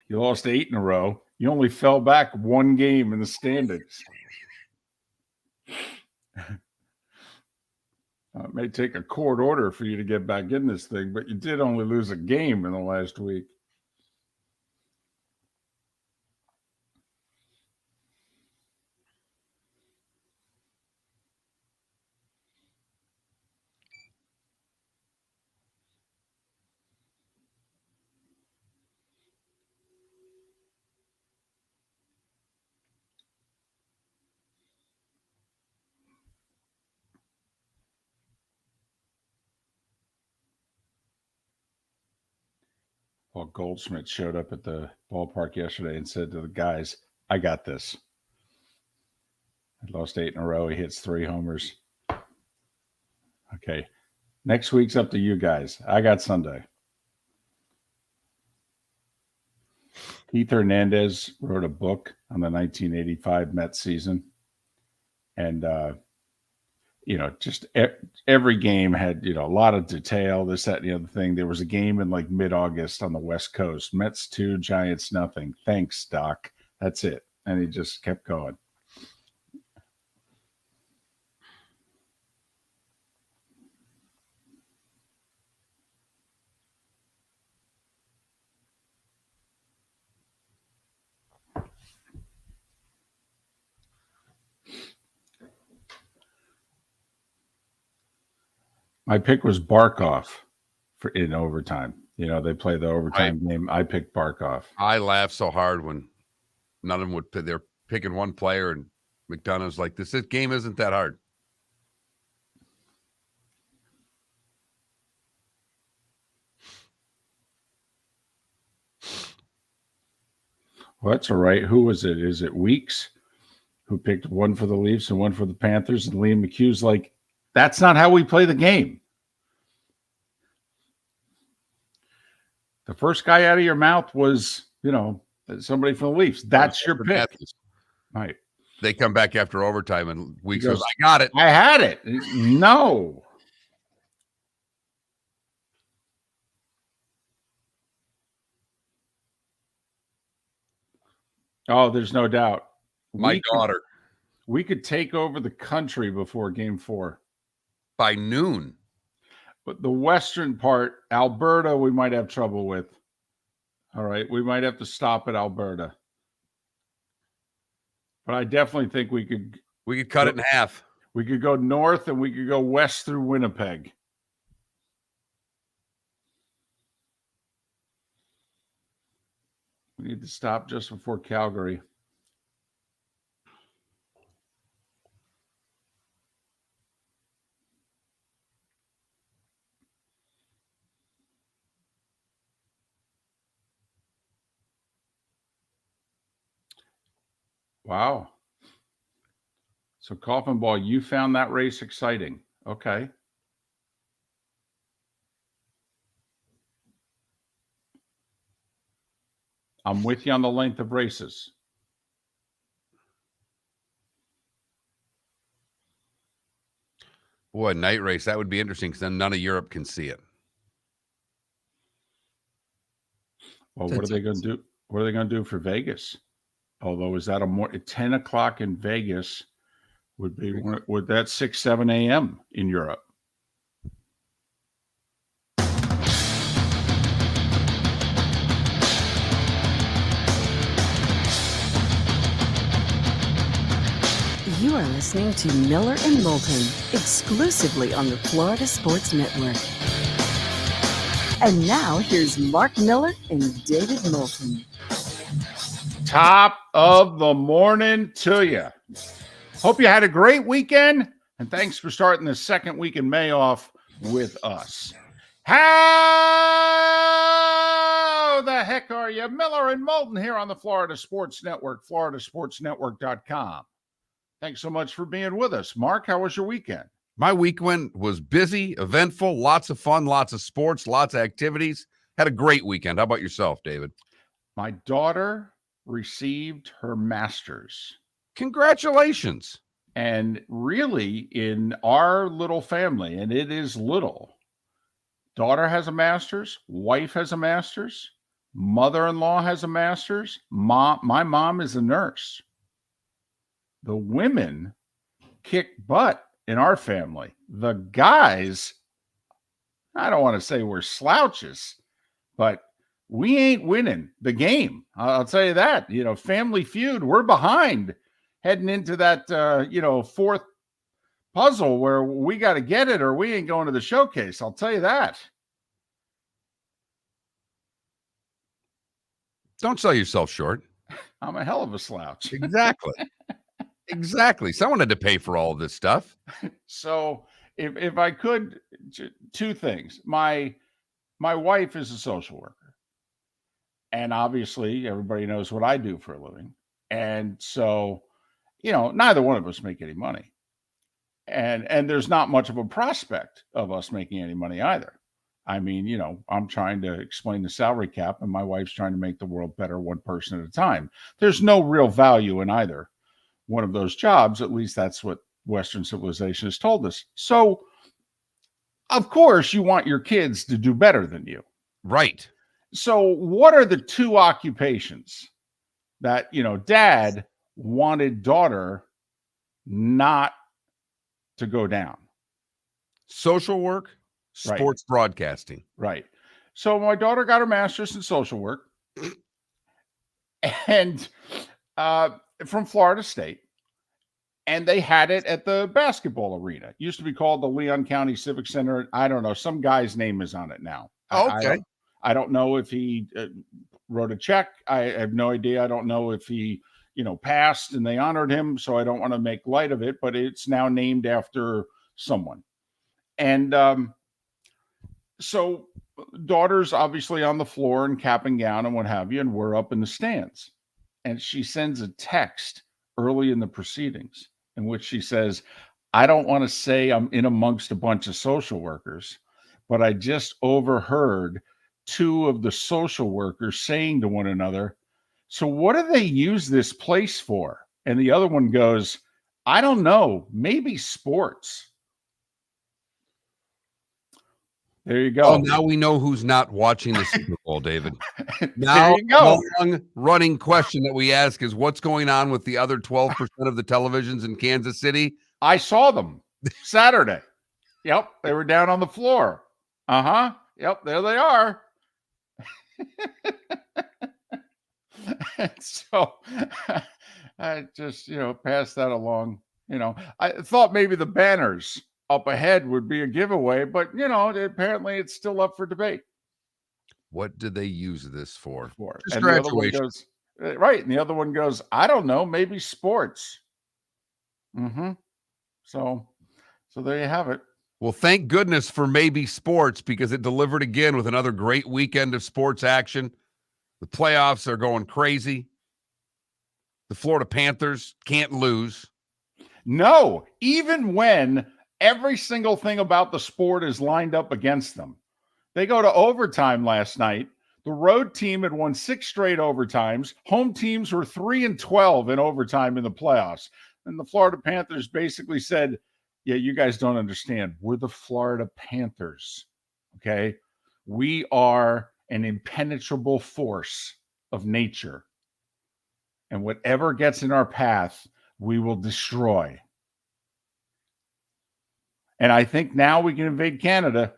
You lost 8 in a row. You only fell back 1 game in the standings. It may take a court order for you to get back in this thing, but you did only lose a game in the last week. Paul Goldschmidt showed up at the ballpark yesterday and said to the guys, I got this. I lost 8 in a row. He hits 3 homers. Okay. Next week's up to you guys. I got Sunday. Keith Hernandez wrote a book on the 1985 Mets season. And, just every game had, a lot of detail, this, that, and the other thing. There was a game in like mid-August on the West Coast. Mets 2, Giants nothing. Thanks, Doc. That's it. And he just kept going. My pick was Barkov in overtime. They play the overtime game. I picked Barkov. I laughed so hard when none of them would. They're picking one player, and McDonough's like, "This game isn't that hard." Well, that's all right. Who was it? Is it Weeks who picked one for the Leafs and one for the Panthers? And Liam McHugh's like, that's not how we play the game. The first guy out of your mouth was, somebody from the Leafs. That's your pick. Panthers. Right. They come back after overtime, and Weeks goes, I got it. I had it. No. Oh, there's no doubt. My daughter. We could take over the country before Game 4. By noon. But the western part, Alberta, we might have trouble with. All right. We might have to stop at Alberta. But I definitely think we could cut it in half. We could go north and we could go west through Winnipeg. We need to stop just before Calgary. Wow. So Coffin Ball, you found that race exciting. Okay. I'm with you on the length of races. Boy, night race, that would be interesting because then none of Europe can see it. Well, what are they going to do? What are they going to do for Vegas? Although, is that at 10 o'clock in Vegas would that 6, 7 a.m. in Europe? You are listening to Miller and Moulton, exclusively on the Florida Sports Network. And now, here's Mark Miller and David Moulton. Top of the morning to you. Hope you had a great weekend, and thanks for starting the second week in May off with us. How the heck are you? Miller and Moulton here on the Florida Sports Network, floridasportsnetwork.com. Thanks so much for being with us. Mark, how was your weekend? My weekend was busy, eventful, lots of fun, lots of sports, lots of activities. Had a great weekend. How about yourself, David? My daughter received her master's. Congratulations. And really, in our little family, and it is little, daughter has a master's, wife has a master's, Mother-in-law has a master's. My mom is a nurse. The women kick butt in our family. The guys, I don't want to say we're slouches, but we ain't winning the game. I'll tell you that. Family Feud, we're behind heading into that, fourth puzzle where we got to get it or we ain't going to the showcase. I'll tell you that. Don't sell yourself short. I'm a hell of a slouch. Exactly. Exactly. Someone had to pay for all of this stuff. So if I could, two things. My wife is a social worker. And obviously everybody knows what I do for a living. And so, neither one of us make any money. And there's not much of a prospect of us making any money either. I mean, I'm trying to explain the salary cap and my wife's trying to make the world better one person at a time. There's no real value in either one of those jobs. At least that's what Western civilization has told us. So, of course, you want your kids to do better than you. Right. So what are the two occupations that, dad wanted daughter not to go down? Social work, sports broadcasting. Right. So my daughter got her master's in social work and from Florida State. And they had it at the basketball arena. It used to be called the Leon County Civic Center. I don't know. Some guy's name is on it now. Okay. I don't know if he wrote a check. I have no idea. I don't know if he, passed and they honored him. So I don't want to make light of it, but it's now named after someone. And so daughter's obviously on the floor and cap and gown and what have you. And we're up in the stands. And she sends a text early in the proceedings in which she says, I don't want to say I'm in amongst a bunch of social workers, but I just overheard two of the social workers saying to one another, so what do they use this place for? And the other one goes, I don't know, maybe sports. There you go. Oh, now we know who's not watching the Super Bowl, David. There Now, you go. long running question that we ask is what's going on with the other 12% of the televisions in Kansas City? I saw them Saturday. Yep. They were down on the floor. Yep. There they are. And so I just, passed that along. I thought maybe the banners up ahead would be a giveaway, but apparently it's still up for debate. What did they use this for? Just And the other one graduation. goes, right. And the other one goes, I don't know, maybe sports. So there you have it. Well, thank goodness for maybe sports because it delivered again with another great weekend of sports action. The playoffs are going crazy. The Florida Panthers can't lose. No, even when every single thing about the sport is lined up against them. They go to overtime last night. The road team had won 6 straight overtimes. Home teams were 3-12 in overtime in the playoffs. And the Florida Panthers basically said, yeah, you guys don't understand. We're the Florida Panthers, okay? We are an impenetrable force of nature. And whatever gets in our path, we will destroy. And I think now we can invade Canada.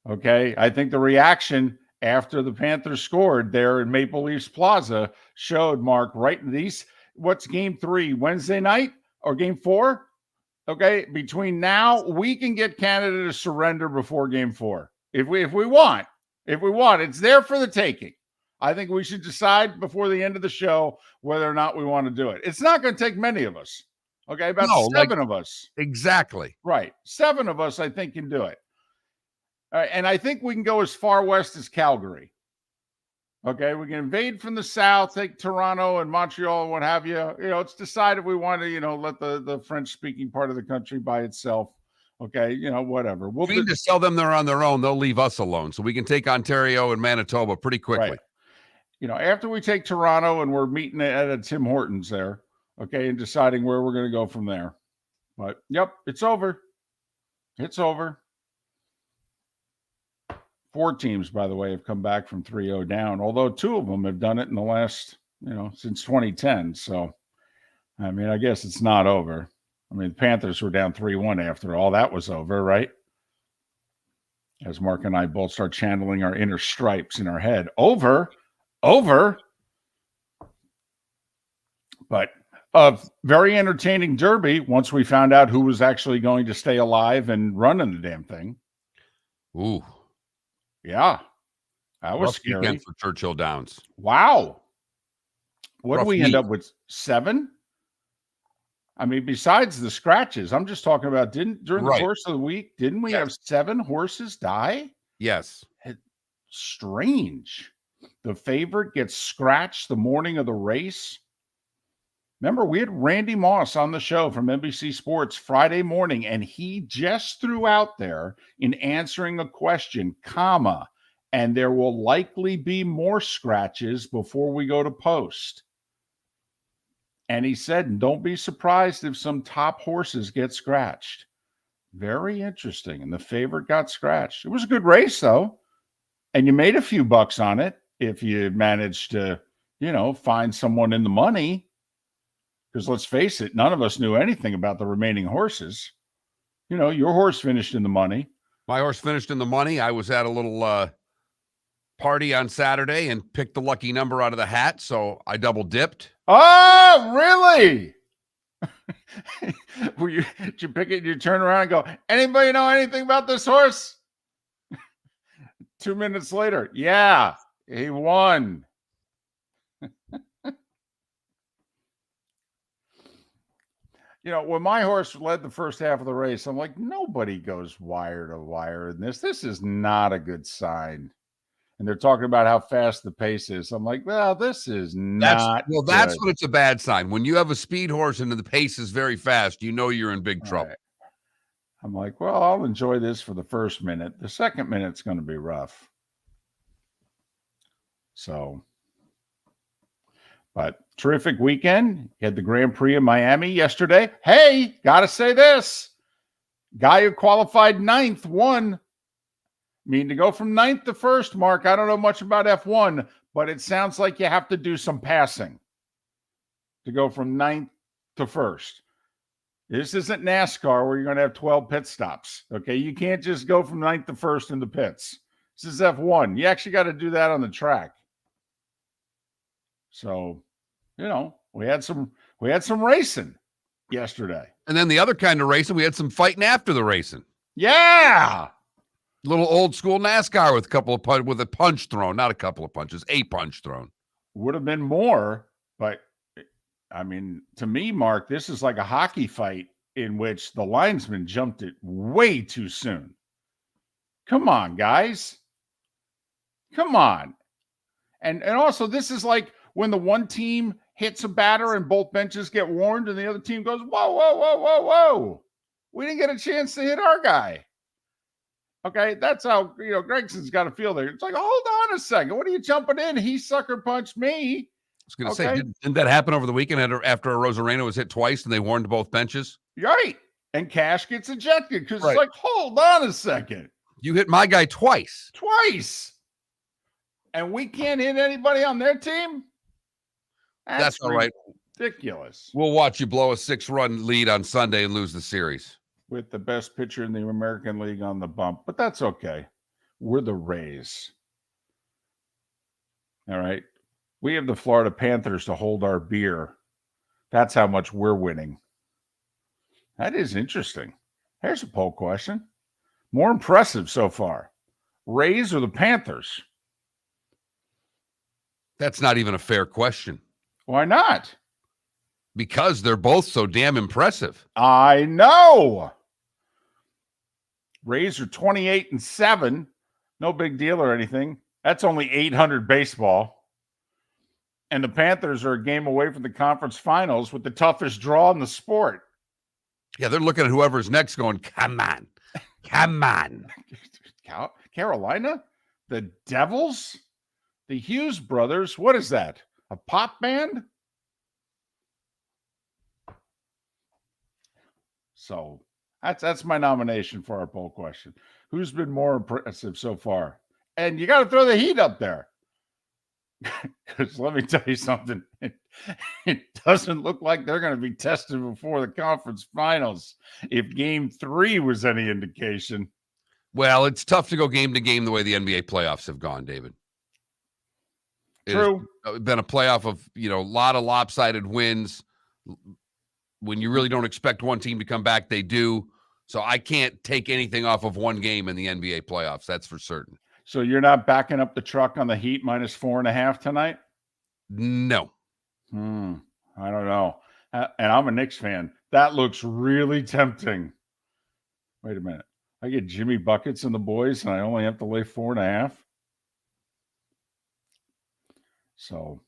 Okay. I think the reaction after the Panthers scored there in Maple Leafs Plaza showed, Mark, right? What's game 3, Wednesday night or game 4? Okay. Between now, we can get Canada to surrender before game 4. If we want, it's there for the taking. I think we should decide before the end of the show whether or not we want to do it. It's not going to take many of us. Okay. About 7 of us. Exactly. Right. 7 of us, I think, can do it. And I think we can go as far west as Calgary. Okay. We can invade from the south, take Toronto and Montreal and what have you. It's decide if we want to, let the French speaking part of the country by itself. Okay. Whatever. We'll need to sell them. They're on their own. They'll leave us alone. So we can take Ontario and Manitoba pretty quickly. Right. After we take Toronto and we're meeting at a Tim Hortons there. Okay. And deciding where we're going to go from there. But yep, it's over. It's over. 4 teams, by the way, have come back from 3-0 down, although 2 of them have done it in the last, since 2010. So, I mean, I guess it's not over. I mean, the Panthers were down 3-1 after all that was over, right? As Mark and I both start channeling our inner stripes in our head. Over. But a very entertaining derby once we found out who was actually going to stay alive and running the damn thing. Ooh. Yeah. That was Rough scary. weekend for Churchill Downs. Wow. What Rough do we week. end up with? 7? I mean, besides the scratches, I'm just talking about during the course of the week, didn't we have 7 horses die? Yes. Strange. The favorite gets scratched the morning of the race. Remember, we had Randy Moss on the show from NBC Sports Friday morning, and he just threw out there in answering a question, and there will likely be more scratches before we go to post. And he said, don't be surprised if some top horses get scratched. Very interesting. And the favorite got scratched. It was a good race, though. And you made a few bucks on it if you managed to, find someone in the money. Because let's face it, none of us knew anything about the remaining horses. Your horse finished in the money. My horse finished in the money. I was at a little party on Saturday and picked the lucky number out of the hat, so I double dipped. Oh, really? Did you pick it and you turn around and go, anybody know anything about this horse? 2 minutes later, yeah, he won. When my horse led the first half of the race, I'm like, nobody goes wire to wire in this. This is not a good sign. And they're talking about how fast the pace is. I'm like, well, this is not good. That's when it's a bad sign. When you have a speed horse and the pace is very fast, you're in big trouble. Right. I'm like, well, I'll enjoy this for the first minute. The second minute's going to be rough. So, but terrific weekend. You had the Grand Prix in Miami yesterday. Hey, got to say this. Guy who qualified 9th won. To go from 9th to 1st, Mark, I don't know much about F1, but it sounds like you have to do some passing to go from 9th to 1st. This isn't NASCAR where you're going to have 12 pit stops, okay? You can't just go from 9th to 1st in the pits. This is F1. You actually got to do that on the track. So, we had some racing yesterday. And then the other kind of racing, we had some fighting after the racing. Yeah. Little old school NASCAR with a punch thrown, not a couple of punches, a punch thrown. Would have been more, but I mean, to me, Mark, this is like a hockey fight in which the linesman jumped it way too soon. Come on, guys. Come on. And also, this is like when the one team hits a batter and both benches get warned and the other team goes, whoa, whoa, whoa, whoa, whoa. We didn't get a chance to hit our guy. Okay, that's how, Gregson's got to feel there. It's like, hold on a second. What are you jumping in? He sucker punched me. I was going to say, didn't that happen over the weekend after a Rosarena was hit twice and they warned both benches? Right. And Cash gets ejected because it's like, hold on a second. You hit my guy twice. And we can't hit anybody on their team? That's all right. Ridiculous. We'll watch you blow a 6-run lead on Sunday and lose the series. With the best pitcher in the American League on the bump, but that's okay. We're the Rays. All right. We have the Florida Panthers to hold our beer. That's how much we're winning. That is interesting. Here's a poll question. More impressive so far, Rays or the Panthers? That's not even a fair question. Why not? Because they're both so damn impressive. I know. Rays are 28-7. No big deal or anything. That's only 800 baseball. And the Panthers are a game away from the conference finals with the toughest draw in the sport. Yeah, they're looking at whoever's next going, come on. Carolina? The Devils? The Hughes brothers? What is that? A pop band? So that's my nomination for our poll question. Who's been more impressive so far? And you got to throw the Heat up there. Because let me tell you something. It doesn't look like they're going to be tested before the conference finals. If game 3 was any indication. Well, it's tough to go game to game the way the NBA playoffs have gone, David. True. It's been a playoff of, a lot of lopsided wins. When you really don't expect one team to come back, they do. So I can't take anything off of one game in the NBA playoffs. That's for certain. So you're not backing up the truck on the Heat minus 4.5 tonight? No. I don't know. And I'm a Knicks fan. That looks really tempting. Wait a minute. I get Jimmy Buckets and the boys, and I only have to lay 4.5. So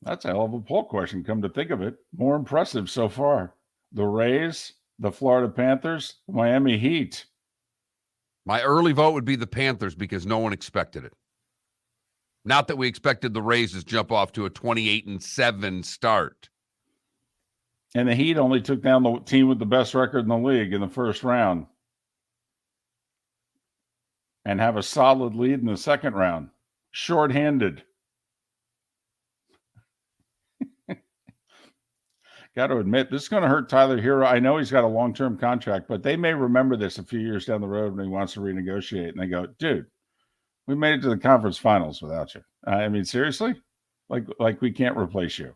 that's a hell of a poll question, come to think of it. More impressive so far. The Rays, the Florida Panthers, the Miami Heat. My early vote would be the Panthers because no one expected it. Not that we expected the Rays to jump off to a 28-7 start. And the Heat only took down the team with the best record in the league in the first round. And have a solid lead in the second round. Short-handed. Got to admit, this is going to hurt Tyler Hero. I know he's got a long-term contract, but they may remember this a few years down the road when he wants to renegotiate. And they go, dude, we made it to the conference finals without you. I mean, seriously? Like we can't replace you.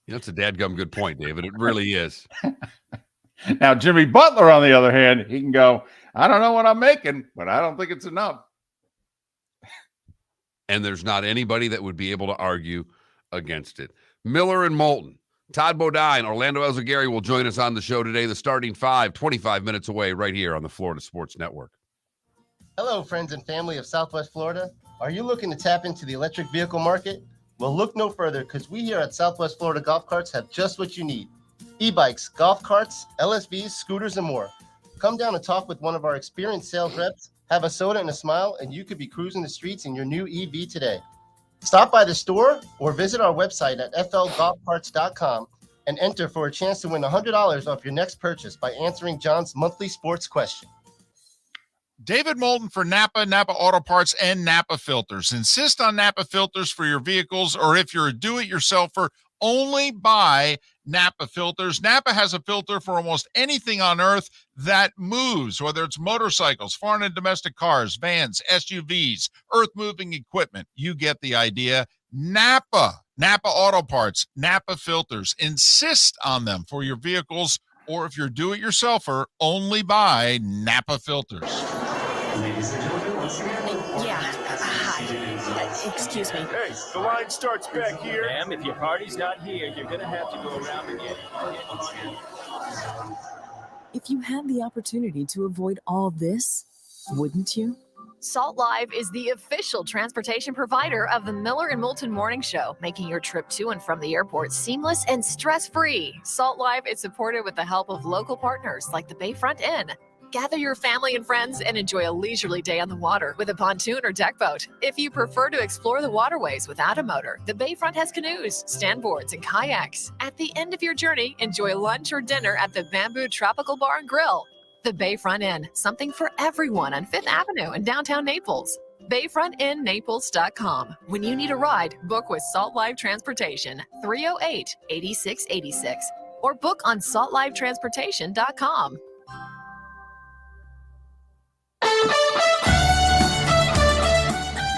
That's a dadgum good point, David. It really is. Now, Jimmy Butler, on the other hand, he can go, I don't know what I'm making, but I don't think it's enough. And there's not anybody that would be able to argue against it. Miller and Moulton. Todd Bodine, Orlando Alzugaray will join us on the show today. The starting 5, 25 minutes away right here on the Florida Sports Network. Hello, friends and family of Southwest Florida. Are you looking to tap into the electric vehicle market? Well, look no further because we here at Southwest Florida Golf Carts have just what you need. E-bikes, golf carts, LSVs, scooters, and more. Come down and talk with one of our experienced sales reps, have a soda and a smile, and you could be cruising the streets in your new EV today. Stop by the store or visit our website at flgolfcarts.com and enter for a chance to win $100 off your next purchase by answering John's monthly sports question. David Moulton for Napa, Napa Auto Parts, and Napa Filters. Insist on Napa filters for your vehicles, or if you're a do-it-yourselfer, only buy Napa filters. Napa has a filter for almost anything on earth that moves, whether it's motorcycles, foreign and domestic cars, vans, SUVs, earth-moving equipment. You get the idea. Napa Auto Parts, Napa filters. Insist on them for your vehicles, or if you're do-it-yourselfer, only buy Napa filters. Ladies and gentlemen, once again. Hi. Excuse me. Hey, the line starts back here. Ma'am, if your party's not here, you're going to have to go around again. If you had the opportunity to avoid all this, wouldn't you? Salt Live is the official transportation provider of the Miller and Moulton Morning Show, making your trip to and from the airport seamless and stress-free. Salt Live is supported with the help of local partners like the Bayfront Inn. Gather your family and friends and enjoy a leisurely day on the water with a pontoon or deck boat. If you prefer to explore the waterways without a motor, the Bayfront has canoes, standboards, and kayaks. At the end of your journey, enjoy lunch or dinner at the Bamboo Tropical Bar and Grill. The Bayfront Inn, something for everyone on 5th Avenue in downtown Naples. BayfrontInNaples.com. When you need a ride, book with Salt Live Transportation, 308-8686, or book on saltlivetransportation.com.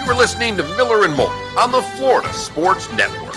You are listening to Miller and Moulton on the Florida Sports Network.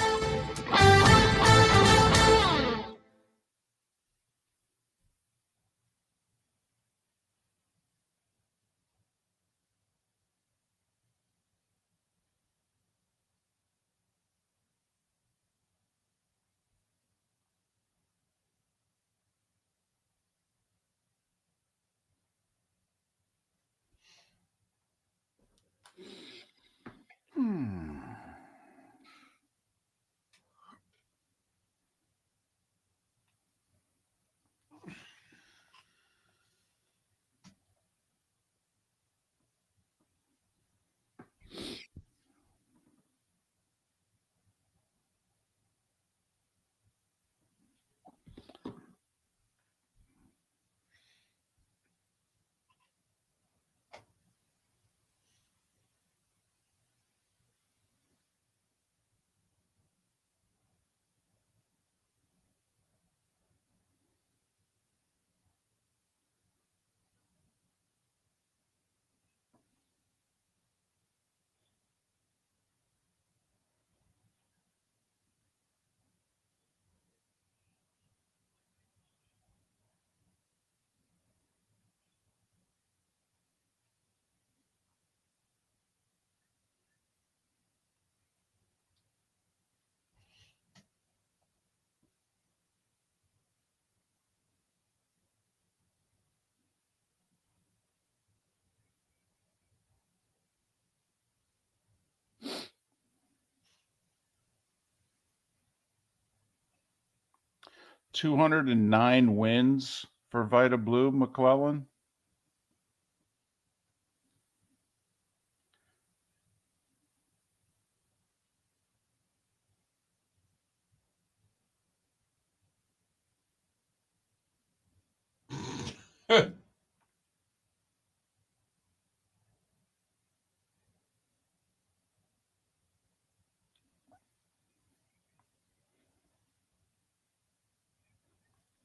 209 wins for Vita Blue, McClellan.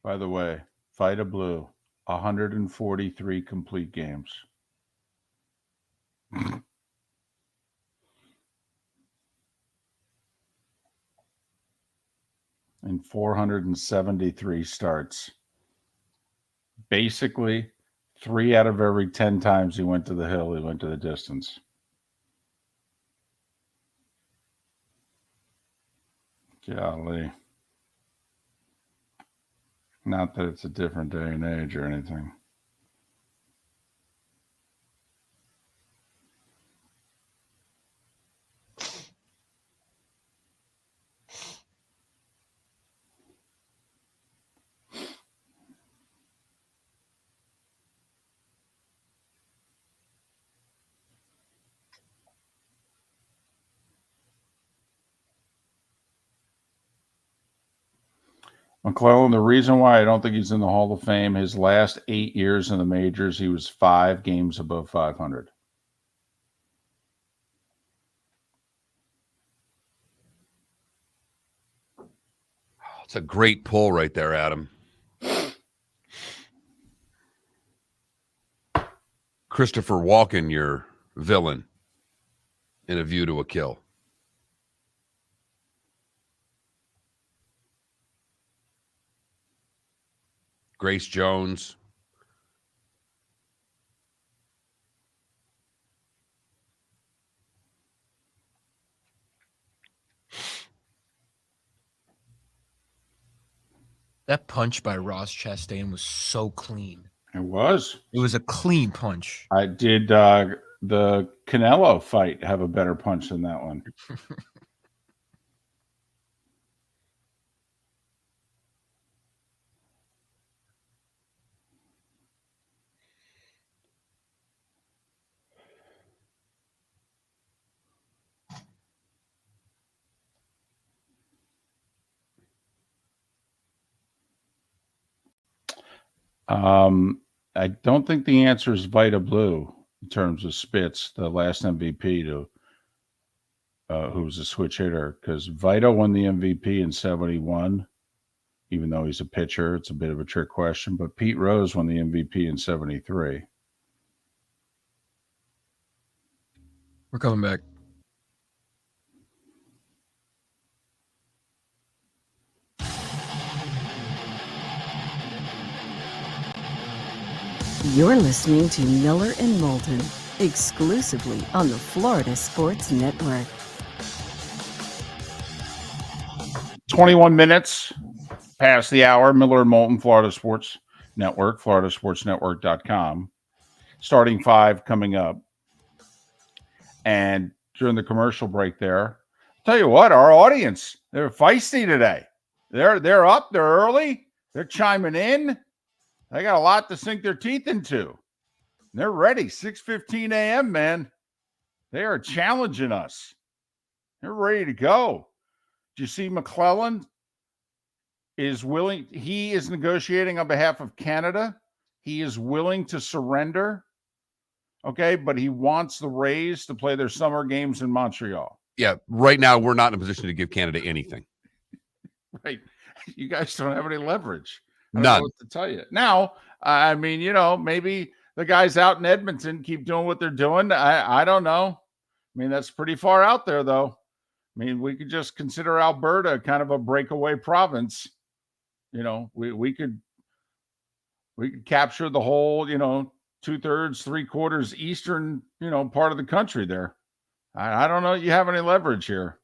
By the way, Vita Blue, 143 complete games. And 473 starts. Basically, 3 out of every 10 times he went to the hill, he went to the distance. Golly. Not that it's a different day and age or anything. McClellan, the reason why I don't think he's in the Hall of Fame, his last 8 years in the majors, he was 5 games above 500. It's a great pull right there, Adam. Christopher Walken, your villain in A View to a Kill. Grace Jones. That punch by Ross Chastain was so clean. It was. It was a clean punch. I did the Canelo fight have a better punch than that one. I don't think the answer is Vita Blue in terms of Spitz, the last MVP to who was a switch hitter, because Vita won the MVP in 71, even though he's a pitcher. It's a bit of a trick question, but Pete Rose won the MVP in 73. We're coming back. You're listening to Miller and Moulton, exclusively on the Florida Sports Network. 21 minutes past the hour. Miller and Moulton, Florida Sports Network, floridasportsnetwork.com. Starting 5 coming up. And during the commercial break there, I'll tell you what, our audience, they're feisty today. They're up, they're early, they're chiming in. They got a lot to sink their teeth into. They're ready. 6:15 a.m., man. They are challenging us. They're ready to go. Do you see McClellan is willing? He is negotiating on behalf of Canada. He is willing to surrender. Okay, but he wants the Rays to play their summer games in Montreal. Yeah, right now we're not in a position to give Canada anything. Right. You guys don't have any leverage. I don't None. know what to tell you. Now, I mean, you know, maybe the guys out in Edmonton keep doing what they're doing. I don't know. I mean, that's pretty far out there, though. I mean, we could just consider Alberta kind of a breakaway province. You know, we could capture the whole, you know, 2/3, 3/4 eastern, you know, part of the country there. I don't know. You have any leverage here.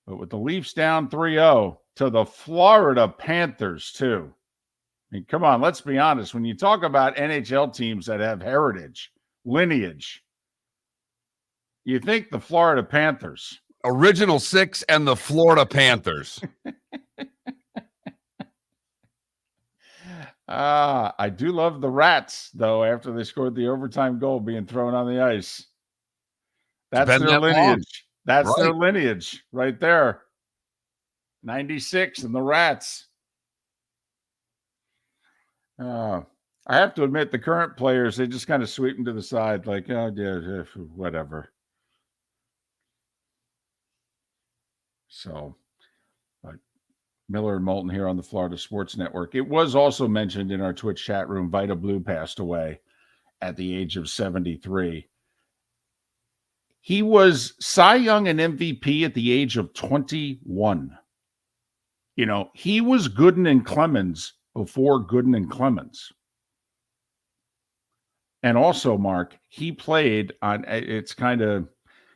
But with the Leafs down 3-0 to the Florida Panthers, too. I mean, come on, let's be honest. When you talk about NHL teams that have heritage, lineage, you think the Florida Panthers. Original 6 and the Florida Panthers. I do love the Rats, though, after they scored the overtime goal being thrown on the ice. That's been their that long. lineage. That's their Right. lineage right there. 96 and the Rats. I have to admit, the current players, they just kind of sweep them to the side like, oh, yeah, whatever. So, but Miller and Moulton here on the Florida Sports Network. It was also mentioned in our Twitch chat room, Vita Blue passed away at the age of 73. He was Cy Young and MVP at the age of 21. You know, he was Gooden and Clemens before Gooden and Clemens. And also, Mark, he played on, it's kind of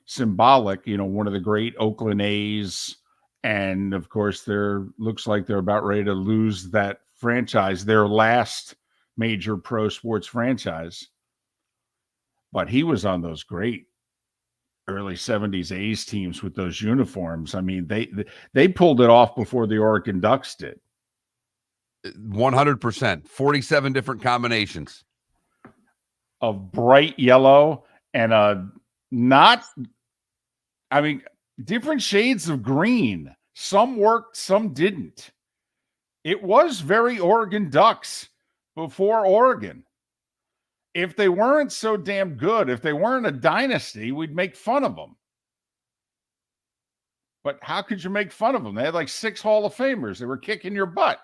symbolic, you know, one of the great Oakland A's. And of course, looks like they're about ready to lose that franchise, their last major pro sports franchise. But he was on those great early 70s A's teams with those uniforms. I mean, they pulled it off before the Oregon Ducks did. 100%. 47 different combinations of bright yellow and different shades of green. Some worked, some didn't. It was very Oregon Ducks before Oregon. If they weren't so damn good, if they weren't a dynasty, we'd make fun of them. But how could you make fun of them? They had like 6 Hall of Famers. They were kicking your butt.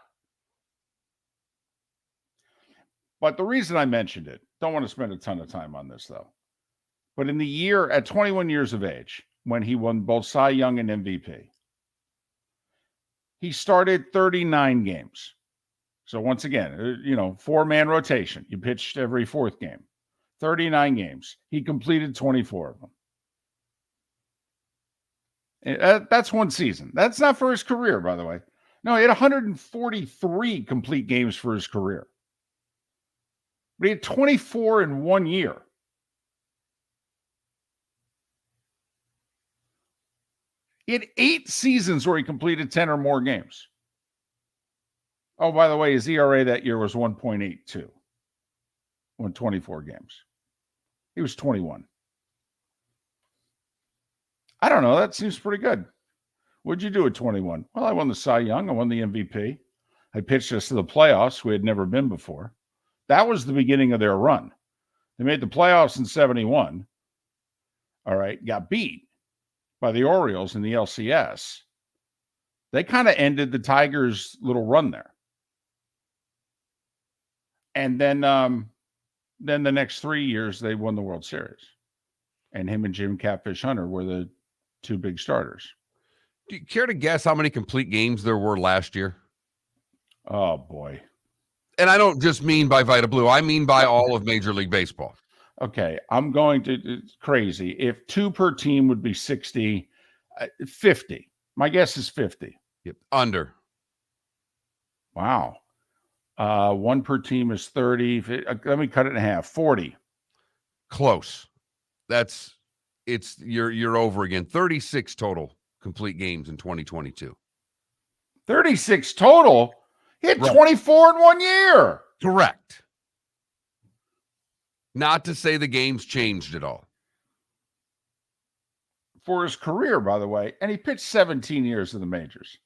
But the reason I mentioned it, don't want to spend a ton of time on this though. But in the year at 21 years of age, when he won both Cy Young and MVP, he started 39 games. So once again, you know, 4-man rotation. You pitched every 4th game. 39 games. He completed 24 of them. That's one season. That's not for his career, by the way. No, he had 143 complete games for his career. But he had 24 in 1 year. He had 8 seasons where he completed 10 or more games. Oh, by the way, his ERA that year was 1.82 on 24 games. He was 21. I don't know. That seems pretty good. What'd you do at 21? Well, I won the Cy Young. I won the MVP. I pitched us to the playoffs. We had never been before. That was the beginning of their run. They made the playoffs in 71. All right. Got beat by the Orioles in the LCS. They kind of ended the Tigers' little run there. And then the next 3 years, they won the World Series. And him and Jim Catfish Hunter were the 2 big starters. Do you care to guess how many complete games there were last year? Oh, boy. And I don't just mean by Vita Blue. I mean by all of Major League Baseball. Okay, I'm going to, it's crazy. If 2 per team would be 60, 50. My guess is 50. Yep. Under. Wow. 1 per team is 30. Let me cut it in half. 40. Close. You're over again. 36 total complete games in 2022. 36 total? He had 24 in 1 year. Correct. Not to say the game's changed at all. For his career, by the way, and he pitched 17 years in the majors.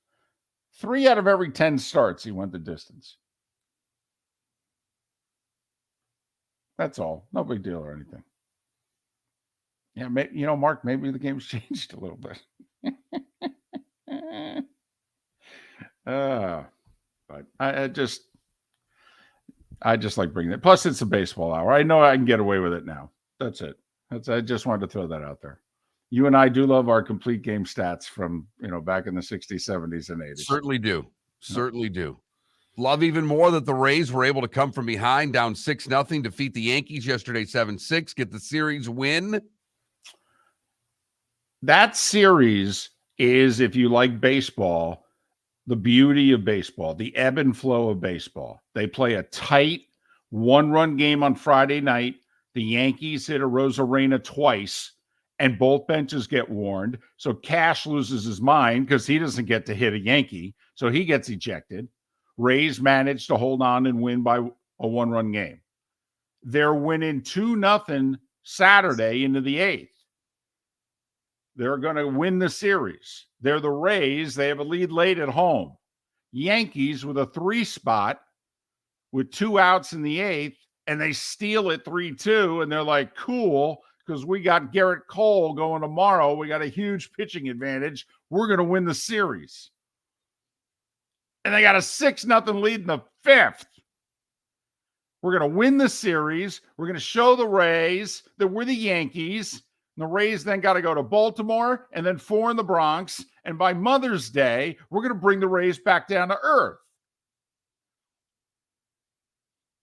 3 out of every 10 starts, he went the distance. That's all. No big deal or anything. Yeah, Mark, maybe the game's changed a little bit. But I just like bringing it. Plus, it's a baseball hour. I know I can get away with it now. That's it. I just wanted to throw that out there. You and I do love our complete game stats from, back in the 60s, 70s, and 80s. Certainly do. Certainly do. Love even more that the Rays were able to come from behind, down 6-0, defeat the Yankees yesterday 7-6, get the series win. That series is, if you like baseball, the beauty of baseball, the ebb and flow of baseball. They play a tight 1-run game on Friday night. The Yankees hit a Rosarena twice, and both benches get warned. So Cash loses his mind because he doesn't get to hit a Yankee, so he gets ejected. Rays managed to hold on and win by a one-run game. They're winning 2-0 Saturday into the 8th. They're going to win the series. They're the Rays. They have a lead late at home. Yankees with a 3 spot with 2 outs in the 8th, and they steal it 3-2, and they're like, cool, because we got Garrett Cole going tomorrow. We got a huge pitching advantage. We're going to win the series. And they got a 6-0 lead in the 5th. We're going to win the series. We're going to show the Rays that we're the Yankees. And the Rays then got to go to Baltimore and then 4 in the Bronx. And by Mother's Day, we're going to bring the Rays back down to earth.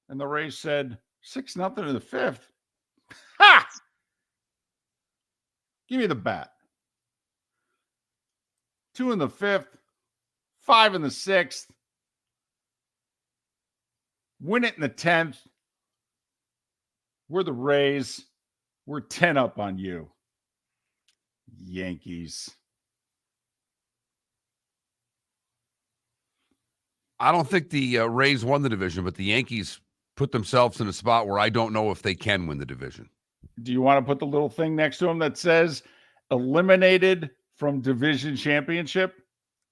And the Rays said, 6-0 in the 5th. Ha! Give me the bat. 2 in the 5th, 5 in the 6th. Win it in the 10th. We're the Rays. We're 10 up on you, Yankees. I don't think the Rays won the division, but the Yankees put themselves in a spot where I don't know if they can win the division. Do you want to put the little thing next to them that says eliminated from division championship?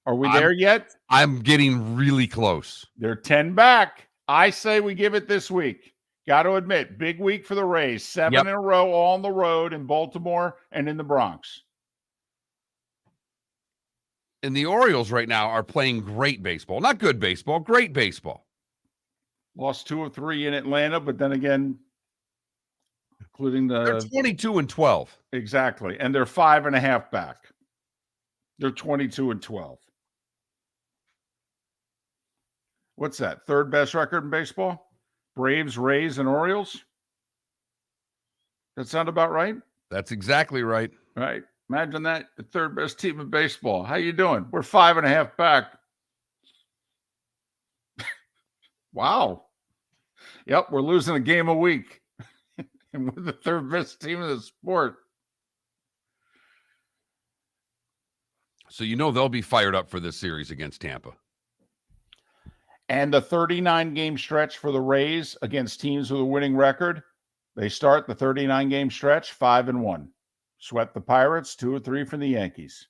Are we there yet? I'm getting really close. They're 10 back. I say we give it this week. Got to admit, big week for the Rays. 7 in a row, all on the road in Baltimore and in the Bronx. And the Orioles right now are playing great baseball. Not good baseball, great baseball. Lost 2 of 3 in Atlanta, but then again, including They're 22-12. Exactly. And they're 5.5 back. They're 22-12. What's that? Third best record in baseball? Braves, Rays, and Orioles? That sound about right? That's exactly right. Right. Imagine that, the third best team in baseball. How you doing? We're 5.5 back. Wow. Yep, we're losing a game a week. And we're the third best team in the sport. So you know they'll be fired up for this series against Tampa. And the 39-game stretch for the Rays against teams with a winning record, they start the 39-game stretch 5-1. Swept the Pirates, 2 or 3 from the Yankees.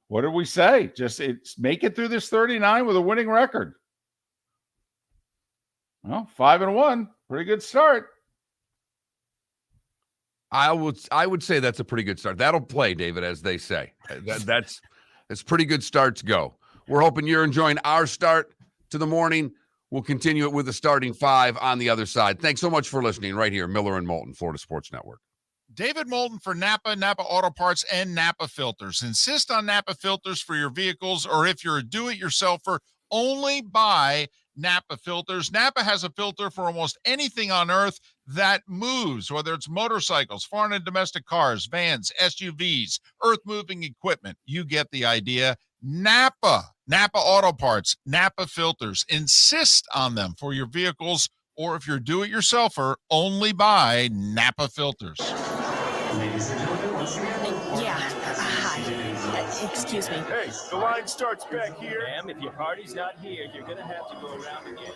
What did we say? Just make it through this 39 with a winning record. Well, 5-1, pretty good start. I would say that's a pretty good start. That'll play, David, as they say. That's pretty good starts go. We're hoping you're enjoying our start to the morning. We'll continue it with the starting 5 on the other side. Thanks so much for listening right here, Miller and Moulton, Florida Sports Network. David Moulton for Napa Auto Parts, and Napa Filters. Insist on Napa filters for your vehicles, or if you're a do-it-yourselfer, only buy Napa filters. Napa has a filter for almost anything on earth that moves, whether it's motorcycles, foreign and domestic cars, vans, SUVs, earth-moving equipment. You get the idea. Napa Auto Parts, Napa filters. Insist on them for your vehicles, or if you're do-it-yourselfer, only buy Napa filters. Ladies and gentlemen, once again. Yeah. Hi. Excuse me. Hey, the line starts back here. Ma'am, if your party's not here, you're going to have to go around again.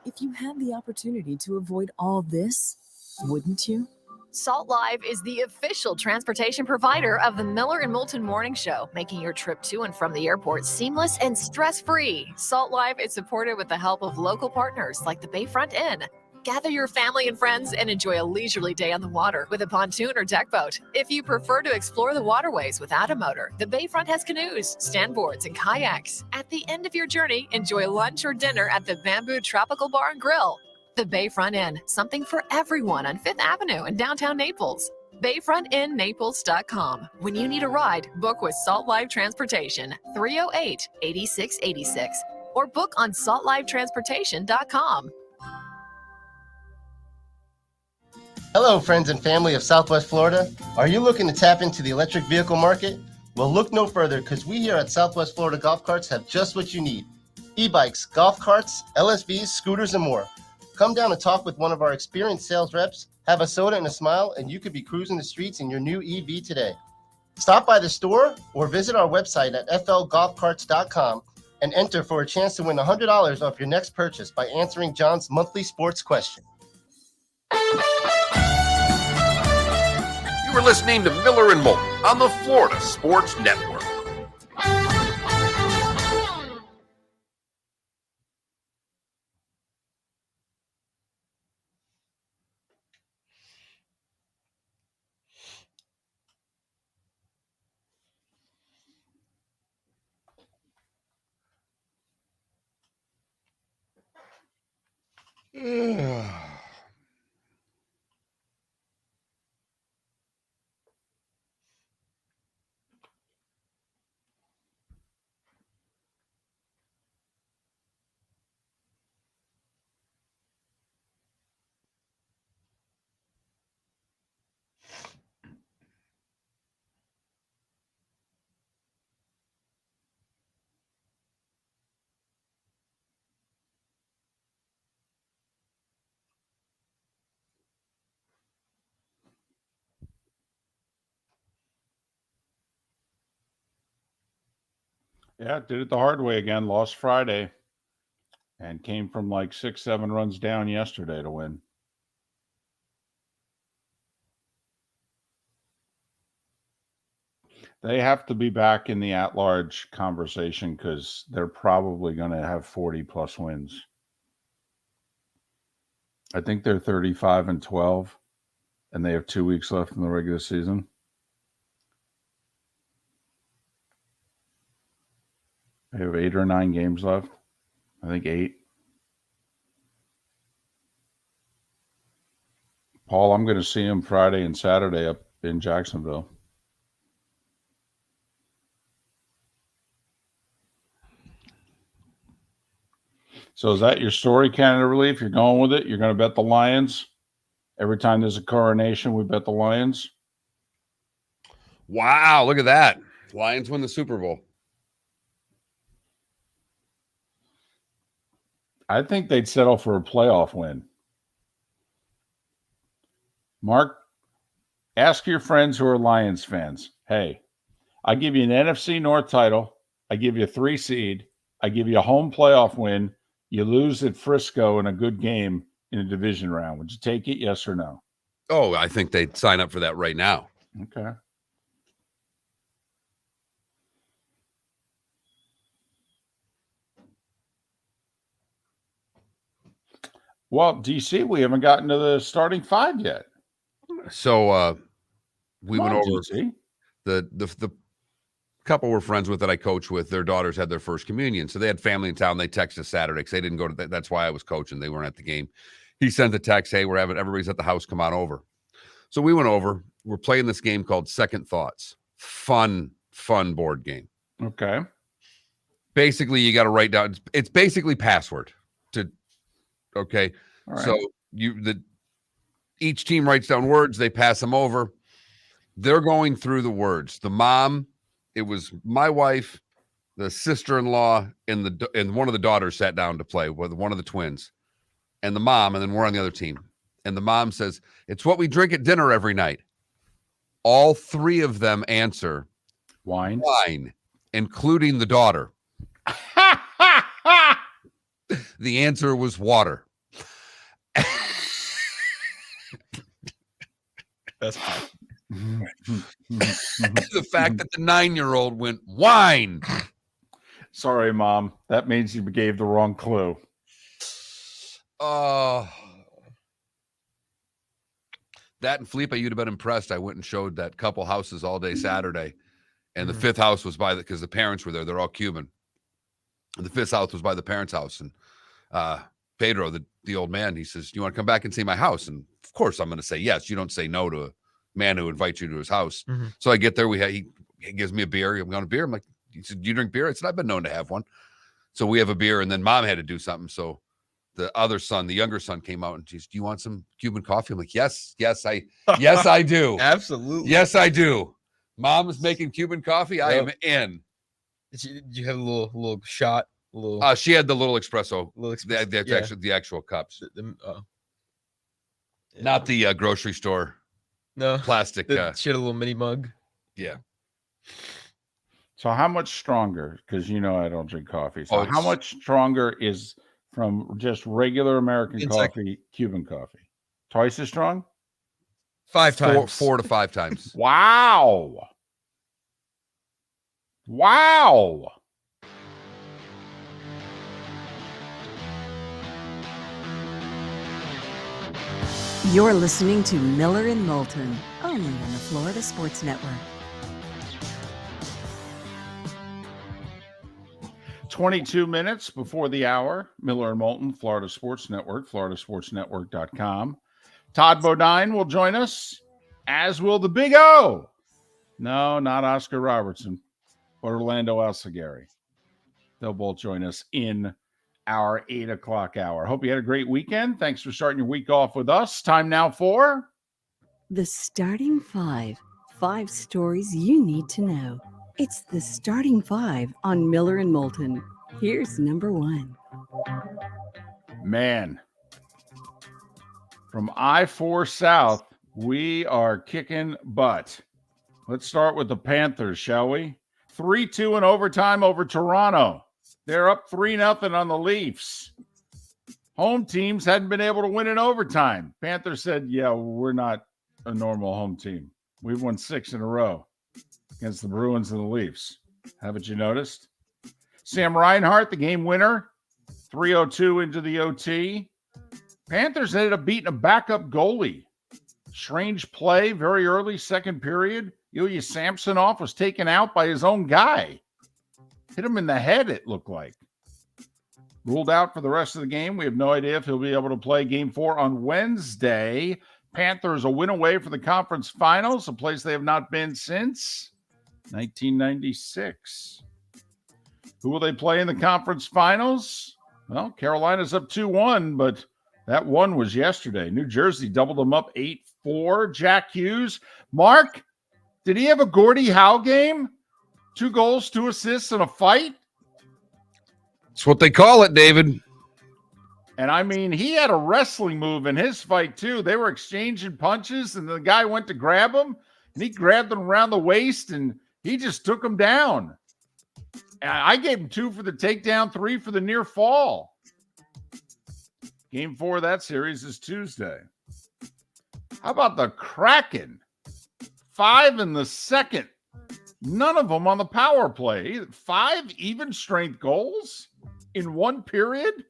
If you had the opportunity to avoid all this, wouldn't you? Salt Live is the official transportation provider of the Miller and Moulton Morning Show, making your trip to and from the airport seamless and stress-free. Salt Live is supported with the help of local partners like the Bayfront Inn. Gather your family and friends and enjoy a leisurely day on the water with a pontoon or deck boat. If you prefer to explore the waterways without a motor, the Bayfront has canoes, standboards, and kayaks. At the end of your journey, enjoy lunch or dinner at the Bamboo Tropical Bar and Grill. The Bayfront Inn, something for everyone on 5th Avenue in downtown Naples. BayfrontInNaples.com. When you need a ride, book with Salt Live Transportation, 308-8686, or book on saltlivetransportation.com. Hello, friends and family of Southwest Florida. Are you looking to tap into the electric vehicle market? Well, look no further, because we here at Southwest Florida Golf Carts have just what you need. E-bikes, golf carts, LSVs, scooters, and more. Come down and talk with one of our experienced sales reps, have a soda and a smile, and you could be cruising the streets in your new EV today. Stop by the store or visit our website at flgolfcarts.com and enter for a chance to win $100 off your next purchase by answering John's monthly sports question. You were listening to Miller and Moulton on the Florida Sports Network. Yeah, did it the hard way again. Lost Friday and came from like 6-7 runs down yesterday to win. They have to be back in the at-large conversation because they're probably going to have 40-plus wins. I think they're 35-12, and they have 2 weeks left in the regular season. They have 8 or 9 games left. I think 8. Paul, I'm going to see him Friday and Saturday up in Jacksonville. So is that your story, Canada Relief? You're going with it? You're going to bet the Lions? Every time there's a coronation, we bet the Lions? Wow, look at that. Lions win the Super Bowl. I think they'd settle for a playoff win. Mark, ask your friends who are Lions fans. Hey, I give you an NFC North title. I give you a 3 seed. I give you a home playoff win. You lose at Frisco in a good game in a division round. Would you take it, yes or no? Oh, I think they'd sign up for that right now. Okay. Well, DC, we haven't gotten to the starting 5 yet. So we went over DC. the couple we're friends with that I coach with. Their daughters had their first communion, so they had family in town. They texted us Saturday because they didn't go to that. That's why I was coaching. They weren't at the game. He sent a text, "Hey, everybody's at the house. Come on over." So we went over. We're playing this game called Second Thoughts. Fun board game. Okay. Basically, you got to write down. It's basically password. Okay. All right. So each team writes down words. They pass them over. They're going through the words. The mom, it was my wife, the sister-in-law, and one of the daughters sat down to play with one of the twins, and the mom, and then we're on the other team. And the mom says, "It's what we drink at dinner every night." All 3 of them answer wine, including the daughter. The answer was water. That's fine. The fact that the 9-year-old went wine. Sorry, Mom. That means you gave the wrong clue. That and Felipe, you'd have been impressed. I went and showed that couple houses all day Saturday. And the 5th house was because the parents were there. They're all Cuban. And the 5th house was by the parents' house. And Pedro, the old man, he says, "Do you want to come back and see my house?" And of course, I'm going to say yes. You don't say no to a man who invites you to his house. Mm-hmm. So I get there. He gives me a beer. I'm going to beer. I'm like, he said, "Do you drink beer?" I said, "I've been known to have one." So we have a beer, and then Mom had to do something. So the other son, the younger son, came out and she said, "Do you want some Cuban coffee?" I'm like, yes, I do. Absolutely. Yes, I do. Mom is making Cuban coffee. Yep. I am in. Did you have a little shot? She had the little espresso. The actual cups. Not the grocery store. No plastic. She had a little mini mug. Yeah. So how much stronger? Because I don't drink coffee. So how it's- much stronger is from just regular American It's like- coffee, Cuban coffee? Twice as strong? 5 times. 4 to 5 times. Wow. Wow. You're listening to Miller and Moulton, only on the Florida Sports Network. 22 minutes before the hour. Miller and Moulton, Florida Sports Network, floridasportsnetwork.com. Todd Bodine will join us, as will the Big O. No, not Oscar Robertson, but Orlando Alzugaray. They'll both join us in our 8 o'clock hour. Hope you had a great weekend. Thanks for starting your week off with us. Time now for The Starting Five. 5 stories you need to know. It's the Starting Five on Miller and Moulton. Here's number 1. Man. From I-4 South, we are kicking butt. Let's start with the Panthers, shall we? 3-2 in overtime over Toronto. They're up 3-0 on the Leafs. Home teams hadn't been able to win in overtime. Panthers said, yeah, we're not a normal home team. We've won 6 in a row against the Bruins and the Leafs. Haven't you noticed? Sam Reinhart, the game winner, 3:02 into the OT. Panthers ended up beating a backup goalie. Strange play, very early second period. Ilya Samsonov was taken out by his own guy. Hit him in the head, it looked like. Ruled out for the rest of the game. We have no idea if he'll be able to play Game 4 on Wednesday. Panthers a win away for the conference finals, a place they have not been since 1996. Who will they play in the conference finals? Well, Carolina's up 2-1, but that one was yesterday. New Jersey doubled them up 8-4. Jack Hughes. Mark, did he have a Gordie Howe game? 2 goals, 2 assists, and a fight? That's what they call it, David. And I mean, he had a wrestling move in his fight, too. They were exchanging punches, and the guy went to grab him, and he grabbed him around the waist, and he just took him down. And I gave him 2 for the takedown, 3 for the near fall. Game 4 of that series is Tuesday. How about the Kraken? 5 in the second. None of them on the power play. 5 even strength goals in one period?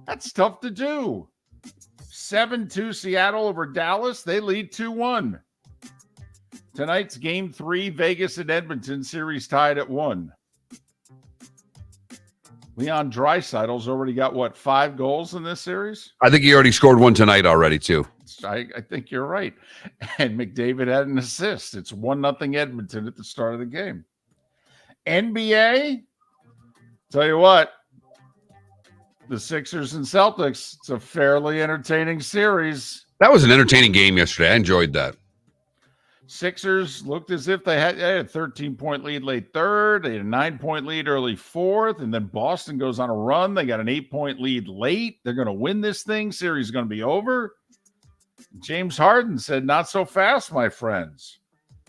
That's tough to do. 7-2 Seattle over Dallas. They lead 2-1. Tonight's Game 3, Vegas and Edmonton, series tied at 1. Leon Draisaitl's already got, 5 goals in this series? I think he already scored one tonight already, too. I think you're right. And McDavid had an assist. It's 1-0 Edmonton at the start of the game. NBA, tell you what, the Sixers and Celtics, it's a fairly entertaining series. That was an entertaining game yesterday. I enjoyed that. Sixers looked as if they had a 13-point lead late third. They had a 9-point lead early fourth. And then Boston goes on a run. They got an 8-point lead late. They're going to win this thing. Series is going to be over. James Harden said, not so fast, my friends.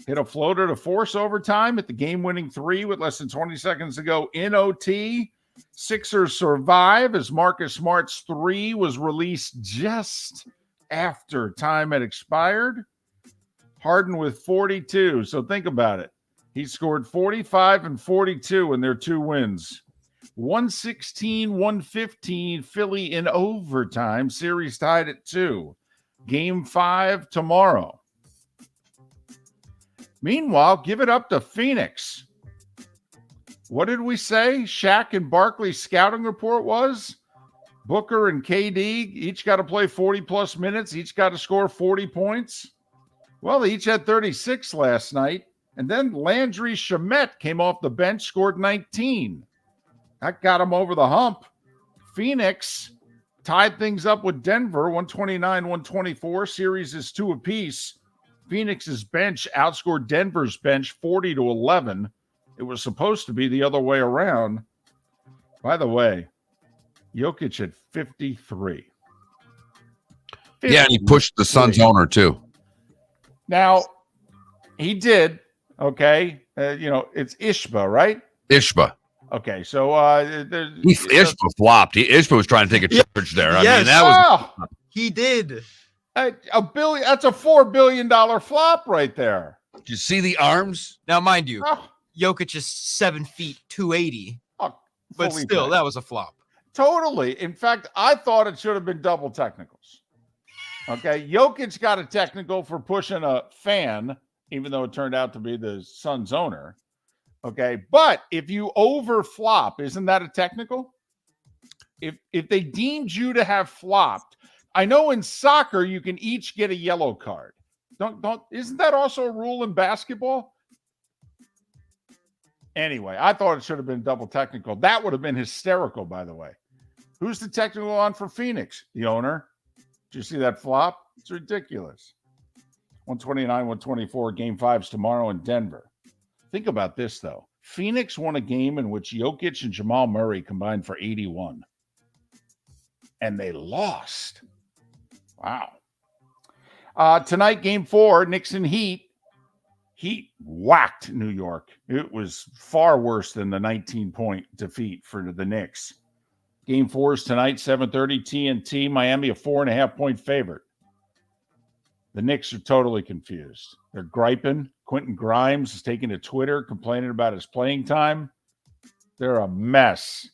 Hit a floater to force overtime at the game-winning 3 with less than 20 seconds to go in OT. Sixers survive as Marcus Smart's 3 was released just after time had expired. Harden with 42. So think about it. He scored 45 and 42 in their 2 wins. 116-115 Philly in overtime. Series tied at 2. Game 5 tomorrow. Meanwhile, give it up to Phoenix. What did we say Shaq and Barkley's scouting report was? Booker and KD each got to play 40-plus minutes. Each got to score 40 points. Well, they each had 36 last night. And then Landry Shamet came off the bench, scored 19. That got him over the hump. Phoenix tied things up with Denver, 129-124. Series is 2 apiece. Phoenix's bench outscored Denver's bench 40-11. It was supposed to be the other way around. By the way, Jokic had 53. Yeah, and he pushed the Suns owner, too. Now, he did, Okay. It's Ishba, right? Ishba. Okay. So Ishba flopped. Ishba was trying to take a charge there. I mean, Yes. that was He did. $1 billion. That's a $4 billion flop right there. Did you see the arms? Now, mind you, Oh, Jokic is 7 feet 280, but fully still, back. that was a flop. Totally. In fact, I thought it should have been double technicals. Okay. Jokic got a technical for pushing a fan, even though it turned out to be the Suns owner. Okay. But if you over flop, isn't that a technical? If they deemed you to have flopped, I know in soccer you can each get a yellow card. Isn't that also a rule in basketball? Anyway, I thought it should have been double technical. That would have been hysterical, by the way. Who's the technical on for Phoenix? The owner. Did you see that flop? It's ridiculous. 129, 124, game 5's tomorrow in Denver. Think about this, though. Phoenix won a game in which Jokic and Jamal Murray combined for 81. And they lost. Wow. Tonight, game 4, Knicks and Heat. Heat whacked New York. It was far worse than the 19-point defeat for the Knicks. Game 4 is tonight, 7:30 TNT. Miami, a 4.5-point favorite. The Knicks are totally confused. They're griping. Quentin Grimes is taking to Twitter, complaining about his playing time. They're a mess.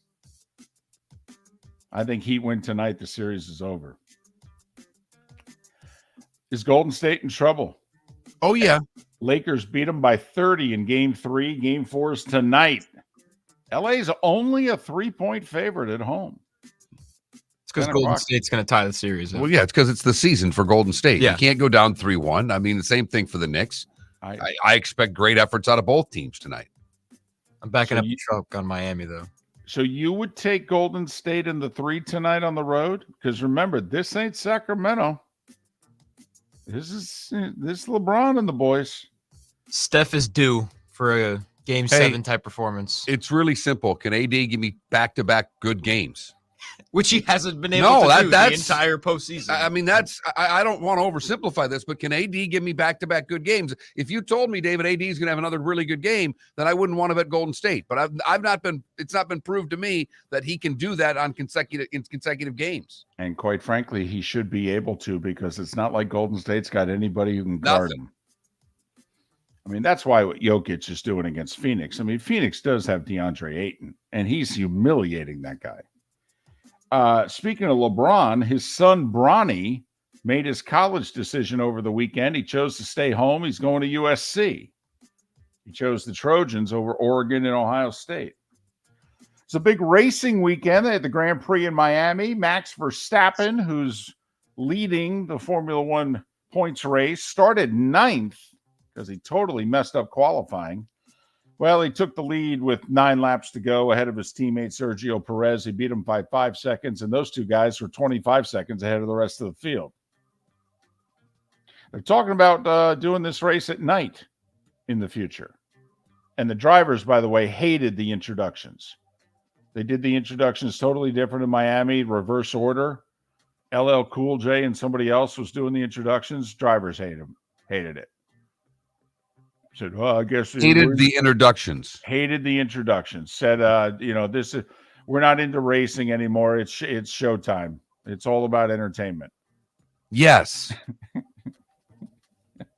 I think Heat win tonight. The series is over. Is Golden State in trouble? Oh, yeah. Lakers beat them by 30 in game 3. Game 4 is tonight. LA's only a 3-point favorite at home. It's because Golden State's going to tie the series. Well, yeah, it's because it's the season for Golden State. Yeah. You can't go down 3-1. I mean, the same thing for the Knicks. I expect great efforts out of both teams tonight. I'm backing up the truck on Miami, though. So you would take Golden State in the 3 tonight on the road? Because remember, this ain't Sacramento. This is LeBron and the boys. Steph is due for a Game 7 type performance. It's really simple. Can AD give me back-to-back good games? Which he hasn't been able to do the entire postseason. I mean, I don't want to oversimplify this, but can AD give me back-to-back good games? If you told me, David, AD is going to have another really good game, then I wouldn't want to bet Golden State. But it's not been proved to me that he can do that on consecutive games. And quite frankly, he should be able to, because it's not like Golden State's got anybody who can guard him. I mean, that's why what Jokic is doing against Phoenix. I mean, Phoenix does have DeAndre Ayton, and he's humiliating that guy. Speaking of LeBron, his son Bronny made his college decision over the weekend. He chose to stay home. He's going to USC. He chose the Trojans over Oregon and Ohio State. It's a big racing weekend. They had the Grand Prix in Miami. Max Verstappen, who's leading the Formula One points race, started 9th because he totally messed up qualifying. Well, he took the lead with 9 laps to go ahead of his teammate Sergio Perez. He beat him by 5 seconds, and those two guys were 25 seconds ahead of the rest of the field. They're talking about doing this race at night in the future. And the drivers, by the way, hated the introductions. They did the introductions totally different in Miami, reverse order. LL Cool J and somebody else was doing the introductions. Drivers hated it. Said, well, I guess hated the introductions. Hated the introductions. Said, this is, we're not into racing anymore. It's showtime. It's all about entertainment. Yes.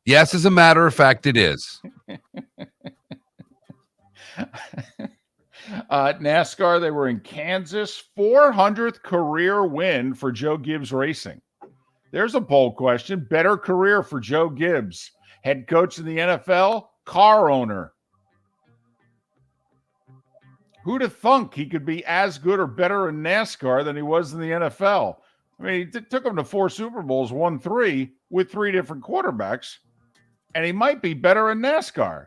Yes, as a matter of fact, it is. NASCAR, they were in Kansas. 400th career win for Joe Gibbs Racing. There's a poll question. Better career for Joe Gibbs. Head coach in the NFL, car owner. Who'd have thunk he could be as good or better in NASCAR than he was in the NFL? I mean, he took him to 4 Super Bowls, won 3 with 3 different quarterbacks, and he might be better in NASCAR.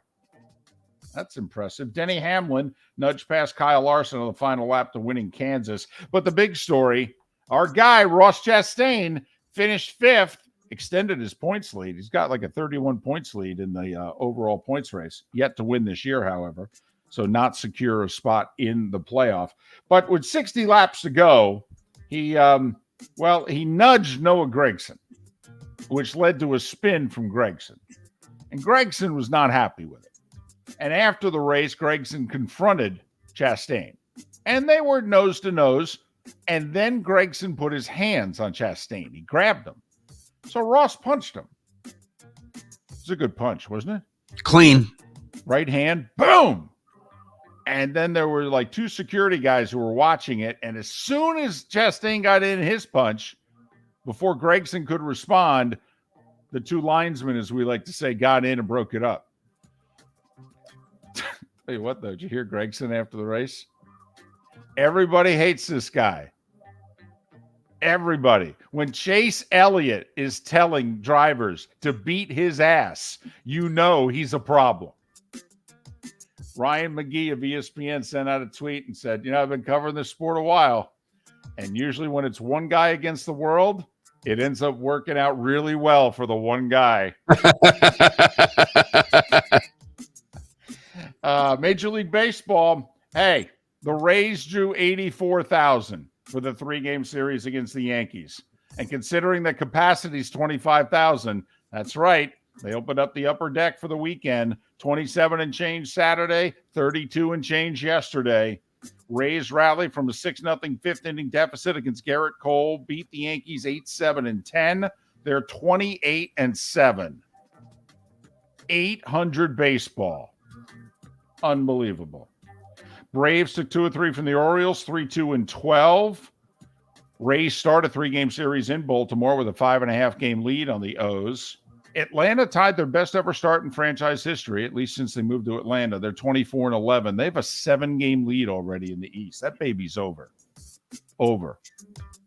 That's impressive. Denny Hamlin nudged past Kyle Larson on the final lap to win in Kansas. But the big story, our guy, Ross Chastain, finished 5th. Extended his points lead. He's got like a 31 points lead in the overall points race. Yet to win this year, however. So not secure a spot in the playoff. But with 60 laps to go, he nudged Noah Gragson, which led to a spin from Gragson. And Gragson was not happy with it. And after the race, Gregson confronted Chastain. And they were nose to nose. And then Gregson put his hands on Chastain. He grabbed him. So Ross punched him. It was a good punch, wasn't it? Clean. Right hand, boom. And then there were like two security guys who were watching it. And as soon as Chastain got in his punch, before Gregson could respond, the two linesmen, as we like to say, got in and broke it up. Tell you what, though, did you hear Gregson after the race? Everybody hates this guy. Everybody. When Chase Elliott is telling drivers to beat his ass, you know he's a problem. Ryan McGee of ESPN sent out a tweet and said, I've been covering this sport a while, and usually when it's one guy against the world, it ends up working out really well for the one guy. Major League Baseball, hey, the Rays drew 84,000 for the 3-game series against the Yankees. And considering that capacity is 25,000, that's right. They opened up the upper deck for the weekend. 27 and change Saturday, 32 and change yesterday. Rays rally from a 6-0 fifth-inning deficit against Garrett Cole, beat the Yankees 8-7-10. They're 28-7. 800 baseball. Unbelievable. Braves took 2 of 3 from the Orioles, 3-2-12. Rays start a 3-game series in Baltimore with a 5.5-game lead on the O's. Atlanta tied their best ever start in franchise history, at least since they moved to Atlanta. They're 24-11. They have a 7-game lead already in the East. That baby's over. Over.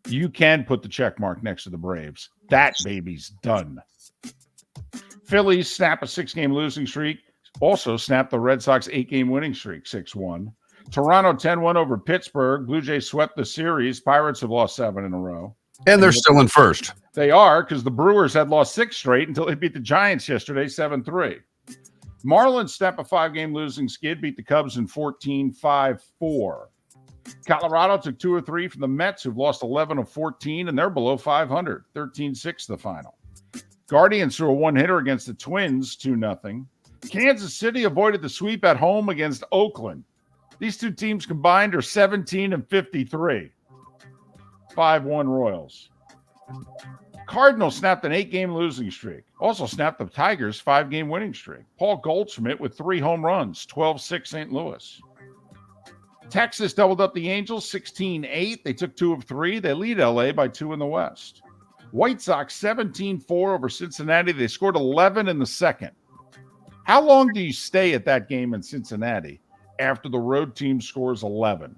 You can put the check mark next to the Braves. That baby's done. Phillies snap a 6-game losing streak. Also snapped the Red Sox 8-game winning streak, 6-1. Toronto 10-1 over Pittsburgh. Blue Jays swept the series. Pirates have lost 7 in a row. And they're still in first. They are, because the Brewers had lost 6 straight until they beat the Giants yesterday, 7-3. Marlins snap a 5-game losing skid, beat the Cubs in 14-5-4. Colorado took 2 or 3 from the Mets, who've lost 11 of 14, and they're below 500, 13-6 the final. Guardians threw a one-hitter against the Twins, 2-0. Kansas City avoided the sweep at home against Oakland. These two teams combined are 17-53. 5-1 Royals. Cardinals snapped an 8-game losing streak. Also snapped the Tigers' 5-game winning streak. Paul Goldschmidt with 3 home runs, 12-6 St. Louis. Texas doubled up the Angels, 16-8. They took 2 of 3. They lead LA by 2 in the West. White Sox 17-4 over Cincinnati. They scored 11 in the second. How long do you stay at that game in Cincinnati after the road team scores 11?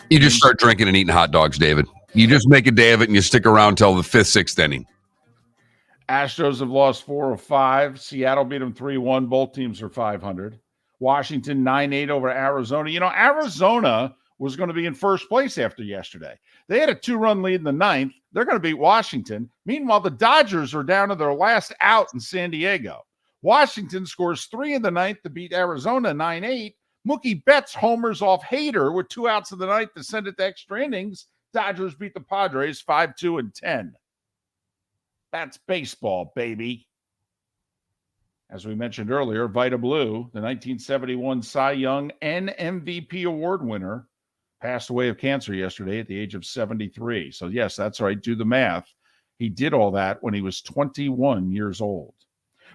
You just start drinking and eating hot dogs, David. You just make a day of it and you stick around till the 5th, 6th inning. Astros have lost 4 of 5. Seattle beat them 3-1. Both teams are 500. Washington 9-8 over Arizona. Arizona was going to be in first place after yesterday. They had a 2-run lead in the 9th. They're going to beat Washington. Meanwhile, the Dodgers are down to their last out in San Diego. Washington scores 3 in the 9th to beat Arizona 9-8. Mookie Betts homers off Hader with 2 outs in the 9th to send it to extra innings. Dodgers beat the Padres 5-2-10. That's baseball, baby. As we mentioned earlier, Vida Blue, the 1971 Cy Young and MVP award winner, passed away of cancer yesterday at the age of 73. So yes, that's right. Do the math. He did all that when he was 21 years old.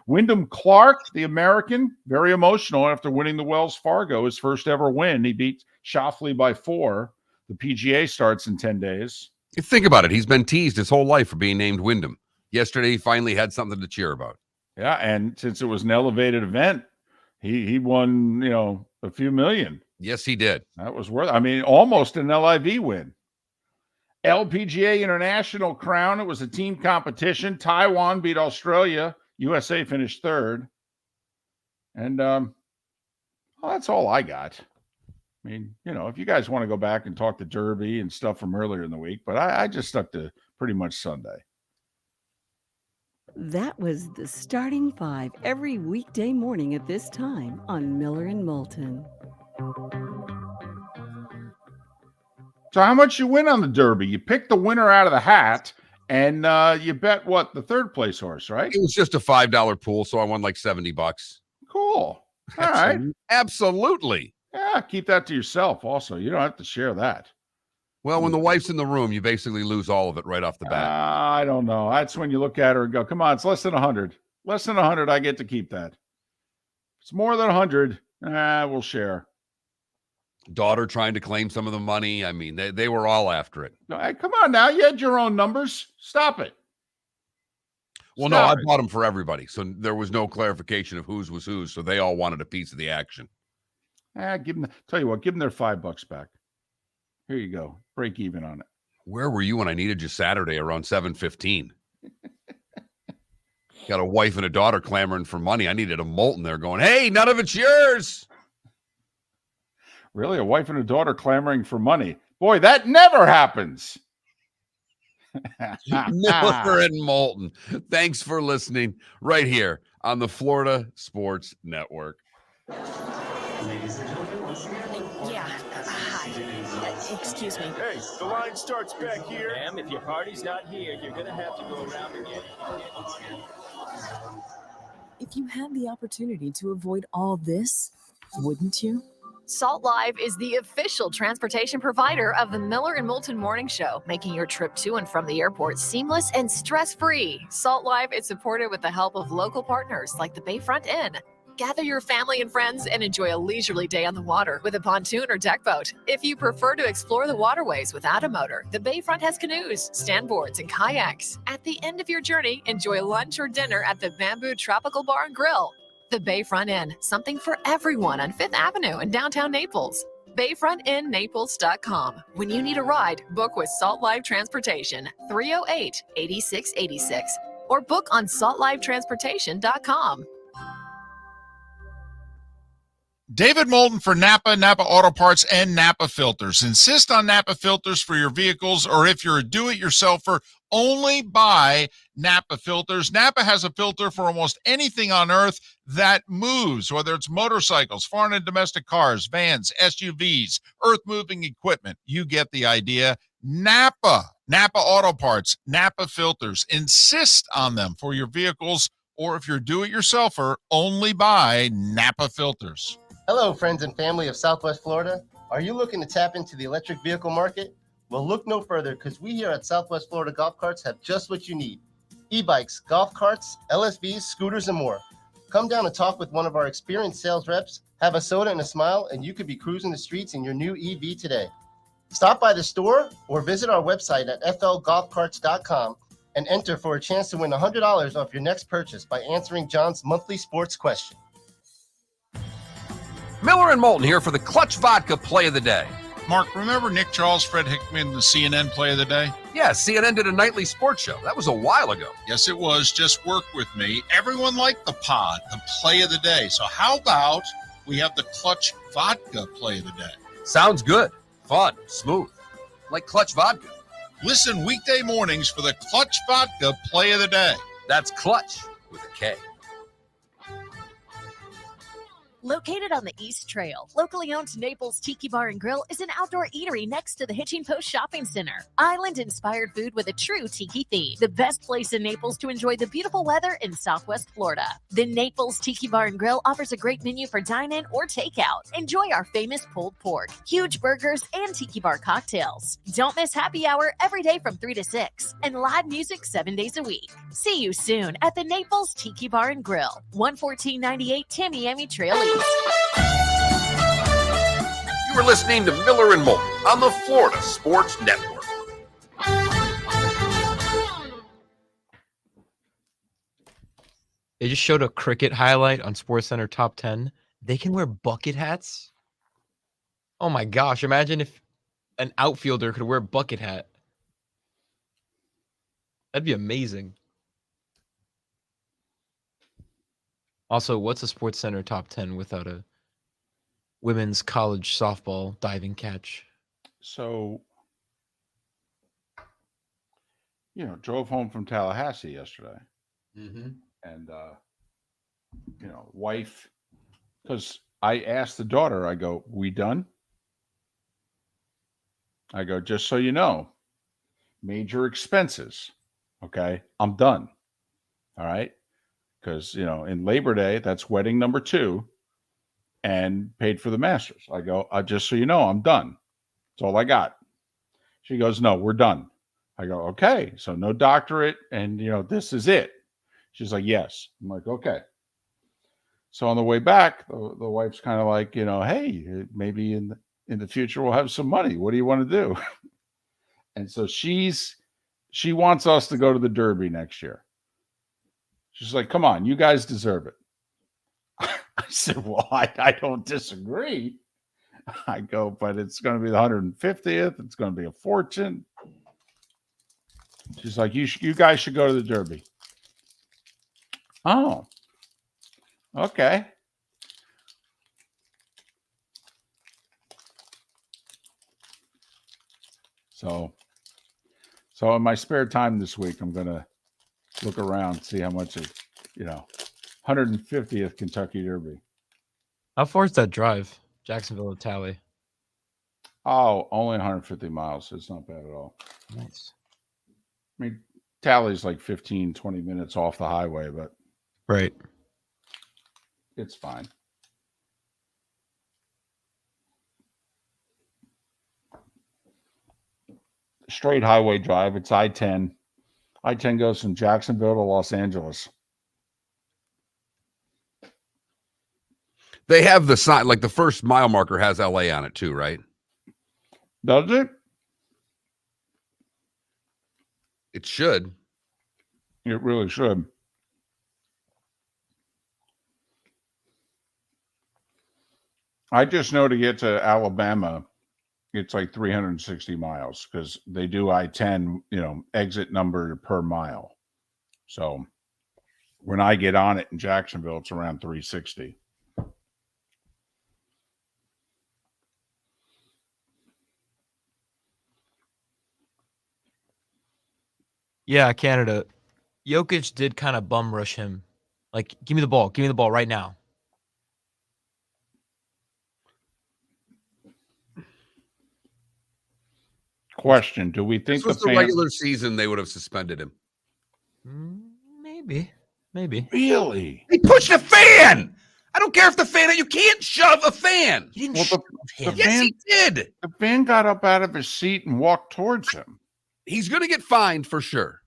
Wyndham Clark, the American, very emotional after winning the Wells Fargo, his first ever win. He beat Schauffele by 4. The PGA starts in 10 days. Think about it. He's been teased his whole life for being named Wyndham. Yesterday, he finally had something to cheer about. Yeah, and since it was an elevated event, he won, a few million. Yes, he did. That was almost an LIV win. LPGA International crown. It was a team competition. Taiwan beat Australia. USA finished 3rd. And that's all I got. If you guys want to go back and talk to Derby and stuff from earlier in the week, but I just stuck to pretty much Sunday. That was the Starting 5 every weekday morning at this time on Miller and Moulton. So how much you win on the Derby? You pick the winner out of the hat, and you bet the 3rd place horse, right? It was just a $5 pool, so I won like $70. Cool. All right. Absolutely. Yeah, keep that to yourself also. You don't have to share that. Well, when the wife's in the room, you basically lose all of it right off the bat. I don't know. That's when you look at her and go, come on, it's less than 100. Less than 100, I get to keep that. If it's more than 100, we'll share. Daughter trying to claim some of the money. I mean, they were all after it. No, hey, come on now. You had your own numbers. Stop it. Well, no, I bought them for everybody. So there was no clarification of whose was whose. So they all wanted a piece of the action. Give them, tell you what, give them their $5 back. Here you go. Break even on it. Where were you when I needed you Saturday around 7:15? Got a wife and a daughter clamoring for money. I needed a Moulton there going, hey, none of it's yours. Really? A wife and a daughter clamoring for money? Boy, that never happens. Miller and Moulton. Thanks for listening right here on the Florida Sports Network. Ladies and gentlemen, once again. Yeah. Hi. Excuse me. Hey, the line starts back here. Ma'am, if your party's not here, you're gonna have to go around again. If you had the opportunity to avoid all this, wouldn't you? Salt Live is the official transportation provider of the Miller and Moulton Morning Show, making your trip to and from the airport seamless and stress-free. Salt Live is supported with the help of local partners like the Bayfront Inn. Gather your family and friends and enjoy a leisurely day on the water with a pontoon or deck boat. If you prefer to explore the waterways without a motor, the Bayfront has canoes, standboards, and kayaks. At the end of your journey, enjoy lunch or dinner at the Bamboo Tropical Bar and Grill. The Bayfront Inn, something for everyone on 5th Avenue in downtown Naples. BayfrontInNaples.com. When you need a ride, book with Salt Live Transportation, 308-8686, or book on saltlivetransportation.com. David Moulton for Napa Auto Parts, and Napa Filters. Insist on Napa filters for your vehicles, or if you're a do-it-yourselfer, only buy Napa filters. Napa has a filter for almost anything on earth that moves, whether it's motorcycles, foreign and domestic cars, vans, SUVs, earth-moving equipment. You get the idea. Napa Auto Parts, Napa filters. Insist on them for your vehicles, or if you're a do-it-yourselfer, only buy Napa filters. Hello, friends and family of Southwest Florida. Are you looking to tap into the electric vehicle market? Well, look no further, because we here at Southwest Florida Golf Carts have just what you need. E-bikes, golf carts, LSVs, scooters, and more. Come down and talk with one of our experienced sales reps, have a soda and a smile, and you could be cruising the streets in your new EV today. Stop by the store or visit our website at flgolfcarts.com and enter for a chance to win $100 off your next purchase by answering John's monthly sports question. Miller and Moulton here for the Clutch Vodka Play of the Day. Mark, remember Nick Charles, Fred Hickman, the CNN Play of the Day? Yeah, CNN did a nightly sports show. That was a while ago. Yes, it was. Just work with me. Everyone liked the pod, the Play of the Day. So how about we have the Clutch Vodka Play of the Day? Sounds good. Fun. Smooth. Like Clutch Vodka. Listen weekday mornings for the Clutch Vodka Play of the Day. That's Clutch with a K. Located on the East Trail, locally owned Naples Tiki Bar and Grill is an outdoor eatery next to the Hitching Post Shopping Center. Island-inspired food with a true tiki theme. The best place in Naples to enjoy the beautiful weather in Southwest Florida. The Naples Tiki Bar and Grill offers a great menu for dine-in or takeout. Enjoy our famous pulled pork, huge burgers, and tiki bar cocktails. Don't miss happy hour every day from 3 to 6 and live music 7 days a week. See you soon at the Naples Tiki Bar and Grill, 11498 Tamiami Trail East. You were listening to Miller and Moulton on the Florida Sports Network. They just showed a cricket highlight on SportsCenter Top 10. They can wear bucket hats. Oh my gosh! Imagine if an outfielder could wear a bucket hat. That'd be amazing. Also, what's a SportsCenter Top 10 without a women's college softball diving catch? So, drove home from Tallahassee yesterday. Mm-hmm. And, wife, because I asked the daughter, I go, we done? I go, just so you know, major expenses. Okay. I'm done. All right. Because, in Labor Day, that's wedding number 2. and paid for the Masters. I go, just so you know, I'm done. That's all I got. She goes, no, we're done. I go, okay. So no doctorate. And, this is it. She's like, yes. I'm like, okay. So on the way back, the wife's kind of like, hey, maybe in the future we'll have some money. What do you want to do? And so she wants us to go to the Derby next year. She's like, come on, you guys deserve it. I said, well, I don't disagree. I go, but it's going to be the 150th. It's going to be a fortune. She's like, you guys should go to the Derby. Oh, okay. So in my spare time this week, I'm going to look around, see how much it, 150th Kentucky Derby. How far is that drive? Jacksonville to Tally. Oh, only 150 miles. It's not bad at all. Nice. I mean, Tally's like 15, 20 minutes off the highway, but right. It's fine. Straight highway drive. It's I-10. I-10 goes from Jacksonville to Los Angeles. They have the sign, like the first mile marker has LA on it too, right? Does it? It should. It really should. I just know to get to Alabama, it's like 360 miles because they do I-10, exit number per mile. So when I get on it in Jacksonville, it's around 360. Yeah, Canada. Jokic did kind of bum rush him. Like, give me the ball. Give me the ball right now. Question: do we think this was the regular season they would have suspended him? Maybe. Really? He pushed a fan. I don't care if the fan. You can't shove a fan. He didn't shove him. Yes, he did. The fan got up out of his seat and walked towards him. He's going to get fined for sure.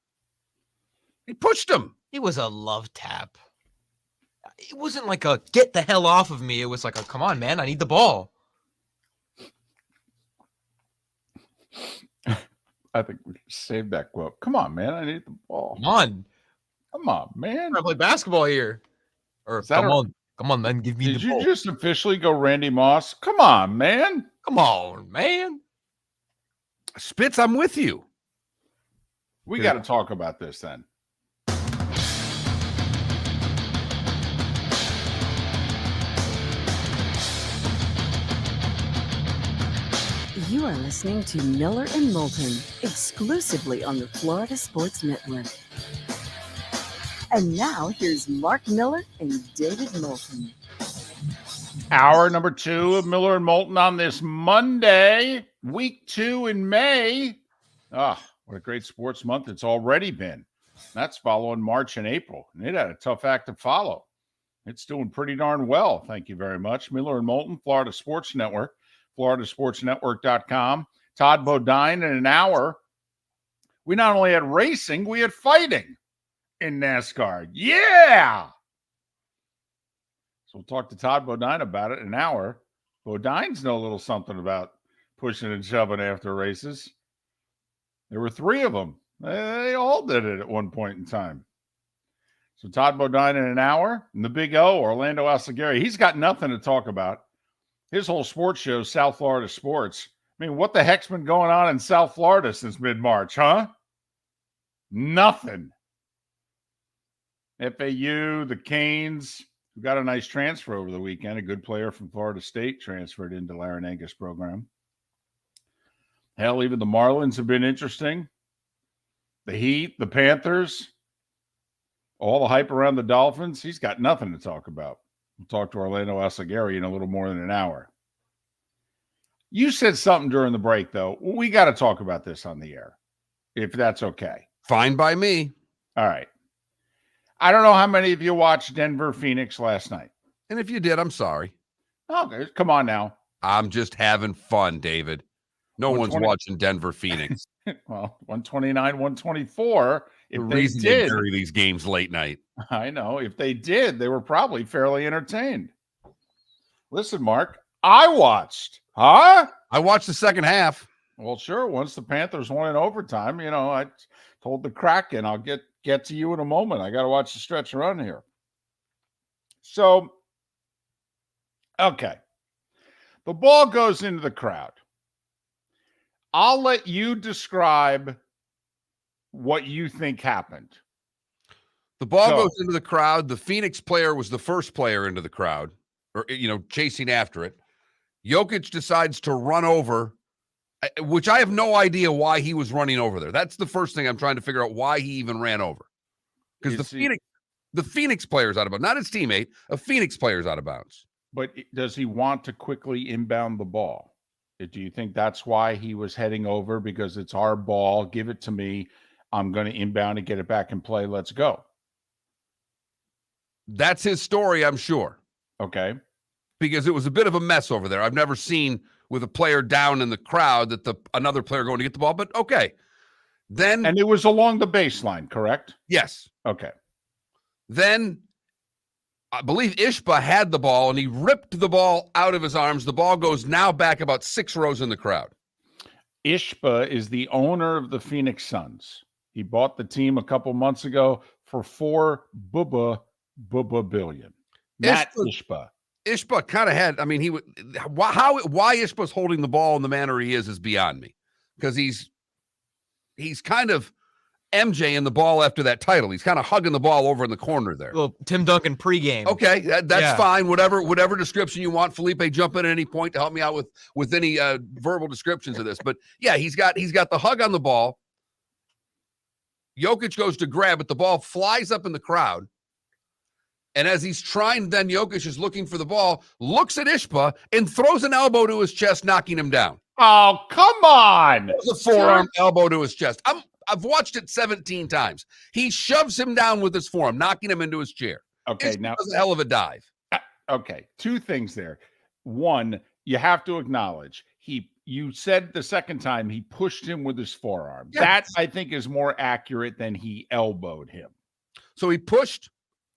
He pushed him. It was a love tap. It wasn't like a get the hell off of me. It was like a come on, man. I need the ball. I think we saved that quote. Come on, man. I need the ball. Come on, man. I play basketball here. Or come on, man. Give me the ball. Did you just officially go Randy Moss? Come on, man. Come on, man. Spitz, I'm with you. We got to talk about this then. You are listening to Miller and Moulton, exclusively on the Florida Sports Network. And now, here's Mark Miller and David Moulton. Hour number 2 of Miller and Moulton on this Monday, week 2 in May. Ah, what a great sports month it's already been. That's following March and April, and it had a tough act to follow. It's doing pretty darn well. Thank you very much. Miller and Moulton, Florida Sports Network. FloridaSportsNetwork.com. Todd Bodine in an hour. We not only had racing, we had fighting in NASCAR. Yeah! So we'll talk to Todd Bodine about it in an hour. Bodine's know a little something about pushing and shoving after races. There were 3 of them. They all did it at one point in time. So Todd Bodine in an hour. And the Big O, Orlando Alzugaray, he's got nothing to talk about. His whole sports show, South Florida Sports. I mean, what the heck's been going on in South Florida since mid-March, huh? Nothing. FAU, the Canes, who got a nice transfer over the weekend. A good player from Florida State transferred into Larinagas program. Hell, even the Marlins have been interesting. The Heat, the Panthers, all the hype around the Dolphins. He's got nothing to talk about. We'll talk to Orlando Alzugaray in a little more than an hour. You said something during the break, though. We got to talk about this on the air, if that's okay. Fine by me. All right. I don't know how many of you watched Denver Phoenix last night. And if you did, I'm sorry. Okay, come on now. I'm just having fun, David. No one's 120 watching Denver, Phoenix. Well, 129, 124. The If they reason they did, bury these games late night. I know. If they did, they were probably fairly entertained. Listen, Mark, I watched. Huh? I watched the second half. Well, sure. Once the Panthers won in overtime, I told the Kraken, I'll get to you in a moment. I got to watch the stretch run here. So, okay. The ball goes into the crowd. I'll let you describe what you think happened. The ball goes into the crowd. The Phoenix player was the first player into the crowd, or, chasing after it. Jokic decides to run over, which I have no idea why he was running over there. That's the first thing I'm trying to figure out, why he even ran over. Because the Phoenix player is out of bounds, not his teammate. A Phoenix player is out of bounds. But does he want to quickly inbound the ball? Do you think that's why he was heading over? Because it's our ball. Give it to me. I'm going to inbound and get it back and play. Let's go. That's his story, I'm sure. Okay. Because it was a bit of a mess over there. I've never seen with a player down in the crowd that another player going to get the ball, but okay. Then and it was along the baseline, correct? Yes. Okay. Then I believe Ishba had the ball and he ripped the ball out of his arms. The ball goes now back about 6 rows in the crowd. Ishba is the owner of the Phoenix Suns. He bought the team a couple months ago for $4 billion. Matt Ishba. Ishba kind of had, why Ishba's holding the ball in the manner he is beyond me. Because he's kind of MJ in the ball after that title. He's kind of hugging the ball over in the corner there. Well, Tim Duncan pregame. Okay, that's fine. Whatever description you want. Felipe, jump in at any point to help me out with any verbal descriptions of this. But yeah, he's got the hug on the ball. Jokic goes to grab it. The ball flies up in the crowd. And as he's trying, then Jokic is looking for the ball, looks at Ishba and throws an elbow to his chest, knocking him down. Oh, come on. It was a forearm elbow to his chest. I've watched it 17 times. He shoves him down with his forearm, knocking him into his chair. Okay, now does a hell of a dive. Okay, 2 things there. One, you have to acknowledge you said the second time he pushed him with his forearm. Yes. That I think is more accurate than he elbowed him. So he pushed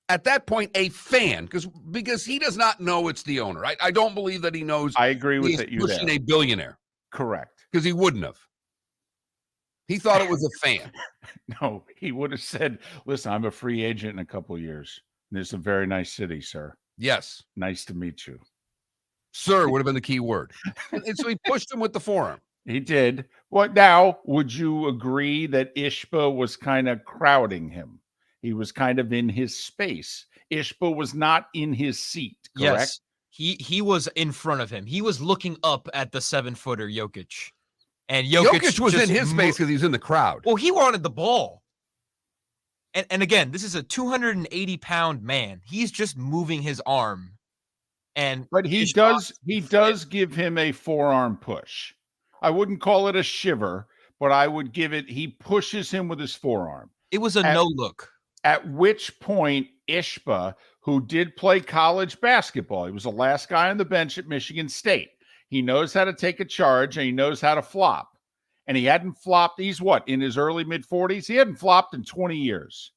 at that point a fan because he does not know it's the owner. I don't believe that he knows. I agree with that. He's pushing a billionaire. Correct. Because he wouldn't have. He thought it was a fan. No, he would have said, listen, I'm a free agent in a couple of years. This is a very nice city, sir. Yes. Nice to meet you. Sir would have been the key word. And so he pushed him with the forearm. He did. What now? Would you agree that Ishba was kind of crowding him? He was kind of in his space. Ishba was not in his seat, correct? Yes. He was in front of him. He was looking up at the 7-footer Jokic. And Jokic was in his space because he was in the crowd. Well, he wanted the ball. And again, this is a 280-pound man. He's just moving his arm. But he does give him a forearm push. I wouldn't call it a shiver, but I would give it, he pushes him with his forearm. It was a no look. At which point, Ishba, who did play college basketball, he was the last guy on the bench at Michigan State. He knows how to take a charge and he knows how to flop. And he hadn't flopped. He's in his early mid-40s? He hadn't flopped in 20 years.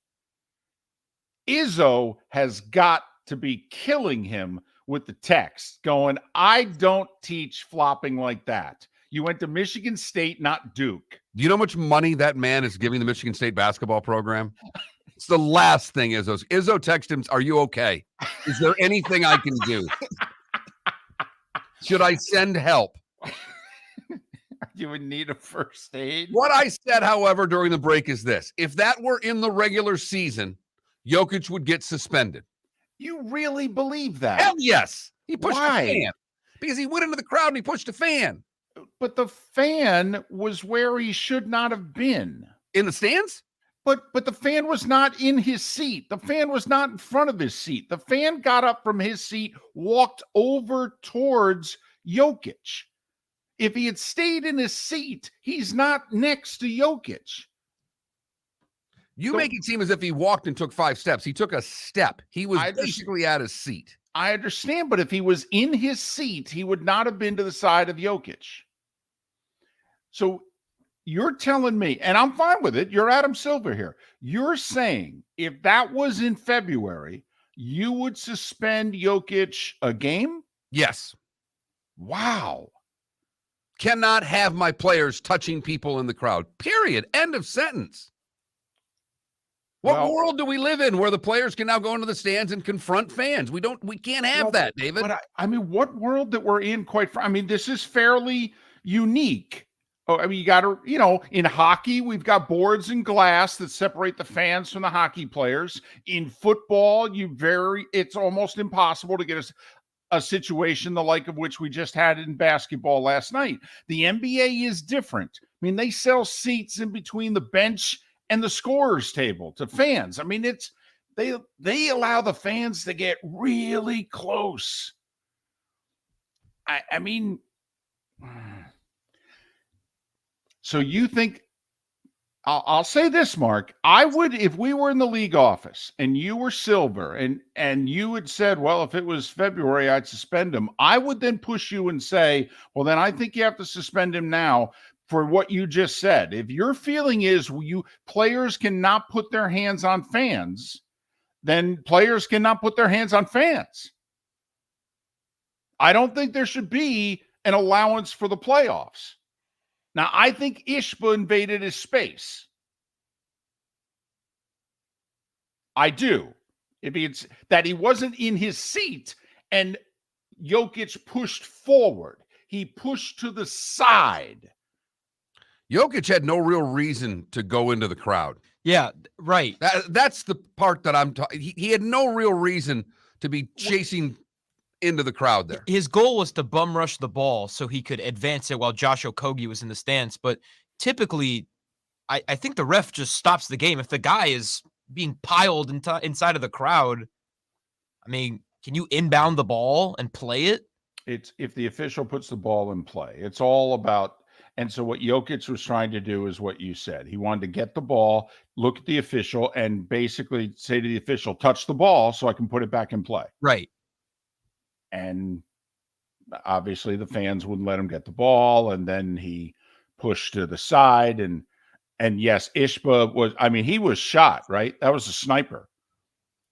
Izzo has got to be killing him with the text going, I don't teach flopping like that. You went to Michigan State, not Duke. Do you know how much money that man is giving the Michigan State basketball program? It's the last thing Izzo's. Izzo texted him, are you okay? Is there anything I can do? Should I send help? You would need a first aid. What I said, however, during the break is this. If that were in the regular season, Jokic would get suspended. You really believe that? Hell yes. He pushed Why? a fan. Because he went into the crowd and he pushed a fan. But the fan was where he should not have been. In the stands? But the fan was not in his seat. The fan was not in front of his seat. The fan got up from his seat, walked over towards Jokic. If he had stayed in his seat, he's not next to Jokic. You make it seem as if he walked and took 5 steps. He took a step. He was basically at his seat. I understand, but if he was in his seat, he would not have been to the side of Jokic. So you're telling me, and I'm fine with it, you're Adam Silver here. You're saying if that was in February, you would suspend Jokic a game? Yes. Wow. Cannot have my players touching people in the crowd. Period. End of sentence. What world do we live in where the players can now go into the stands and confront fans? We can't have that, David. But I mean, what world that we're in, I mean, this is fairly unique. Oh, I mean, you got to, in hockey, we've got boards and glass that separate the fans from the hockey players. In football, it's almost impossible to get a situation the like of which we just had in basketball last night. The NBA is different. I mean, they sell seats in between the bench and the scorer's table to fans. I mean, they allow the fans to get really close. I mean, so you think, I'll say this, Mark, I would, if we were in the league office and you were Silver and you had said, well, if it was February, I'd suspend him. I would then push you and say, well, then I think you have to suspend him now for what you just said. If your feeling is players cannot put their hands on fans, then players cannot put their hands on fans. I don't think there should be an allowance for the playoffs. Now, I think Ishba invaded his space. I do. If it's that he wasn't in his seat and Jokic pushed forward, he pushed to the side. Jokic had no real reason to go into the crowd. Yeah, right. That's the part that I'm talking. He had no real reason to be chasing into the crowd there. His goal was to bum rush the ball so he could advance it while Josh Okogie was in the stands. But typically, I think the ref just stops the game. If the guy is being piled inside of the crowd, I mean, can you inbound the ball and play it? It's if the official puts the ball in play. It's all about. And so what Jokic was trying to do is what you said. He wanted to get the ball, look at the official, and basically say to the official, touch the ball so I can put it back in play. Right. And obviously the fans wouldn't let him get the ball. And then he pushed to the side. And yes, Ishba he was shot, right? That was a sniper.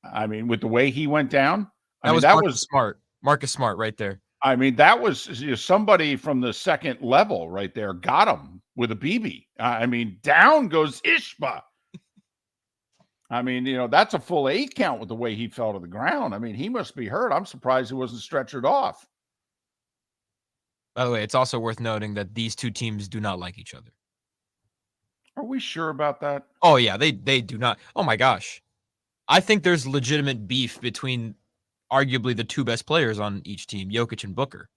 I mean, with the way he went down. That was Smart. Marcus Smart right there. I mean, that was somebody from the second level right there got him with a BB. I mean, down goes Ishba. I mean, that's a full 8 count with the way he fell to the ground. I mean, he must be hurt. I'm surprised he wasn't stretchered off. By the way, it's also worth noting that these two teams do not like each other. Are we sure about that? Oh, yeah, they do not. Oh, my gosh. I think there's legitimate beef between arguably the two best players on each team, Jokic and Booker.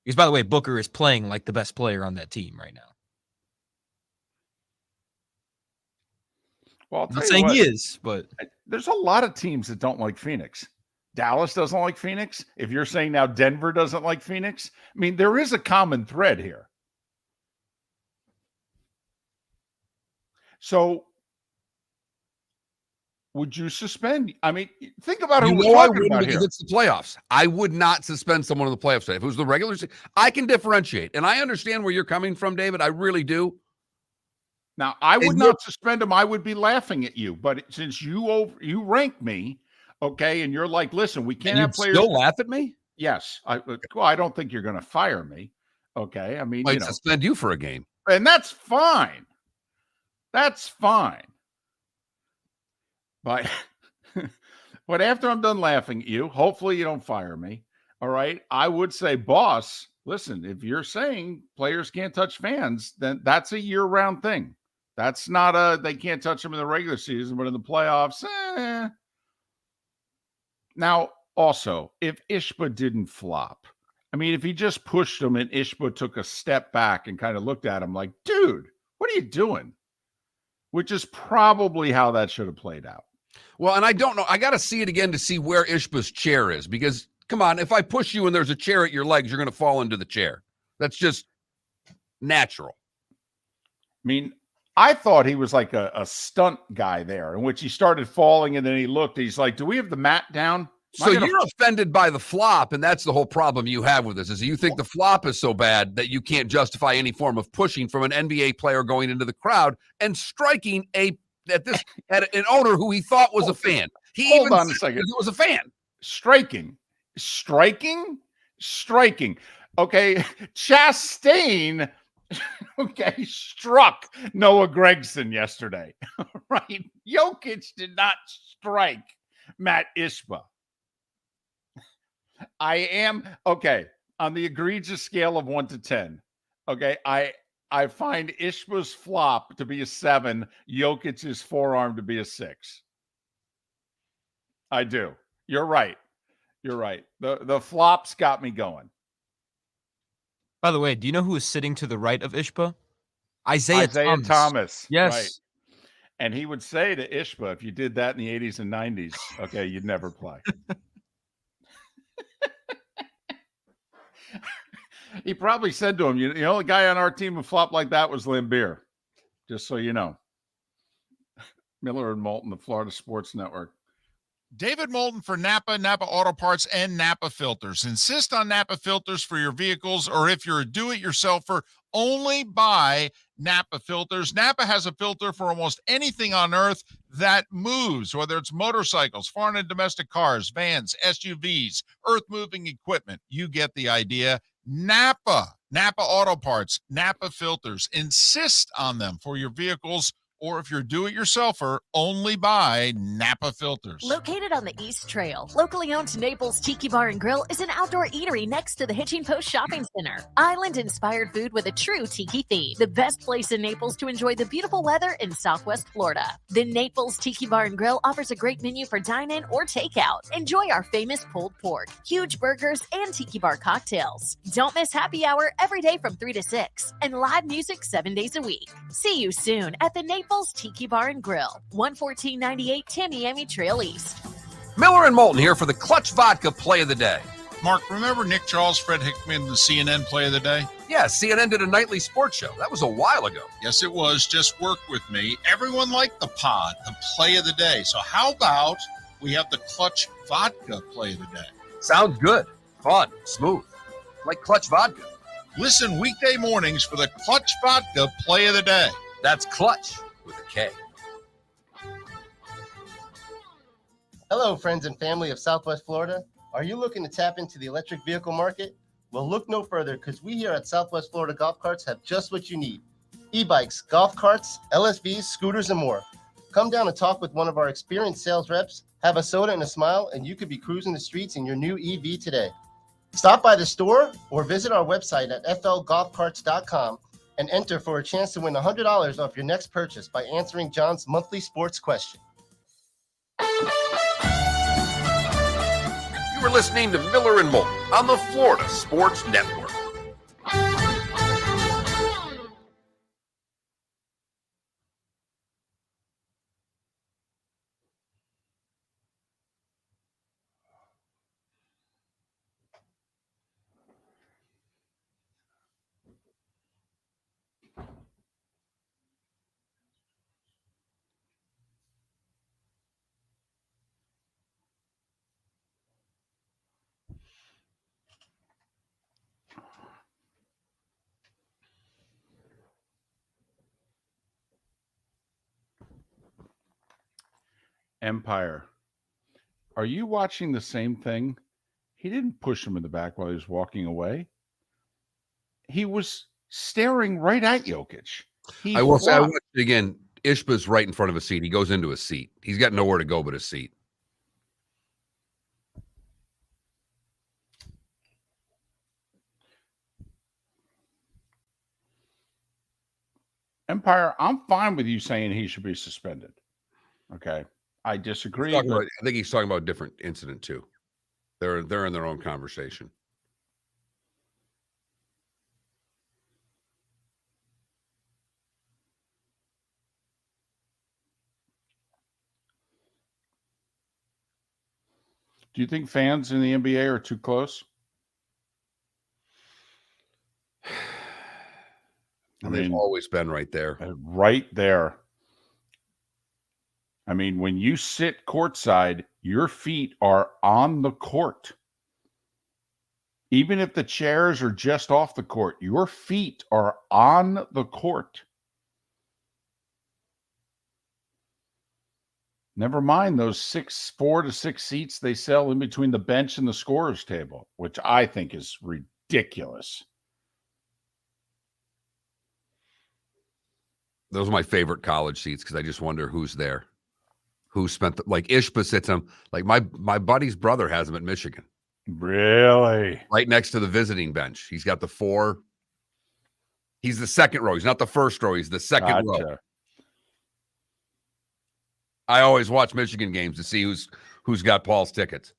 Because, by the way, Booker is playing like the best player on that team right now. Well, I'm not saying he is, but there's a lot of teams that don't like Phoenix. Dallas doesn't like Phoenix. If you're saying now Denver doesn't like Phoenix, I mean, there is a common thread here. So would you suspend? I mean, think about who we're talking about here. It's the playoffs. I would not suspend someone in the playoffs. If it was the regular season, I can differentiate. And I understand where you're coming from, David. I really do. Now, I would not suspend him. I would be laughing at you. But since you rank me, okay, and you're like, listen, we can't have players. Still laugh at me? Yes. I don't think you're going to fire me. Okay. I mean, I'd suspend you for a game. And that's fine. That's fine. But after I'm done laughing at you, hopefully you don't fire me. All right. I would say, boss, listen, if you're saying players can't touch fans, then that's a year-round thing. That's not they can't touch them in the regular season, but in the playoffs, Now, also, if Ishba didn't flop, I mean, if he just pushed him and Ishba took a step back and kind of looked at him like, dude, what are you doing? Which is probably how that should have played out. Well, and I don't know. I got to see it again to see where Ishba's chair is because, come on, if I push you and there's a chair at your legs, you're going to fall into the chair. That's just natural. I mean, I thought he was like a stunt guy there in which he started falling and then he looked. He's like, do we have the mat down? So you're offended by the flop, and that's the whole problem you have with this, is you think the flop is so bad that you can't justify any form of pushing from an NBA player going into the crowd and striking at an owner who he thought was a fan. Hold on a second. It was a fan. Striking. Okay, Chastain, okay, struck Noah Gregson yesterday, right? Jokic did not strike Matt Ishba. I am, okay, on the egregious scale of 1 to 10, okay, I find Ishba's flop to be a 7, Jokic's forearm to be a 6. I do. You're right. The flops got me going. By the way, do you know who is sitting to the right of Ishba? Isaiah Thomas. Yes. Right. And he would say to Ishba, if you did that in the 80s and 90s, okay, you'd never play. He probably said to him, you know, the guy on our team who flopped like that was Lambeer. Just so you know. Miller and Moulton, the Florida Sports Network. David Moulton for Napa, Napa Auto Parts, and Napa Filters. Insist on Napa filters for your vehicles, or if you're a do-it-yourselfer, only buy Napa filters. Napa has a filter for almost anything on earth that moves, whether it's motorcycles, foreign and domestic cars, vans, SUVs, earth-moving equipment. You get the idea. Napa Auto Parts, Napa filters. Insist on them for your vehicles, or if you're do-it-yourselfer, only buy Napa filters. Located on the East Trail, locally owned Naples Tiki Bar and Grill is an outdoor eatery next to the Hitching Post Shopping Center. Island-inspired food with a true tiki theme. The best place in Naples to enjoy the beautiful weather in Southwest Florida. The Naples Tiki Bar and Grill offers a great menu for dine-in or takeout. Enjoy our famous pulled pork, huge burgers, and tiki bar cocktails. Don't miss happy hour every day from 3 to 6, and live music 7 days a week. See you soon at the Naples Tiki Bar and Grill, 11498 Tamiami Trail East. Miller and Moulton here for the Clutch Vodka Play of the Day. Mark, remember Nick Charles, Fred Hickman, the CNN Play of the Day? Yeah, CNN did a nightly sports show. That was a while ago. Yes, it was. Just work with me. Everyone liked the pod, the Play of the Day. So how about we have the Clutch Vodka Play of the Day? Sounds good. Fun. Smooth. Like Clutch Vodka. Listen weekday mornings for the Clutch Vodka Play of the Day. That's Clutch with a K. Hello, friends and family of Southwest Florida. Are you looking to tap into the electric vehicle market? Well, look no further, because we here at Southwest Florida Golf Carts have just what you need. E-bikes, golf carts, LSVs, scooters, and more. Come down and talk with one of our experienced sales reps, have a soda and a smile, and you could be cruising the streets in your new EV today. Stop by the store or visit our website at flgolfcarts.com and enter for a chance to win $100 off your next purchase by answering John's monthly sports question. You were listening to Miller and Moulton on the Florida Sports Network. Empire. Are you watching the same thing? He didn't push him in the back while he was walking away. He was staring right at Jokic. I will say, I watched it again. Ishba's right in front of a seat. He goes into a seat. He's got nowhere to go but a seat. Empire, I'm fine with you saying he should be suspended. Okay. I disagree. I think he's talking about a different incident too. They're in their own conversation. Do you think fans in the NBA are too close? And they've always been right there. Right there. I mean, when you sit courtside, your feet are on the court. Even if the chairs are just off the court, your feet are on the court. Never mind those 4 to 6 seats they sell in between the bench and the scorer's table, which I think is ridiculous. Those are my favorite college seats because I just wonder who's there. Who spent like Ishba sits them. Like my buddy's brother has them at Michigan. Really? Right next to the visiting bench. He's got the 4. He's the second row. He's not the first row. He's the second row. I always watch Michigan games to see who's got Paul's tickets.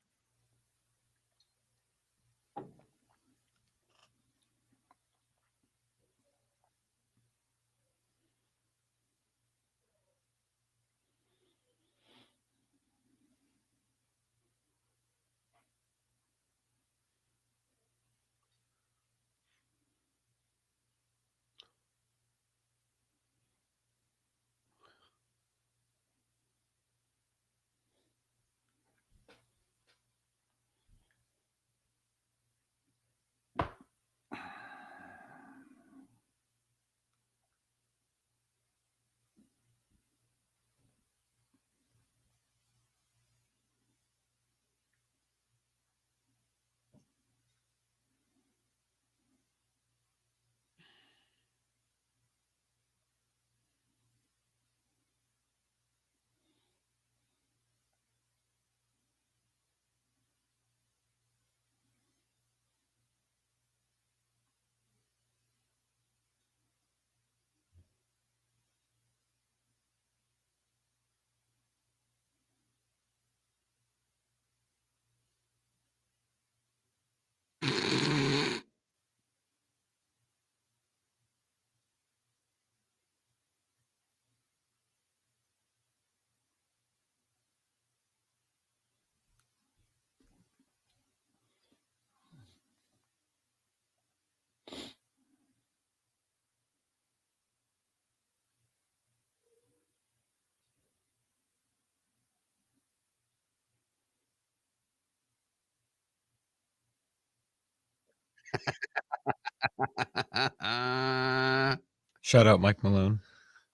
Shout out Mike Malone.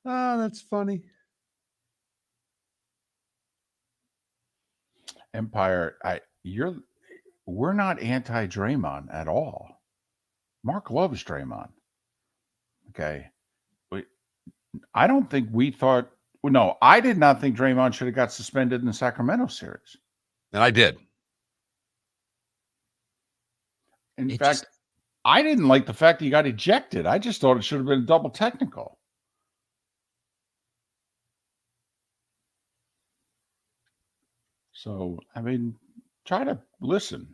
Oh, that's funny. Empire, we're not anti-Draymond at all. Mark loves Draymond. Okay. I don't think we thought, no, I did not think Draymond should have got suspended in the Sacramento series. And I did. In fact, I didn't like the fact he got ejected. I just thought it should have been a double technical. So, I mean, try to listen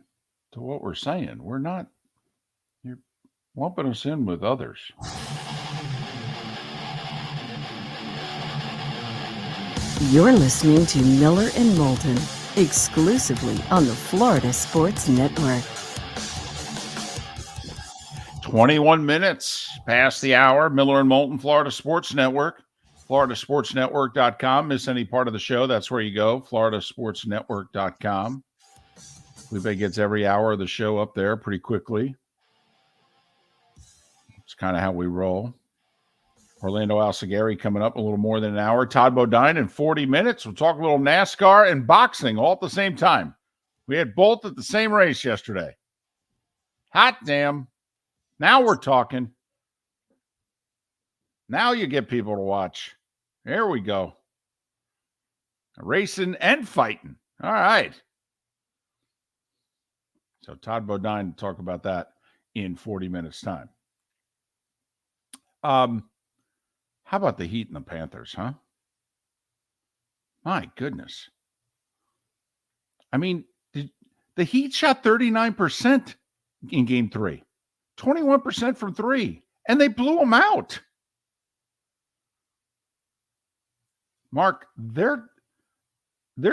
to what we're saying. You're lumping us in with others. You're listening to Miller and Moulton, exclusively on the Florida Sports Network. 21 minutes past the hour. Miller and Moulton, Florida Sports Network. FloridaSportsNetwork.com. Miss any part of the show, that's where you go. FloridaSportsNetwork.com. Felipe gets every hour of the show up there pretty quickly. It's kind of how we roll. Orlando Alzugaray coming up a little more than an hour. Todd Bodine in 40 minutes. We'll talk a little NASCAR and boxing all at the same time. We had both at the same race yesterday. Hot damn. Now we're talking. Now you get people to watch. There we go. Racing and fighting. All right. So Todd Bodine to talk about that in 40 minutes time. How about the Heat and the Panthers, huh? My goodness. I mean, the Heat shot 39% in game 3, 21% from 3, and they blew them out. Mark, they're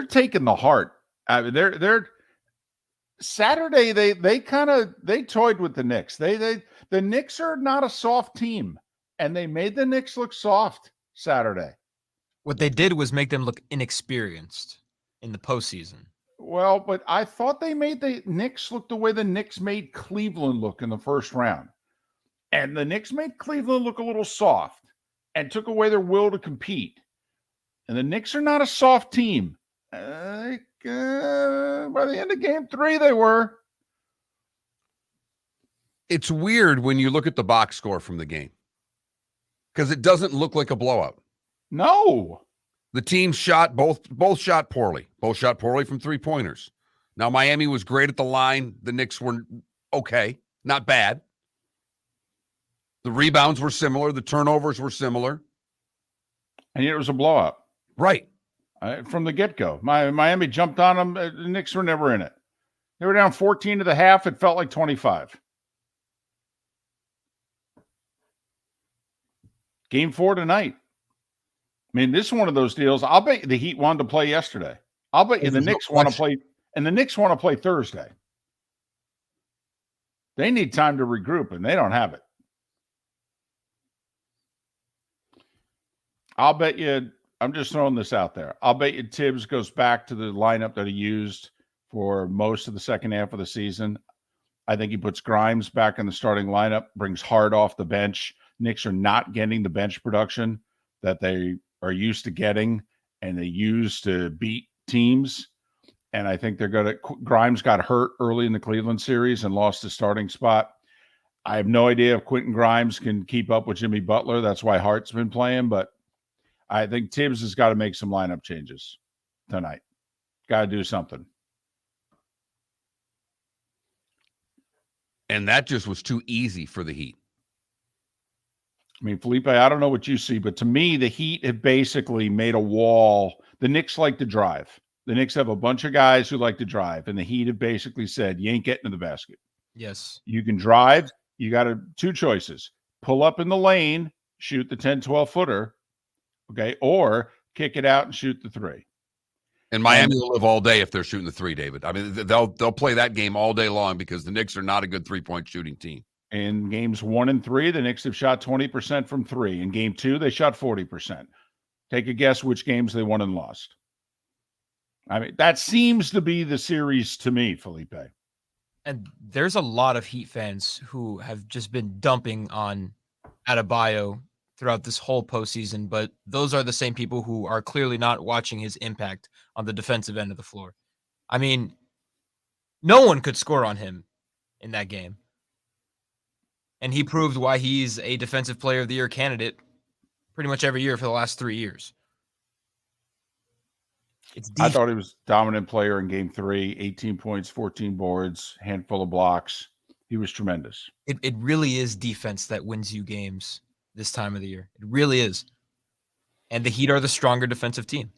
taking the heart. I mean, they're Saturday. They toyed with the Knicks. The Knicks are not a soft team, and they made the Knicks look soft Saturday. What they did was make them look inexperienced in the postseason. Well, but I thought they made the Knicks look the way the Knicks made Cleveland look in the first round. And the Knicks made Cleveland look a little soft and took away their will to compete. And the Knicks are not a soft team. By the end of game 3, they were. It's weird when you look at the box score from the game because it doesn't look like a blowout. No. The team shot both shot poorly. Both shot poorly from three-pointers. Now, Miami was great at the line. The Knicks were okay, not bad. The rebounds were similar. The turnovers were similar. And yet it was a blowout. Right. From the get-go. Miami jumped on them. The Knicks were never in it. They were down 14 to the half. It felt like 25. Game 4 tonight. I mean, this is one of those deals. I'll bet you the Heat wanted to play yesterday. I'll bet you the Knicks want to play, and the Knicks want to play Thursday. They need time to regroup, and they don't have it. I'll bet you, I'm just throwing this out there. I'll bet you Tibbs goes back to the lineup that he used for most of the second half of the season. I think he puts Grimes back in the starting lineup, brings Hart off the bench. Knicks are not getting the bench production that they are used to getting and they use to beat teams. And I think they're going to – Grimes got hurt early in the Cleveland series and lost his starting spot. I have no idea if Quentin Grimes can keep up with Jimmy Butler. That's why Hart's been playing. But I think Tibbs has got to make some lineup changes tonight. Got to do something. And that just was too easy for the Heat. I mean, Felipe, I don't know what you see, but to me, the Heat have basically made a wall. The Knicks like to drive. The Knicks have a bunch of guys who like to drive, and the Heat have basically said, you ain't getting to the basket. Yes. You can drive. You got two choices. Pull up in the lane, shoot the 10, 12-footer, okay, or kick it out and shoot the 3. And Miami will live all day if they're shooting the 3, David. I mean, they'll play that game all day long because the Knicks are not a good three-point shooting team. In games 1 and 3, the Knicks have shot 20% from 3. In game 2, they shot 40%. Take a guess which games they won and lost. I mean, that seems to be the series to me, Felipe. And there's a lot of Heat fans who have just been dumping on Adebayo throughout this whole postseason, but those are the same people who are clearly not watching his impact on the defensive end of the floor. I mean, no one could score on him in that game. And he proved why he's a Defensive Player of the Year candidate pretty much every year for the last 3 years. I thought he was dominant player in game 3, 18 points, 14 boards, handful of blocks. He was tremendous. It really is defense that wins you games this time of the year. It really is. And the Heat are the stronger defensive team.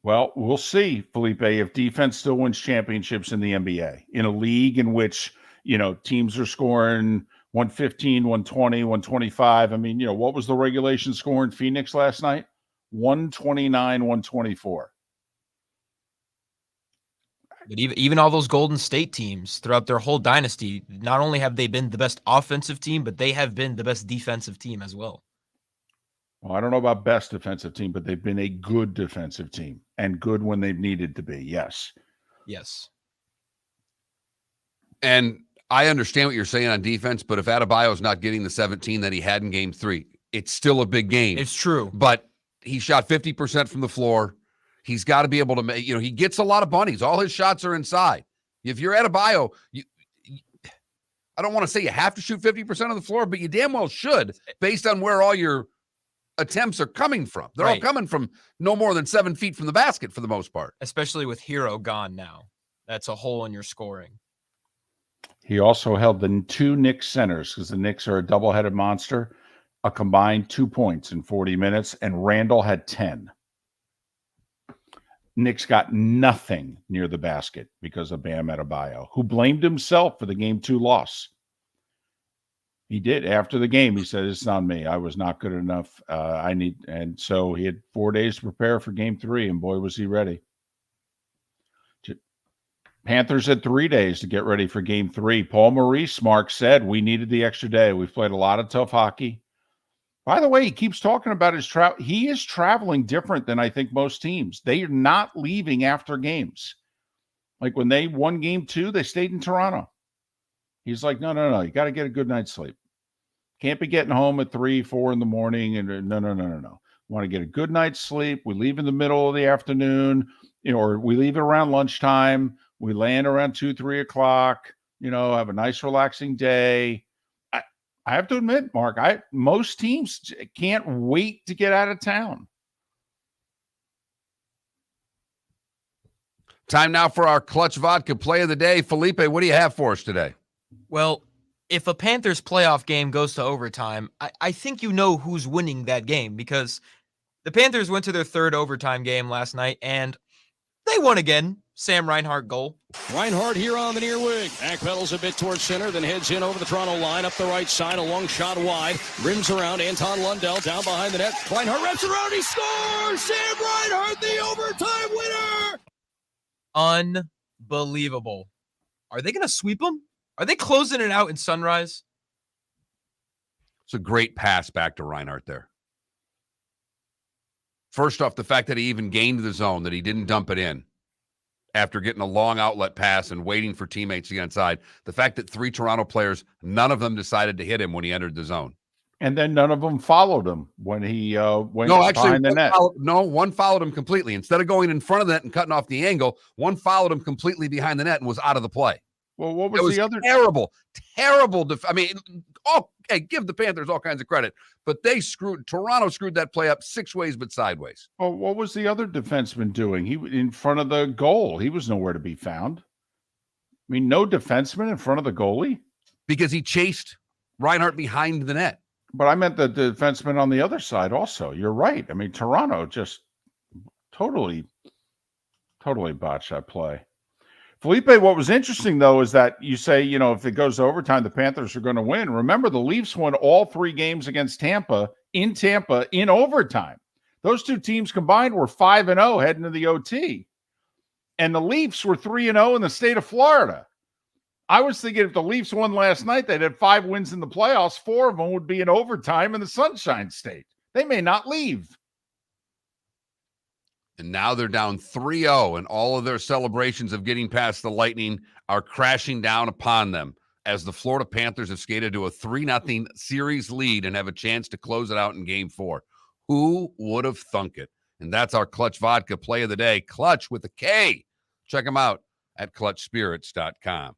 Well, we'll see, Felipe, if defense still wins championships in the NBA, in a league in which, teams are scoring 115, 120, 125. I mean, what was the regulation score in Phoenix last night? 129, 124. But even all those Golden State teams throughout their whole dynasty, not only have they been the best offensive team, but they have been the best defensive team as well. Well, I don't know about best defensive team, but they've been a good defensive team and good when they've needed to be. Yes. Yes. And I understand what you're saying on defense, but if Adebayo's not getting the 17 that he had in game 3, it's still a big game. It's true. But he shot 50% from the floor. He's got to be able to make, he gets a lot of bunnies. All his shots are inside. If you're Adebayo, I don't want to say you have to shoot 50% of the floor, but you damn well should based on where all your attempts are coming from. They're all coming from no more than 7 feet from the basket for the most part. Especially with Hero gone now. That's a hole in your scoring. He also held the 2 Knicks centers because the Knicks are a double-headed monster, a combined 2 points in 40 minutes, and Randall had 10. Knicks got nothing near the basket because of Bam Adebayo, who blamed himself for the game 2 loss. He did. After the game, he said, it's not me. I was not good enough. And so he had 4 days to prepare for game 3, and boy, was he ready. Panthers had 3 days to get ready for game 3. Paul Maurice, Mark said, we needed the extra day. We've played a lot of tough hockey. By the way, he keeps talking about his travel. He is traveling different than I think most teams. They are not leaving after games. Like when they won game 2, they stayed in Toronto. He's like, no. You got to get a good night's sleep. Can't be getting home at 3, 4 in the morning. And no. Want to get a good night's sleep. We leave in the middle of the afternoon, or we leave it around lunchtime. We land around 2, 3 o'clock, have a nice relaxing day. I have to admit, Mark, most teams can't wait to get out of town. Time now for our Clutch Vodka play of the day. Felipe, what do you have for us today? Well, if a Panthers playoff game goes to overtime, I think you know who's winning that game, because the Panthers went to their 3rd overtime game last night, and they won again. Sam Reinhart goal. Reinhart here on the near wing. Backpedals a bit towards center, then heads in over the Toronto line, up the right side, a long shot wide. Rims around, Anton Lundell down behind the net. Reinhart wraps around, he scores! Sam Reinhart, the overtime winner! Unbelievable. Are they going to sweep them? Are they closing it out in Sunrise? It's a great pass back to Reinhart there. First off, the fact that he even gained the zone, that he didn't dump it in after getting a long outlet pass and waiting for teammates to get inside. The fact that 3 Toronto players, none of them decided to hit him when he entered the zone. And then none of them followed him when he went behind the net. One followed him completely. Instead of going in front of the net and cutting off the angle, one followed him completely behind the net and was out of the play. Well, what was the other? Terrible. Give the Panthers all kinds of credit, but Toronto screwed that play up 6 ways but sideways. Well, what was the other defenseman doing? He in front of the goal. He was nowhere to be found. I mean, no defenseman in front of the goalie? Because he chased Reinhart behind the net. But I meant the defenseman on the other side also. You're right. I mean, Toronto just totally botched that play. Felipe, what was interesting, though, is that you say, if it goes to overtime, the Panthers are going to win. Remember, the Leafs won all 3 games against Tampa in overtime. Those 2 teams combined were 5-0 heading to the OT. And the Leafs were 3-0 in the state of Florida. I was thinking if the Leafs won last night, they'd have 5 wins in the playoffs. 4 of them would be in overtime in the Sunshine State. They may not leave. And now they're down 3-0, and all of their celebrations of getting past the Lightning are crashing down upon them as the Florida Panthers have skated to a 3-0 series lead and have a chance to close it out in Game 4. Who would have thunk it? And that's our Clutch Vodka play of the day. Clutch with a K. Check them out at clutchspirits.com.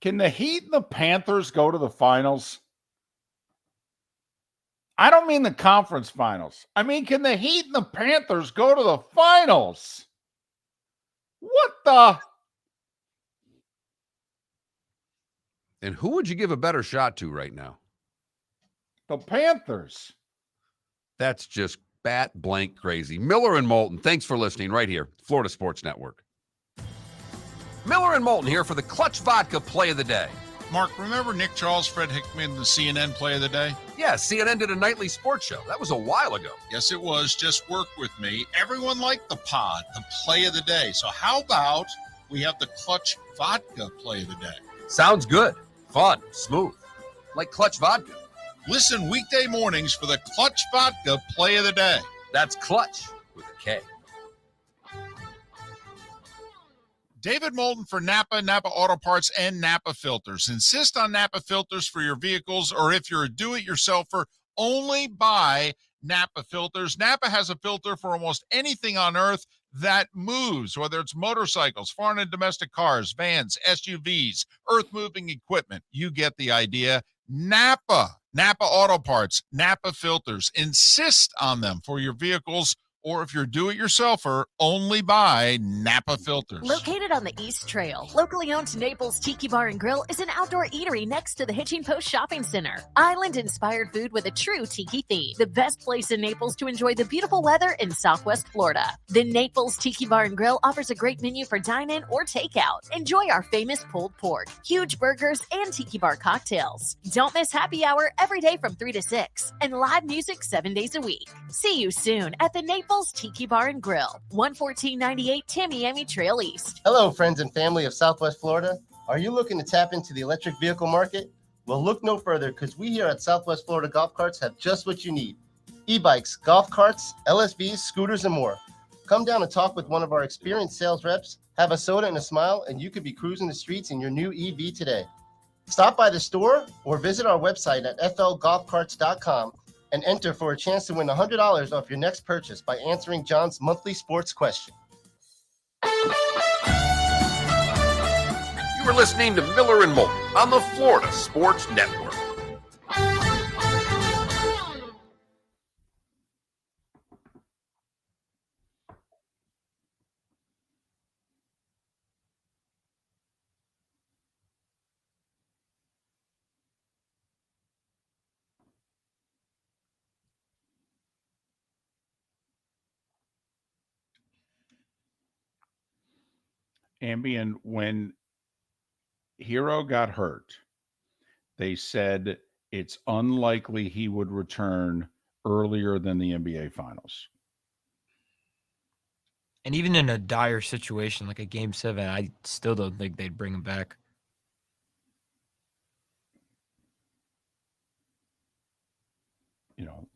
Can the Heat and the Panthers go to the finals? I don't mean the conference finals. I mean, can the Heat and the Panthers go to the finals? What the? And who would you give a better shot to right now? The Panthers. That's just bat blank crazy. Miller and Moulton, thanks for listening right here, Florida Sports Network. Miller and Moulton here for the Clutch Vodka play of the day. Mark, remember Nick Charles, Fred Hickman, the CNN play of the day? Yeah, CNN did a nightly sports show. That was a while ago. Yes, it was. Just work with me. Everyone liked the pod, the play of the day. So how about we have the Clutch Vodka play of the day? Sounds good. Fun. Smooth. Like Clutch Vodka. Listen weekday mornings for the Clutch Vodka play of the day. That's Clutch with a K. David Moulton for Napa, Napa Auto Parts, and Napa Filters. Insist on Napa Filters for your vehicles, or if you're a do-it-yourselfer, only buy Napa Filters. Napa has a filter for almost anything on earth that moves, whether it's motorcycles, foreign and domestic cars, vans, SUVs, earth-moving equipment. You get the idea. Napa Auto Parts, Napa Filters. Insist on them for your vehicles, or if you're a do-it-yourselfer, only buy Napa Filters. Located on the East Trail, locally owned Naples Tiki Bar and Grill is an outdoor eatery next to the Hitching Post Shopping Center. Island-inspired food with a true tiki theme. The best place in Naples to enjoy the beautiful weather in Southwest Florida. The Naples Tiki Bar and Grill offers a great menu for dine-in or takeout. Enjoy our famous pulled pork, huge burgers, and tiki bar cocktails. Don't miss happy hour every day from 3 to 6 and live music 7 days a week. See you soon at the Naples Tiki Bar and Grill, 11498 Tamiami Trail East. Hello, friends and family of Southwest Florida. Are you looking to tap into the electric vehicle market? Well, look no further because we here at Southwest Florida Golf Carts have just what you need. E-bikes, golf carts, LSVs, scooters, and more. Come down and talk with one of our experienced sales reps, have a soda and a smile, and you could be cruising the streets in your new EV today. Stop by the store or visit our website at flgolfcarts.com and enter for a chance to win $100 off your next purchase by answering John's monthly sports question. You were listening to Miller and Moulton on the Florida Sports Network. Ambien, when Hero got hurt, they said it's unlikely he would return earlier than the NBA Finals. And even in a dire situation like a Game 7, I still don't think they'd bring him back.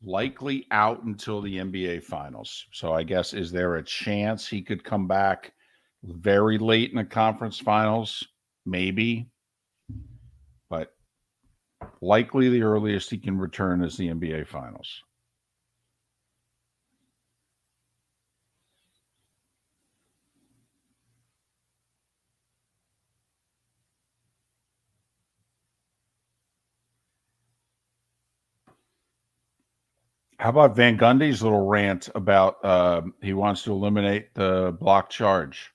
Likely out until the NBA Finals. So I guess, is there a chance he could come back very late in the conference finals? Maybe. But likely the earliest he can return is the NBA Finals. How about Van Gundy's little rant about he wants to eliminate the block charge?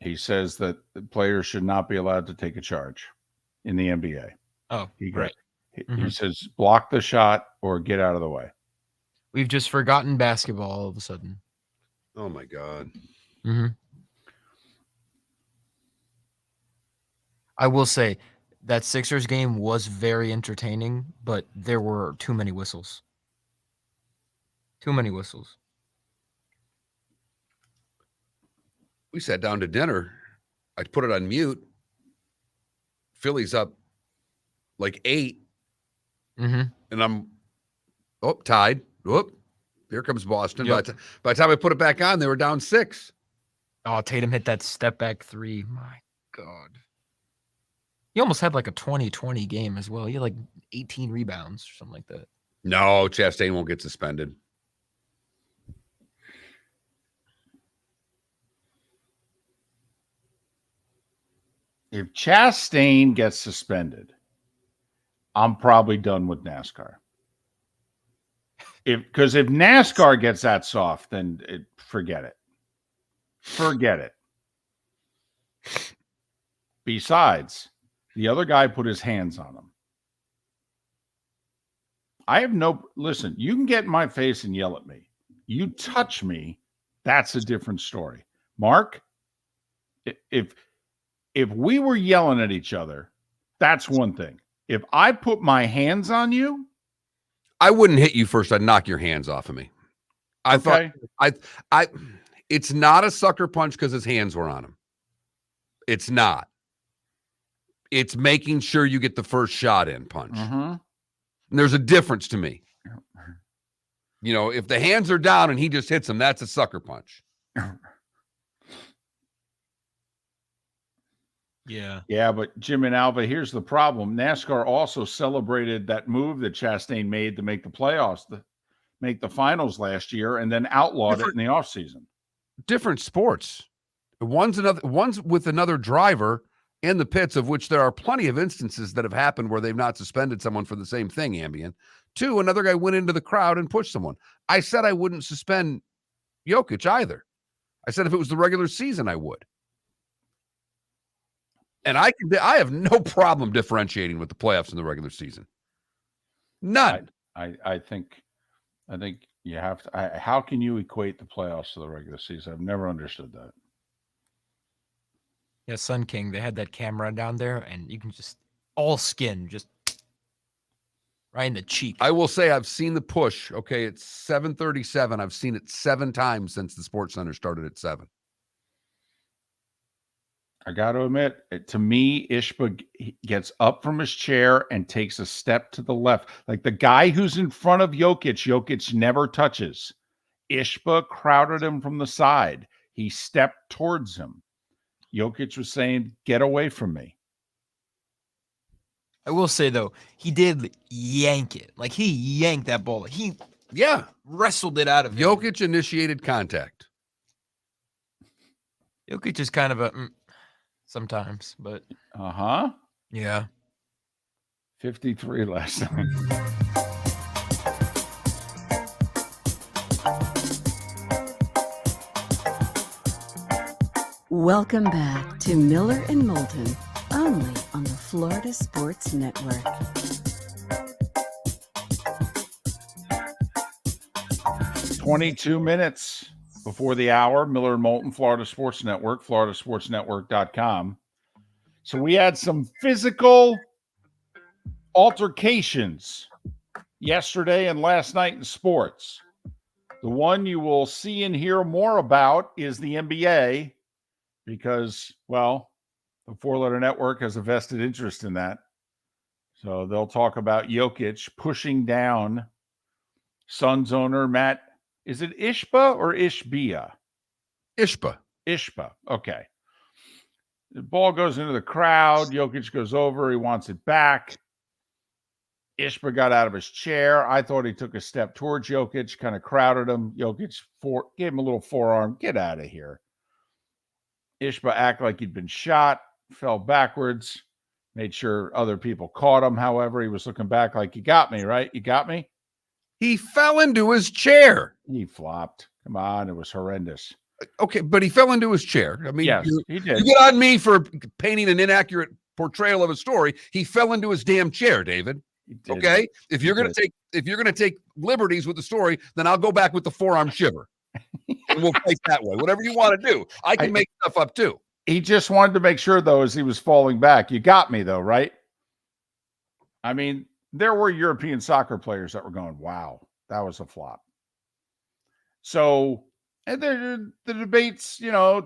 He says that the players should not be allowed to take a charge in the NBA. Oh, He says block the shot or get out of the way. We've just forgotten basketball all of a sudden. Oh, my God. Mm-hmm. I will say that Sixers game was very entertaining, but there were too many whistles. Too many whistles. We sat down to dinner. I put it on mute. Philly's up like 8. Mm-hmm. And I'm, tied. Here comes Boston. Yep. By the time I put it back on, they were down 6. Oh, Tatum hit that step back 3. My God. He almost had like a 20-20 game as well. He had like 18 rebounds or something like that. No, Chastain won't get suspended. If Chastain gets suspended, I'm probably done with NASCAR. Because if NASCAR gets that soft, then forget it. Forget it. Besides, the other guy put his hands on him. Listen, you can get in my face and yell at me. You touch me, that's a different story. Mark, if we were yelling at each other, that's one thing. If I put my hands on you, I wouldn't hit you first. I'd knock your hands off of me. I thought it's not a sucker punch because his hands were on him. It's not. It's making sure you get the first shot in punch. Mm-hmm. And there's a difference to me. If the hands are down and he just hits him, that's a sucker punch. Yeah. Yeah, but Jim and Alva, here's the problem. NASCAR also celebrated that move that Chastain made to make the playoffs, make the finals last year, and then outlawed it in the offseason. Different sports. One's with another driver in the pits, of which there are plenty of instances that have happened where they've not suspended someone for the same thing, Ambien. 2, another guy went into the crowd and pushed someone. I said I wouldn't suspend Jokic either. I said if it was the regular season, I would. And I have no problem differentiating with the playoffs in the regular season. None. I think you have to. How can you equate the playoffs to the regular season? I've never understood that. Yeah, Sun King, they had that camera down there, and you can just all skin, just right in the cheek. I will say I've seen the push. Okay, it's 7:37. I've seen it 7 times since the Sports Center started at 7. I got to admit, to me, Ishba gets up from his chair and takes a step to the left. Like the guy who's in front of Jokic never touches. Ishba crowded him from the side. He stepped towards him. Jokic was saying, get away from me. I will say, though, he did yank it. Like, he yanked that ball. He wrestled it out of him. Jokic initiated contact. Jokic is kind of a sometimes, but yeah, 53 last night. Welcome back to Miller and Moulton, only on the Florida Sports Network. "22 minutes before the hour, Miller and Moulton, Florida Sports Network, floridasportsnetwork.com. So we had some physical altercations yesterday and last night in sports. The one you will see and hear more about is the NBA because, well, the four-letter network has a vested interest in that. So they'll talk about Jokic pushing down Suns owner Matt. Is it Ishba or Ishbia? Ishba. Ishba. Okay. The ball goes into the crowd. Jokic goes over. He wants it back. Ishba got out of his chair. I thought he took a step towards Jokic, kind of crowded him. Jokic gave him a little forearm. Get out of here. Ishba acted like he'd been shot, fell backwards, made sure other people caught him. However, he was looking back like, you got me, right? You got me? He fell into his chair. He flopped. Come on. It was horrendous. Okay, but he fell into his chair. I mean, yes, he did. You get on me for painting an inaccurate portrayal of a story. He fell into his damn chair, David. Okay? If you're going to take liberties with the story, then I'll go back with the forearm shiver. And we'll fight that way. Whatever you want to do. I can make stuff up too. He just wanted to make sure, though, as he was falling back, you got me, though, right? I mean, there were European soccer players that were going, wow, that was a flop. So, and the debates,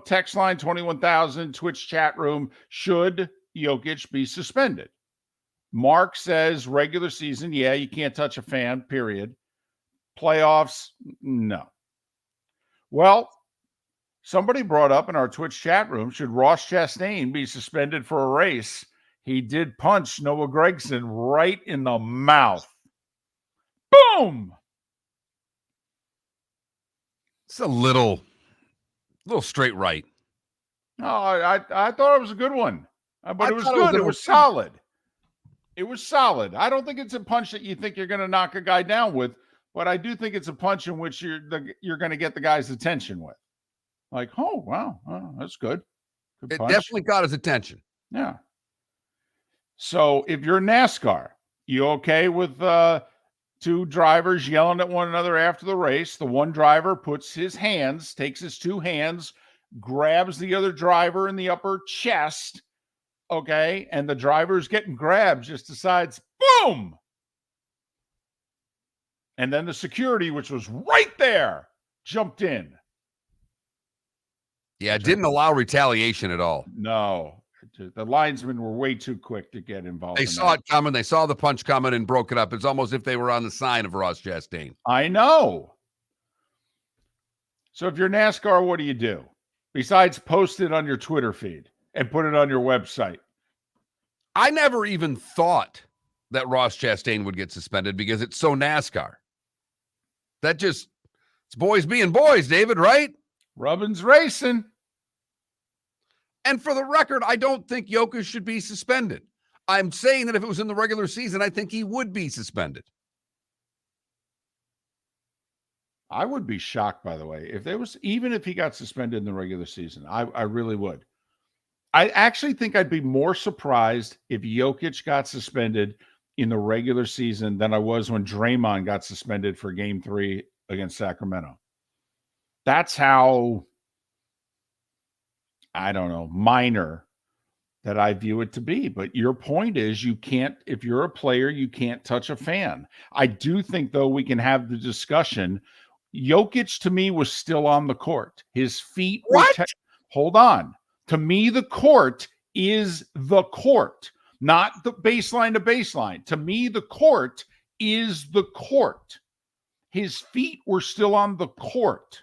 text line 21,000, Twitch chat room, should Jokic be suspended? Mark says regular season, yeah, you can't touch a fan, period. Playoffs, no. Well, somebody brought up in our Twitch chat room, should Ross Chastain be suspended for a race? He did punch Noah Gragson right in the mouth. Boom! It's a little straight right. No, I thought it was a good one. But it was good. It was solid. It was solid. I don't think it's a punch that you think you're going to knock a guy down with, but I do think it's a punch in which you're going to get the guy's attention with. Like, oh, wow, that's good. Good punch. Definitely caught his attention. Yeah. So if you're NASCAR, you okay with two drivers yelling at one another after the race? The one driver takes his two hands, grabs the other driver in the upper chest, okay, and the driver's getting grabbed, just decides, boom! And then the security, which was right there, jumped in. Yeah, it didn't allow retaliation at all. No. The linesmen were way too quick to get involved. They saw it coming. They saw the punch coming and broke it up. It's almost if they were on the sign of Ross Chastain. I know. So if you're NASCAR, what do you do? Besides post it on your Twitter feed and put it on your website. I never even thought that Ross Chastain would get suspended because it's so NASCAR. It's boys being boys, David, right? Rubbin's racing. And for the record, I don't think Jokic should be suspended. I'm saying that if it was in the regular season, I think he would be suspended. I would be shocked, by the way, even if he got suspended in the regular season. I really would. I actually think I'd be more surprised if Jokic got suspended in the regular season than I was when Draymond got suspended for Game 3 against Sacramento. That's how, I don't know, minor that I view it to be. But your point is if you're a player, you can't touch a fan. I do think, though, we can have the discussion. Jokic, to me, was still on the court. His feet were hold on. To me, the court is the court, not the baseline to baseline. To me, the court is the court. His feet were still on the court.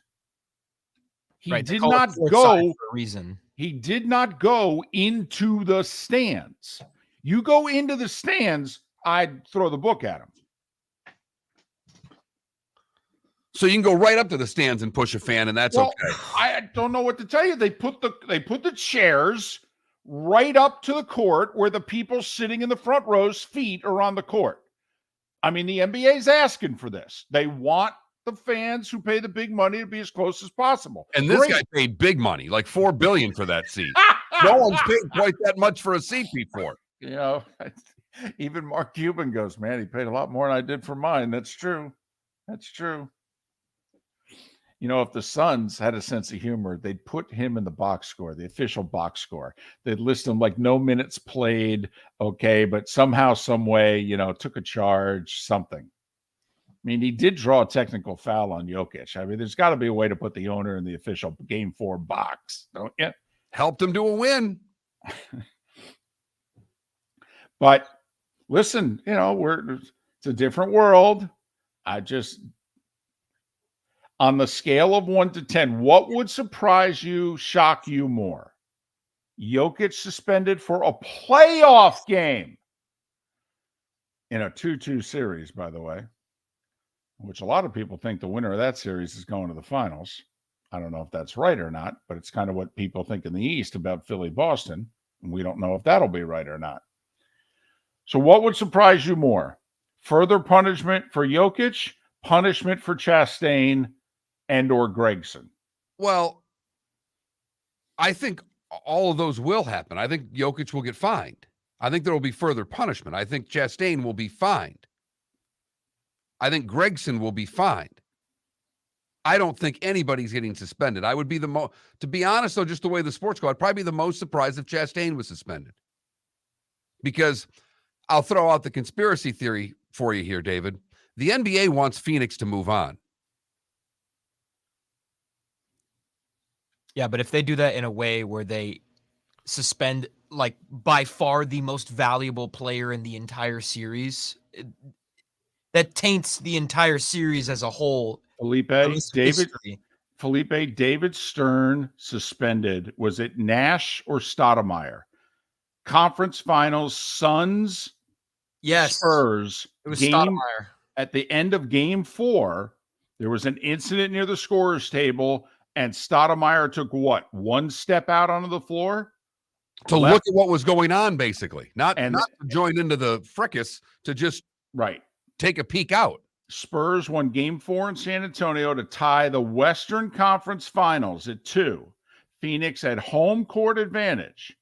He did not go for a reason. He did not go into the stands. You go into the stands, I'd throw the book at him. So you can go right up to the stands and push a fan, and that's okay. I don't know what to tell you. They put the chairs right up to the court where the people sitting in the front row's feet are on the court. I mean, the NBA's asking for this. They want the fans who pay the big money to be as close as possible. And this guy paid big money, like $4 billion for that seat. No one's paid quite that much for a seat before. You know, even Mark Cuban goes, man, he paid a lot more than I did for mine. That's true. That's true. You know, if the Suns had a sense of humor, they'd put him in the box score, the official box score. They'd list him like no minutes played, okay, but somehow, some way, you know, took a charge, something. I mean, he did draw a technical foul on Jokic. I mean, there's got to be a way to put the owner in the official Game 4 box, don't you? Helped him to a win. But listen, you know, it's a different world. On the scale of 1 to 10, what would surprise you, shock you more? Jokic suspended for a playoff game in a 2-2 series, by the way, which a lot of people think the winner of that series is going to the finals. I don't know if that's right or not, but it's kind of what people think in the East about Philly-Boston, and we don't know if that'll be right or not. So what would surprise you more? Further punishment for Jokic, punishment for Chastain, and or Gregson? Well, I think all of those will happen. I think Jokic will get fined. I think there will be further punishment. I think Chastain will be fined. I think Gregson will be fined. I don't think anybody's getting suspended. I would be to be honest, though, just the way the sports go, I'd probably be the most surprised if Chastain was suspended. Because I'll throw out the conspiracy theory for you here, David. The NBA wants Phoenix to move on. Yeah, but if they do that in a way where they suspend, like, by far the most valuable player in the entire series, that taints the entire series as a whole. David Stern suspended. Was it Nash or Stoudemire? Conference Finals, Suns, Spurs. It was Stoudemire. At the end of Game 4, there was an incident near the scorer's table, and Stoudemire took what? One step out onto the floor? To look at what was going on, basically. Not to join into the fracas, to just take a peek out. Spurs won Game 4 in San Antonio to tie the Western Conference Finals at 2. Phoenix had home court advantage,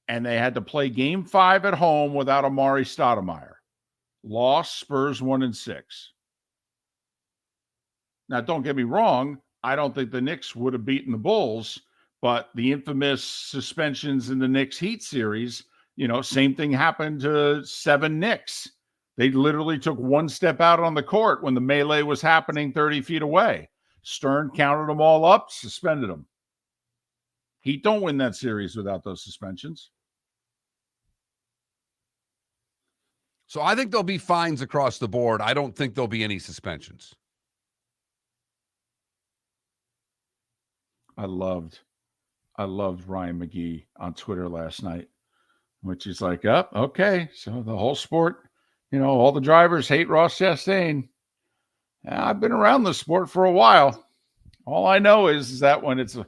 and they had to play Game 5 at home without Amari Stoudemire. Lost, Spurs 1-6. Now, don't get me wrong. I don't think the Knicks would have beaten the Bulls, but the infamous suspensions in the Knicks Heat series, you know, same thing happened to 7 Knicks. They literally took one step out on the court when the melee was happening 30 feet away. Stern counted them all up, suspended them. Heat don't win that series without those suspensions. So I think there'll be fines across the board. I don't think there'll be any suspensions. I loved Ryan McGee on Twitter last night, which is like, okay, so the whole sport, you know, all the drivers hate Ross Chastain. I've been around the sport for a while. All I know is that when it's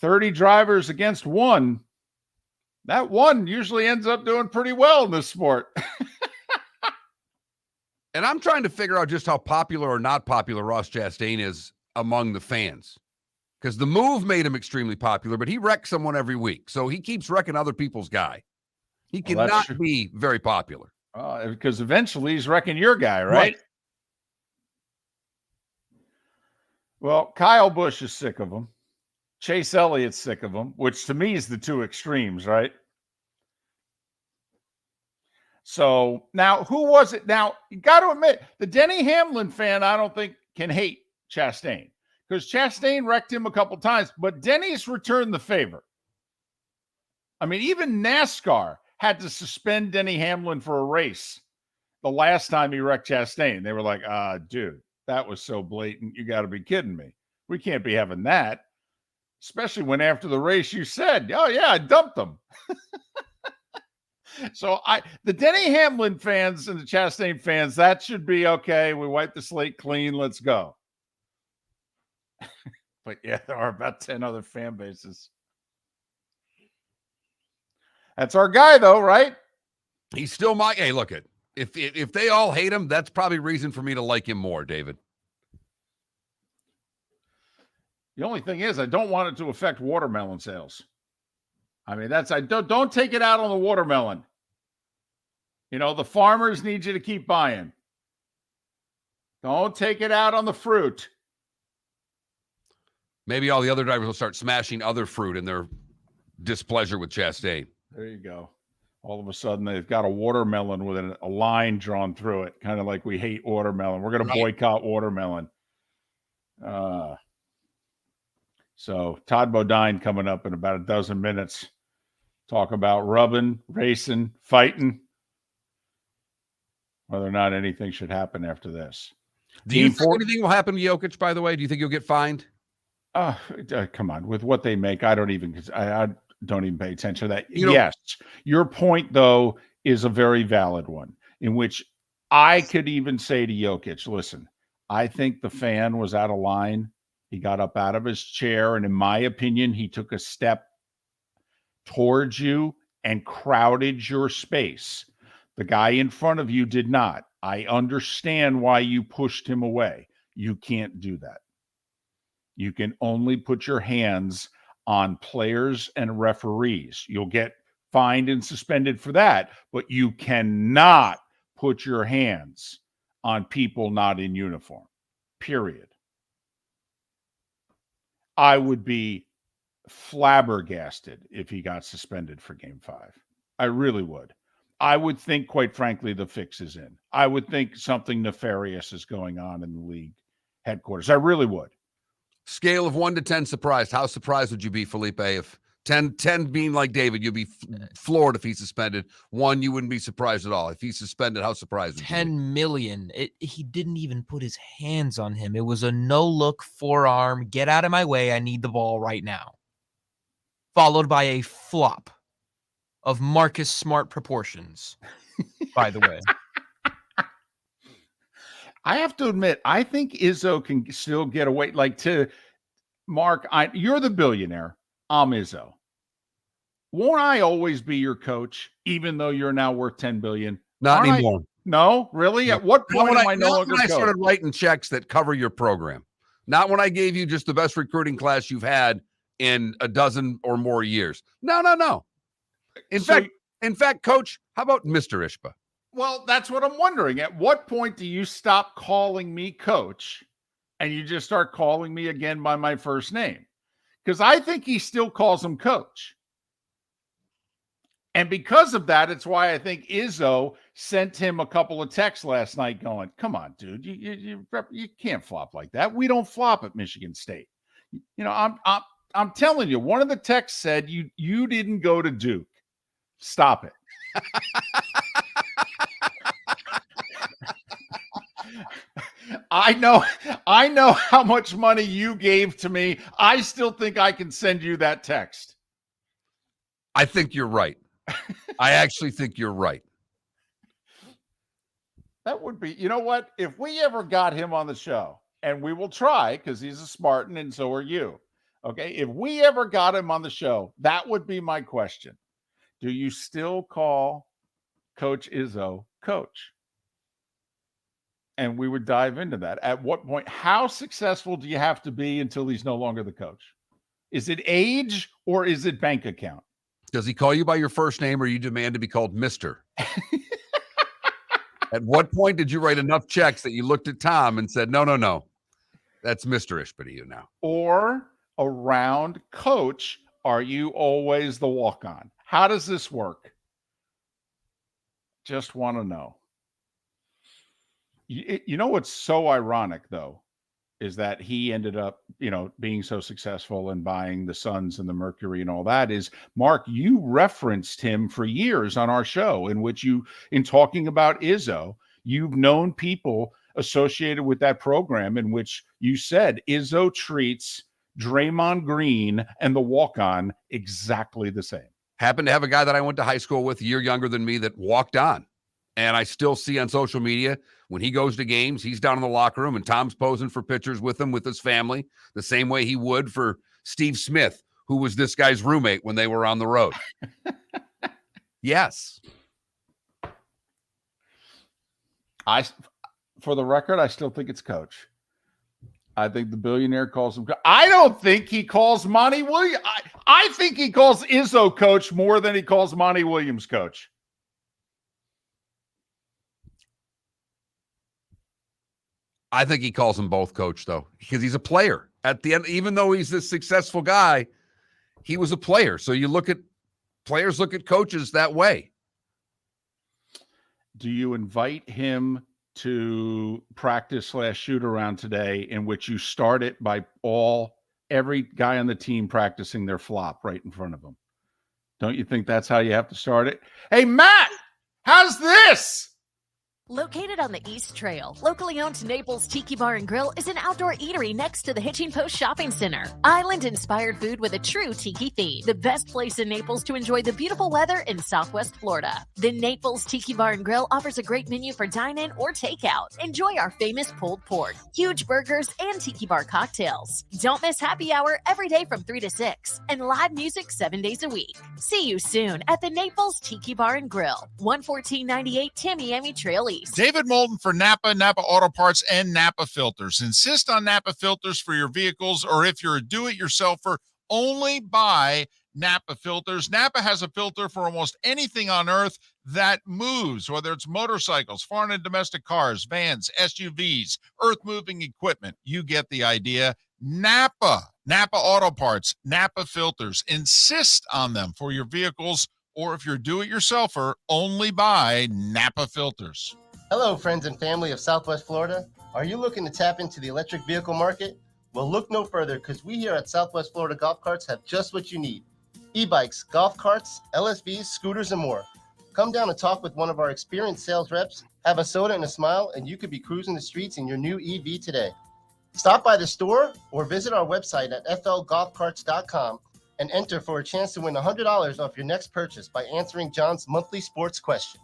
30 drivers against one, that one usually ends up doing pretty well in this sport. And I'm trying to figure out just how popular or not popular Ross Chastain is among the fans. Because the move made him extremely popular, but he wrecks someone every week. So he keeps wrecking other people's guy. He cannot be very popular. Because eventually he's wrecking your guy, right? Well, Kyle Busch is sick of him. Chase Elliott's sick of him, which to me is the two extremes, right? So now, who was it? Now, you got to admit, the Denny Hamlin fan, I don't think can hate Chastain. Because Chastain wrecked him a couple times, but Denny's returned the favor. I mean, even NASCAR had to suspend Denny Hamlin for a race the last time he wrecked Chastain. They were like, dude, that was so blatant. You got to be kidding me. We can't be having that. Especially when after the race you said, oh, yeah, I dumped them. So the Denny Hamlin fans and the Chastain fans, that should be okay. We wipe the slate clean. Let's go. But yeah, there are about 10 other fan bases. That's our guy, though, right? He's still my. Hey, look it. If they all hate him, that's probably reason for me to like him more, David. The only thing is, I don't want it to affect watermelon sales. I mean, don't take it out on the watermelon. You know, the farmers need you to keep buying. Don't take it out on the fruit. Maybe all the other drivers will start smashing other fruit in their displeasure with Chastain. There you go. All of a sudden, they've got a watermelon with a line drawn through it, kind of like we hate watermelon. We're going to boycott watermelon. So Todd Bodine coming up in about a dozen minutes. Talk about rubbing, racing, fighting. Whether or not anything should happen after this. Do you think anything will happen to Jokic, by the way? Do you think you'll get fined? Come on. With what they make, I don't even pay attention to that. Yes. Your point, though, is a very valid one, in which I could even say to Jokic, listen, I think the fan was out of line. He got up out of his chair, and in my opinion, he took a step towards you and crowded your space. The guy in front of you did not. I understand why you pushed him away. You can't do that. You can only put your hands on players and referees. You'll get fined and suspended for that, but you cannot put your hands on people not in uniform, period. I would be flabbergasted if he got suspended for Game 5. I really would. I would think, quite frankly, the fix is in. I would think something nefarious is going on in the league headquarters. I really would. Scale of 1 to 10 surprised. How surprised would you be, Felipe, if 10 being like David, you'd be floored if he's suspended. 1, you wouldn't be surprised at all. If he's suspended, how surprised would you be? 10 million. He didn't even put his hands on him. It was a no-look forearm. Get out of my way. I need the ball right now. Followed by a flop of Marcus Smart proportions, by the way. I have to admit, I think Izzo can still get away. Like, to Mark, you're the billionaire. I'm Izzo. Won't I always be your coach, even though you're now worth $10 billion? Not anymore. No, really? No. At what point am I no longer when I coach? started writing checks that cover your program. Not when I gave you just the best recruiting class you've had in a dozen or more years. No. In fact, Coach, how about Mr. Ishba? Well, that's what I'm wondering. At what point do you stop calling me coach and you just start calling me again by my first name? Because I think he still calls him coach. And because of that, it's why I think Izzo sent him a couple of texts last night going, come on, dude, you can't flop like that. We don't flop at Michigan State. You know, I'm telling you, one of the texts said you didn't go to Duke. Stop it. I know how much money you gave to me. I still think I can send you that text. I think you're right. I actually think you're right. That would be, you know what? If we ever got him on the show, and we will try because he's a Spartan and so are you. Okay. If we ever got him on the show, that would be my question. Do you still call Coach Izzo coach? And we would dive into that. At what point, how successful do you have to be until he's no longer the coach? Is it age or is it bank account? Does he call you by your first name or you demand to be called Mr.? At what point did you write enough checks that you looked at Tom and said, no, that's Mr. Ishba to you now? Or around coach, are you always the walk-on? How does this work? Just want to know. You know what's so ironic, though, is that he ended up, being so successful and buying the Suns and the Mercury and all that. Is, Mark, you referenced him for years on our show, in talking about Izzo, you've known people associated with that program in which you said Izzo treats Draymond Green and the walk-on exactly the same. Happened to have a guy that I went to high school with, a year younger than me, that walked on. And I still see on social media when he goes to games, he's down in the locker room and Tom's posing for pictures with him, with his family, the same way he would for Steve Smith, who was this guy's roommate when they were on the road. Yes. For the record, I still think it's Coach. I think the billionaire calls him. I don't think he calls Monty Williams. I think he calls Izzo Coach more than he calls Monty Williams Coach. I think he calls them both Coach, though, because he's a player. At the end, even though he's this successful guy, he was a player. So players look at coaches that way. Do you invite him to practice / shoot around today, in which you start it by every guy on the team practicing their flop right in front of them? Don't you think that's how you have to start it? Hey, Matt, how's this? Located on the East Trail, locally owned Naples Tiki Bar and Grill is an outdoor eatery next to the Hitching Post Shopping Center. Island-inspired food with a true tiki theme. The best place in Naples to enjoy the beautiful weather in Southwest Florida. The Naples Tiki Bar and Grill offers a great menu for dine-in or takeout. Enjoy our famous pulled pork, huge burgers, and tiki bar cocktails. Don't miss happy hour every day from 3 to 6 and live music 7 days a week. See you soon at the Naples Tiki Bar and Grill, 11498 Tamiami Trail East. David Moulton for Napa Auto Parts, and Napa Filters. Insist on Napa filters for your vehicles, or if you're a do-it-yourselfer, only buy Napa filters. Napa has a filter for almost anything on earth that moves, whether it's motorcycles, foreign and domestic cars, vans, SUVs, earth-moving equipment. You get the idea. Napa Auto Parts, Napa filters. Insist on them for your vehicles, or if you're a do-it-yourselfer, only buy Napa filters. Hello, friends and family of Southwest Florida. Are you looking to tap into the electric vehicle market? Well, look no further, because we here at Southwest Florida Golf Carts have just what you need. E-bikes, golf carts, LSVs, scooters, and more. Come down and talk with one of our experienced sales reps, have a soda and a smile, and you could be cruising the streets in your new EV today. Stop by the store or visit our website at flgolfcarts.com and enter for a chance to win $100 off your next purchase by answering John's monthly sports question.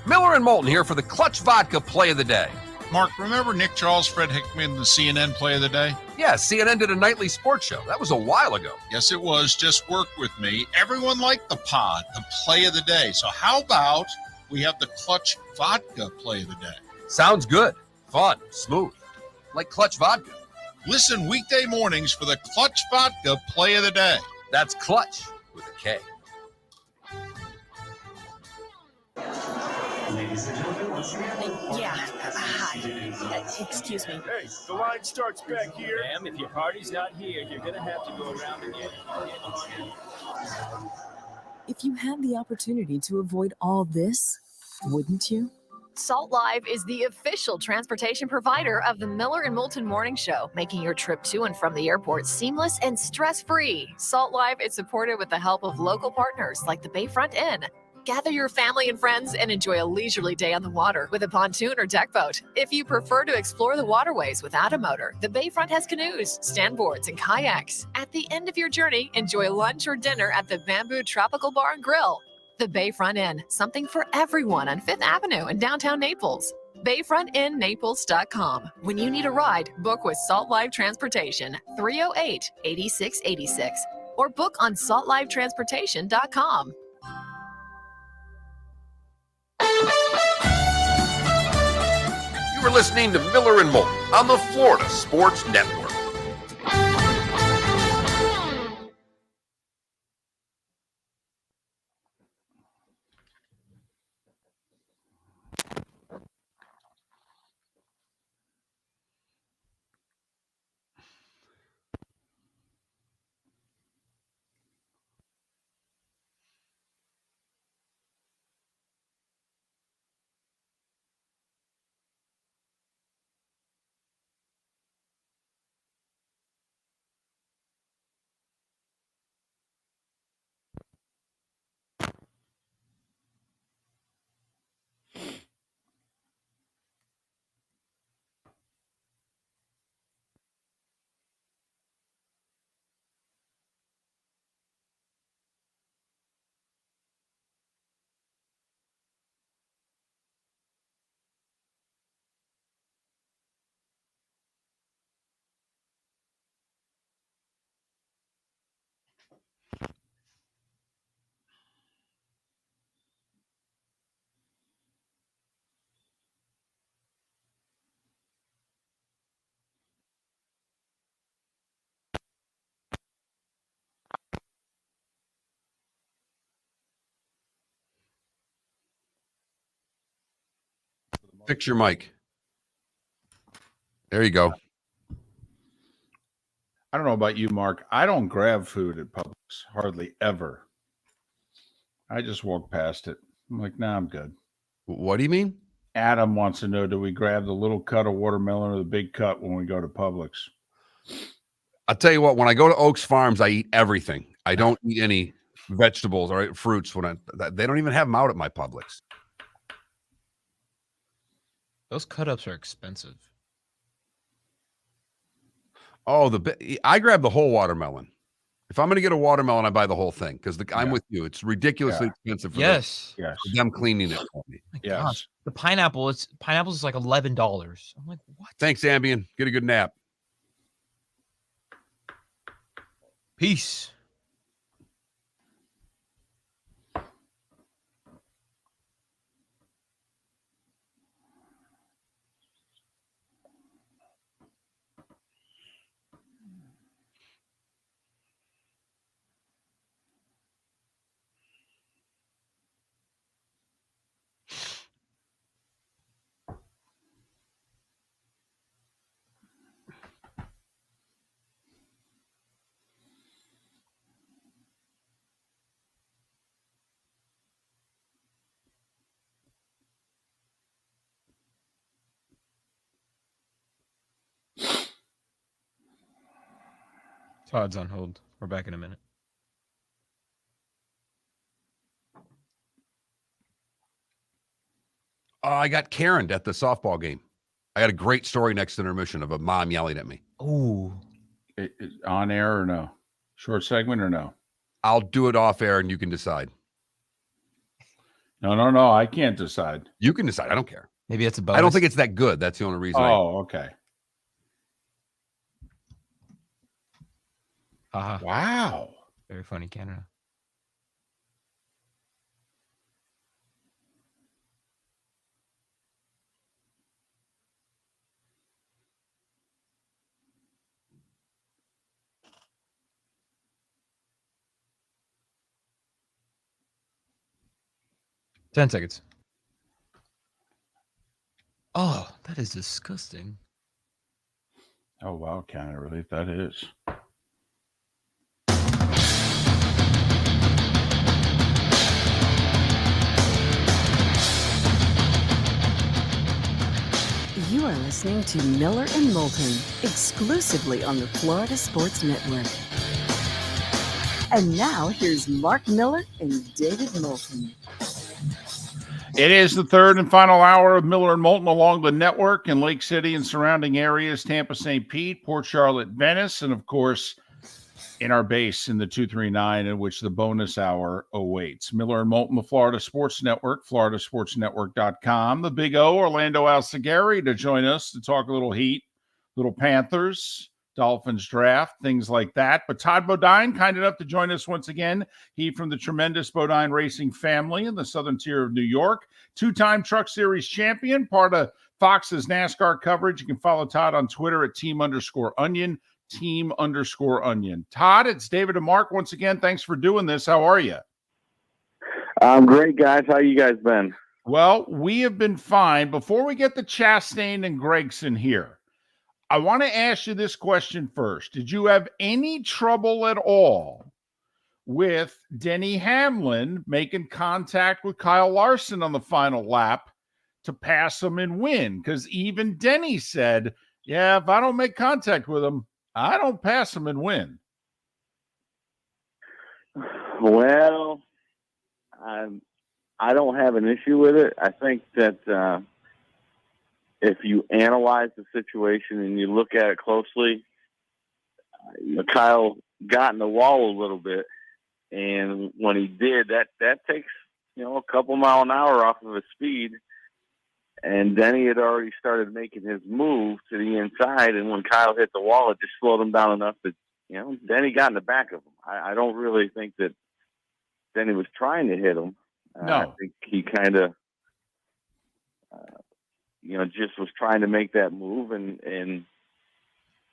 Miller and Moulton here for the Clutch Vodka Play of the Day. Mark, remember Nick Charles, Fred Hickman, the CNN Play of the Day? Yeah, CNN did a nightly sports show. That was a while ago. Yes, it was. Just work with me. Everyone liked the pod, the Play of the Day. So how about we have the Clutch Vodka Play of the Day? Sounds good. Fun. Smooth. Like Clutch Vodka. Listen weekday mornings for the Clutch Vodka Play of the Day. That's Clutch with a K. Ladies and gentlemen, once again. Yeah. Hi. Excuse me. Hey, the line starts back here. Ma'am, if your party's not here, you're going to have to go around again. If you had the opportunity to avoid all this, wouldn't you? Salt Live is the official transportation provider of the Miller and Moulton Morning Show, making your trip to and from the airport seamless and stress-free. Salt Live is supported with the help of local partners like the Bayfront Inn. Gather your family and friends and enjoy a leisurely day on the water with a pontoon or deck boat. If you prefer to explore the waterways without a motor, the Bayfront has canoes, standboards, and kayaks. At the end of your journey, enjoy lunch or dinner at the Bamboo Tropical Bar and Grill. The Bayfront Inn, something for everyone on 5th Avenue in downtown Naples. BayfrontInNaples.com. When you need a ride, book with Salt Live Transportation, 308-8686, or book on saltlivetransportation.com. You were listening to Miller and Moulton on the Florida Sports Network. Fix your mic. There you go. I don't know about you, Mark. I don't grab food at Publix hardly ever. I just walk past it. I'm like, nah, I'm good. What do you mean? Adam wants to know, do we grab the little cut of watermelon or the big cut when we go to Publix? I'll tell you what, when I go to Oaks Farms, I eat everything. I don't eat any vegetables or fruits. They don't even have them out at my Publix. Those cut-ups are expensive. Oh, I grab the whole watermelon. If I'm going to get a watermelon, I buy the whole thing because I'm with you. It's ridiculously expensive for them cleaning it for me. My gosh. The pineapple is like $11. I'm like, what? Thanks, Ambien. Get a good nap. Peace. Todd's on hold. We're back in a minute. I got Karen at the softball game. I got a great story next intermission of a mom yelling at me. Oh. On air or no? Short segment or no? I'll do it off air and you can decide. No. I can't decide. You can decide. I don't care. Maybe it's a bonus. I don't think it's that good. That's the only reason. Okay. Wow. Very funny, Canada. Ten seconds. Oh, that is disgusting. Oh, wow, Canada Relief, that is. You are listening to Miller and Moulton, exclusively on the Florida Sports Network. And now, here's Mark Miller and David Moulton. It is the third and final hour of Miller and Moulton along the network in Lake City and surrounding areas, Tampa, St. Pete, Port Charlotte, Venice, and, of course, in our base in the 239, in which the bonus hour awaits. Miller and Moulton, the Florida Sports Network, floridasportsnetwork.com. The Big O, Orlando Alzugaray, to join us to talk a little Heat, little Panthers, Dolphins draft, things like that. But Todd Bodine, kind enough to join us once again. He from the tremendous Bodine Racing family in the southern tier of New York. Two-time Truck Series champion, part of Fox's NASCAR coverage. You can follow Todd on Twitter at @team_onion. Team_onion. Todd, it's David and Mark once again. Thanks for doing this. How are you? I'm great, guys. How you guys been? Well, we have been fine. Before we get to Chastain and Gregson here, I want to ask you this question first. Did you have any trouble at all with Denny Hamlin making contact with Kyle Larson on the final lap to pass him and win? Because even Denny said, yeah, if I don't make contact with him, I don't pass him and win. Well, I don't have an issue with it. I think that if you analyze the situation and you look at it closely, Kyle got in the wall a little bit, and when he did, that takes a couple mile an hour off of his speed. And Denny had already started making his move to the inside, and when Kyle hit the wall, it just slowed him down enough that Denny got in the back of him. I don't really think that Denny was trying to hit him. No, I think he kind of just was trying to make that move, and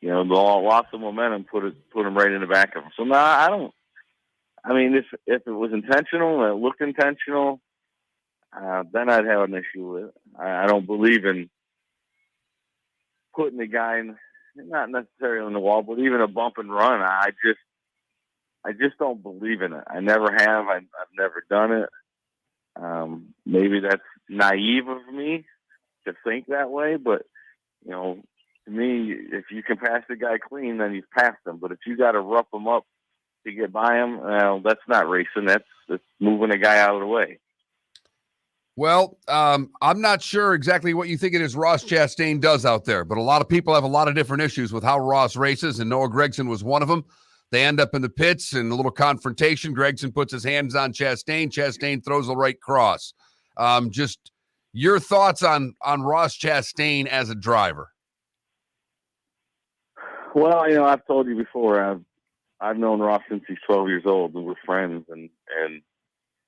the loss of momentum put him right in the back of him. So no, I don't. I mean, if it was intentional and it looked intentional, then I'd have an issue with it. I don't believe in putting the guy in, not necessarily on the wall, but even a bump and run. I just don't believe in it. I never have. I've never done it. Maybe that's naive of me to think that way, but to me, if you can pass the guy clean, then you've passed him. But if you got to rough him up to get by him, that's not racing. That's moving a guy out of the way. Well, I'm not sure exactly what you think it is Ross Chastain does out there, but a lot of people have a lot of different issues with how Ross races, and Noah Gragson was one of them. They end up in the pits in a little confrontation. Gragson puts his hands on Chastain. Chastain throws the right cross. Just your thoughts on Ross Chastain as a driver. Well, I've told you before, I've known Ross since he's 12 years old, and we're friends, and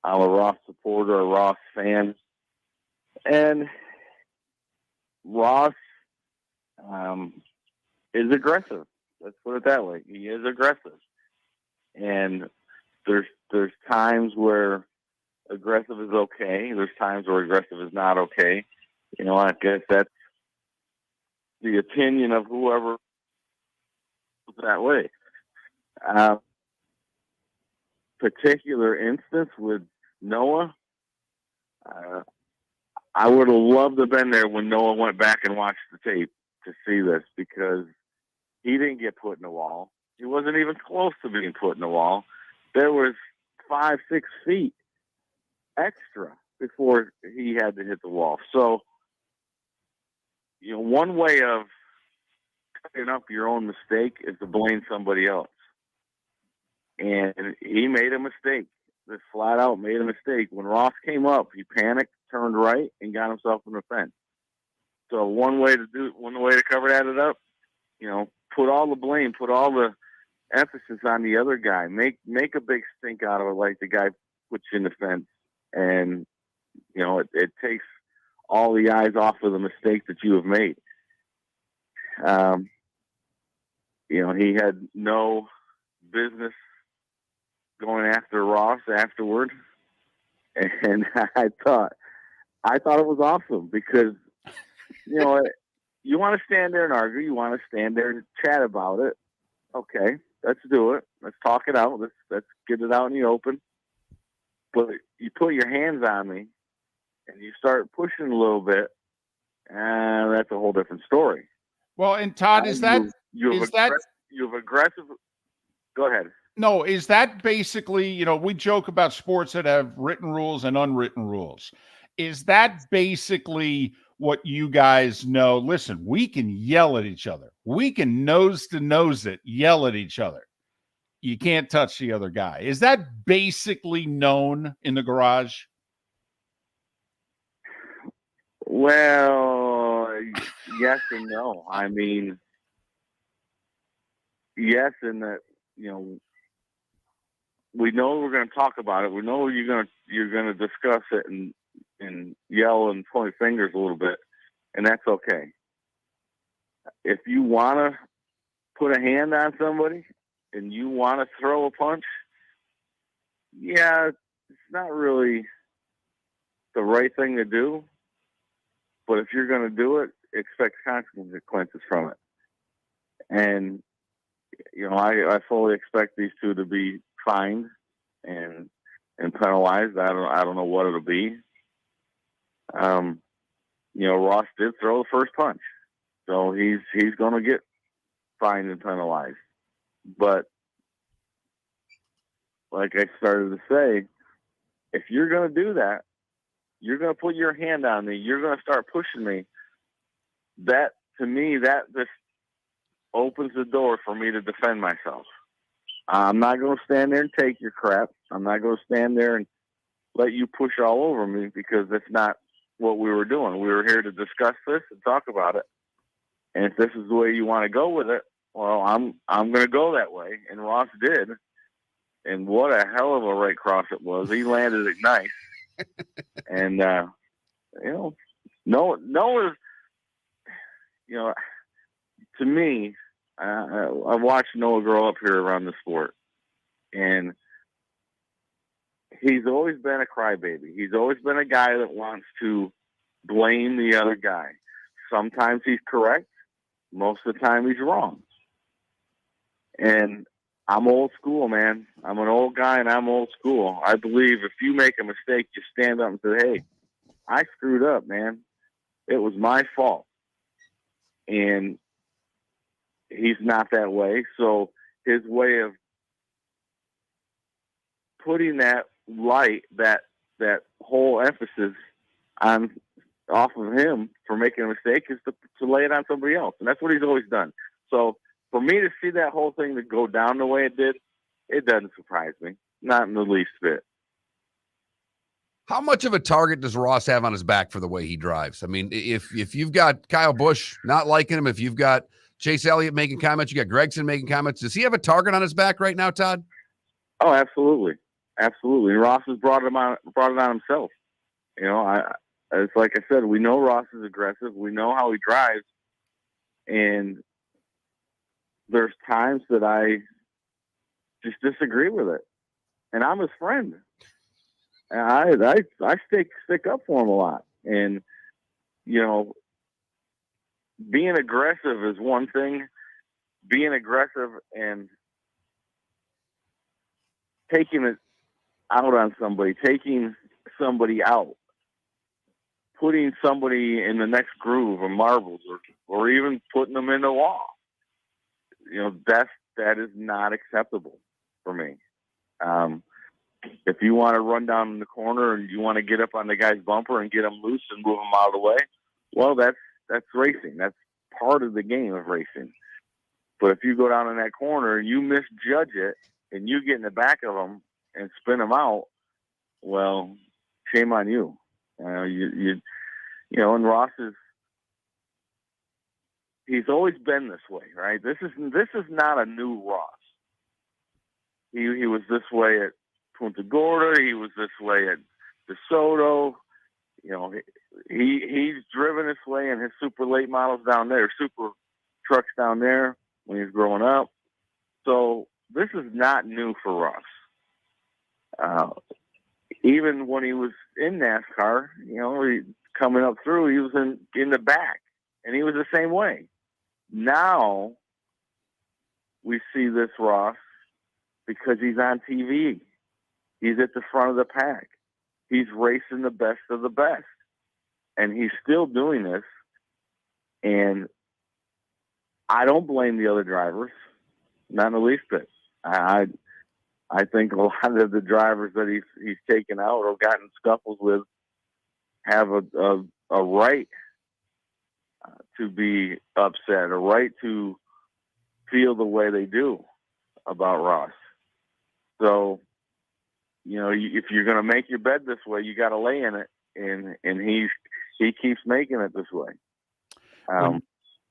I'm a Ross supporter, a Ross fan. And Ross is aggressive. Let's put it that way. He is aggressive. And there's times where aggressive is okay. There's times where aggressive is not okay. I guess that's the opinion of whoever is that way. Particular instance with Noah, I would have loved to have been there when Noah went back and watched the tape to see this, because he didn't get put in the wall. He wasn't even close to being put in the wall. There was 5-6 feet extra before he had to hit the wall. So, one way of cutting up your own mistake is to blame somebody else. And he made a mistake. Just flat out made a mistake. When Ross came up, he panicked, turned right, and got himself in the fence. So one way to cover that up, put all the blame, put all the emphasis on the other guy. Make a big stink out of it, like the guy puts you in the fence, and it takes all the eyes off of the mistake that you have made. He had no business going after Ross afterward, and I thought it was awesome, because you want to stand there and argue, you want to stand there and chat about it. Okay, let's do it. Let's talk it out. Let's get it out in the open. But you put your hands on me and you start pushing a little bit, and that's a whole different story. Well, and Todd, you have aggressive. Go ahead. No, is that basically, we joke about sports that have written rules and unwritten rules. Is that basically what you guys know? Listen, we can yell at each other. We can nose to nose it, yell at each other. You can't touch the other guy. Is that basically known in the garage? Well, yes and no. I mean, yes, in that, we know we're going to talk about it. We know you're going to discuss it and yell and point fingers a little bit, and that's okay. If you want to put a hand on somebody and you want to throw a punch, yeah, it's not really the right thing to do. But if you're going to do it, expect consequences from it. And I fully expect these two to be fined and penalized. I don't know what it'll be. Ross did throw the first punch, so he's going to get fined and penalized. But like I started to say, if you're going to do that, you're going to put your hand on me, you're going to start pushing me. That, to me, that just opens the door for me to defend myself. I'm not going to stand there and take your crap. I'm not going to stand there and let you push all over me, because that's not what we were doing. We were here to discuss this and talk about it. And if this is the way you want to go with it, well, I'm going to go that way. And Ross did. And what a hell of a right cross it was. He landed it nice. And, Noah, to me, I've watched Noah grow up here around the sport, and he's always been a crybaby. He's always been a guy that wants to blame the other guy. Sometimes he's correct. Most of the time he's wrong. And I'm old school, man. I'm an old guy and I'm old school. I believe if you make a mistake, you stand up and say, hey, I screwed up, man. It was my fault. And he's not that way. So his way of putting that light, that whole emphasis on off of him for making a mistake is to lay it on somebody else. And that's what he's always done. So for me to see that whole thing to go down the way it did, it doesn't surprise me. Not in the least bit. How much of a target does Ross have on his back for the way he drives? I mean, if you've got Kyle Busch not liking him, if you've got Chase Elliott making comments, you got Gregson making comments, does he have a target on his back right now, Todd? Oh, absolutely. Absolutely. And Ross has brought it on himself. You know, it's like I said, we know Ross is aggressive. We know how he drives. And there's times that I just disagree with it. And I'm his friend. And I stick up for him a lot. And, you know, being aggressive is one thing. Being aggressive and taking it out on somebody, taking somebody out, putting somebody in the next groove or marbles or even putting them in the wall. You know, that is not acceptable for me. If you want to run down in the corner and you want to get up on the guy's bumper and get him loose and move him out of the way, well, that's racing. That's part of the game of racing. But if you go down in that corner and you misjudge it and you get in the back of him and spin him out, well, shame on you. You know, and Ross he's always been this way, right? This is not a new Ross. He was this way at Punta Gorda. He was this way at DeSoto. You know, he's driven this way in his super late models down there, super trucks down there when he's growing up. So this is not new for Ross. Even when he was in NASCAR, you know, coming up through, he was in the back, and he was the same way. Now we see this Ross because he's on TV. He's at the front of the pack. He's racing the best of the best. And he's still doing this. And I don't blame the other drivers, not in the least bit. I think a lot of the drivers that he's taken out or gotten scuffles with have a right to be upset, a right to feel the way they do about Ross. So, you know, if you're going to make your bed this way, you got to lay in it, and he keeps making it this way.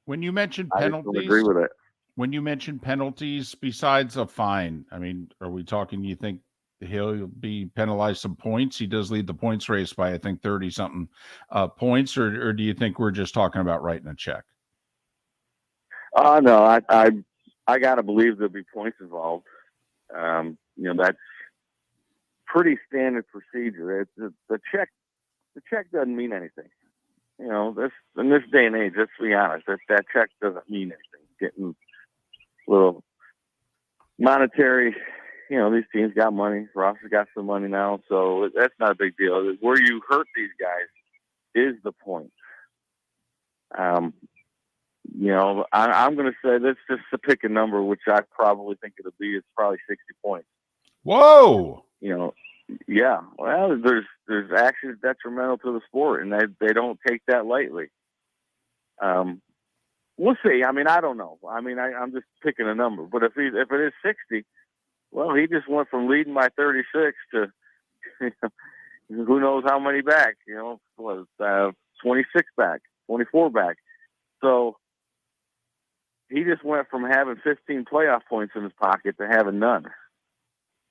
When you mentioned I just penalties, don't agree with it. When you mentioned penalties besides a fine, I mean, are we talking? You think he'll be penalized some points? He does lead the points race by I think 30 something points, or do you think we're just talking about writing a check? No, I got to believe there'll be points involved. You know, that's pretty standard procedure. The check doesn't mean anything. You know, in this day and age, let's be honest, that check doesn't mean anything. Getting little monetary, you know, these teams got money. Ross has got some money now, so that's not a big deal. Where you hurt these guys is the point. You know, I'm going to say this just to pick a number, which I probably think it'll be. It's probably 60 points. Whoa! You know, yeah. Well, there's actions detrimental to the sport, and they don't take that lightly. We'll see. I mean, I don't know. I mean, I'm just picking a number. But if it is 60, well, he just went from leading by 36 to who knows how many back. You know, 26 back, 24 back. So he just went from having 15 playoff points in his pocket to having none.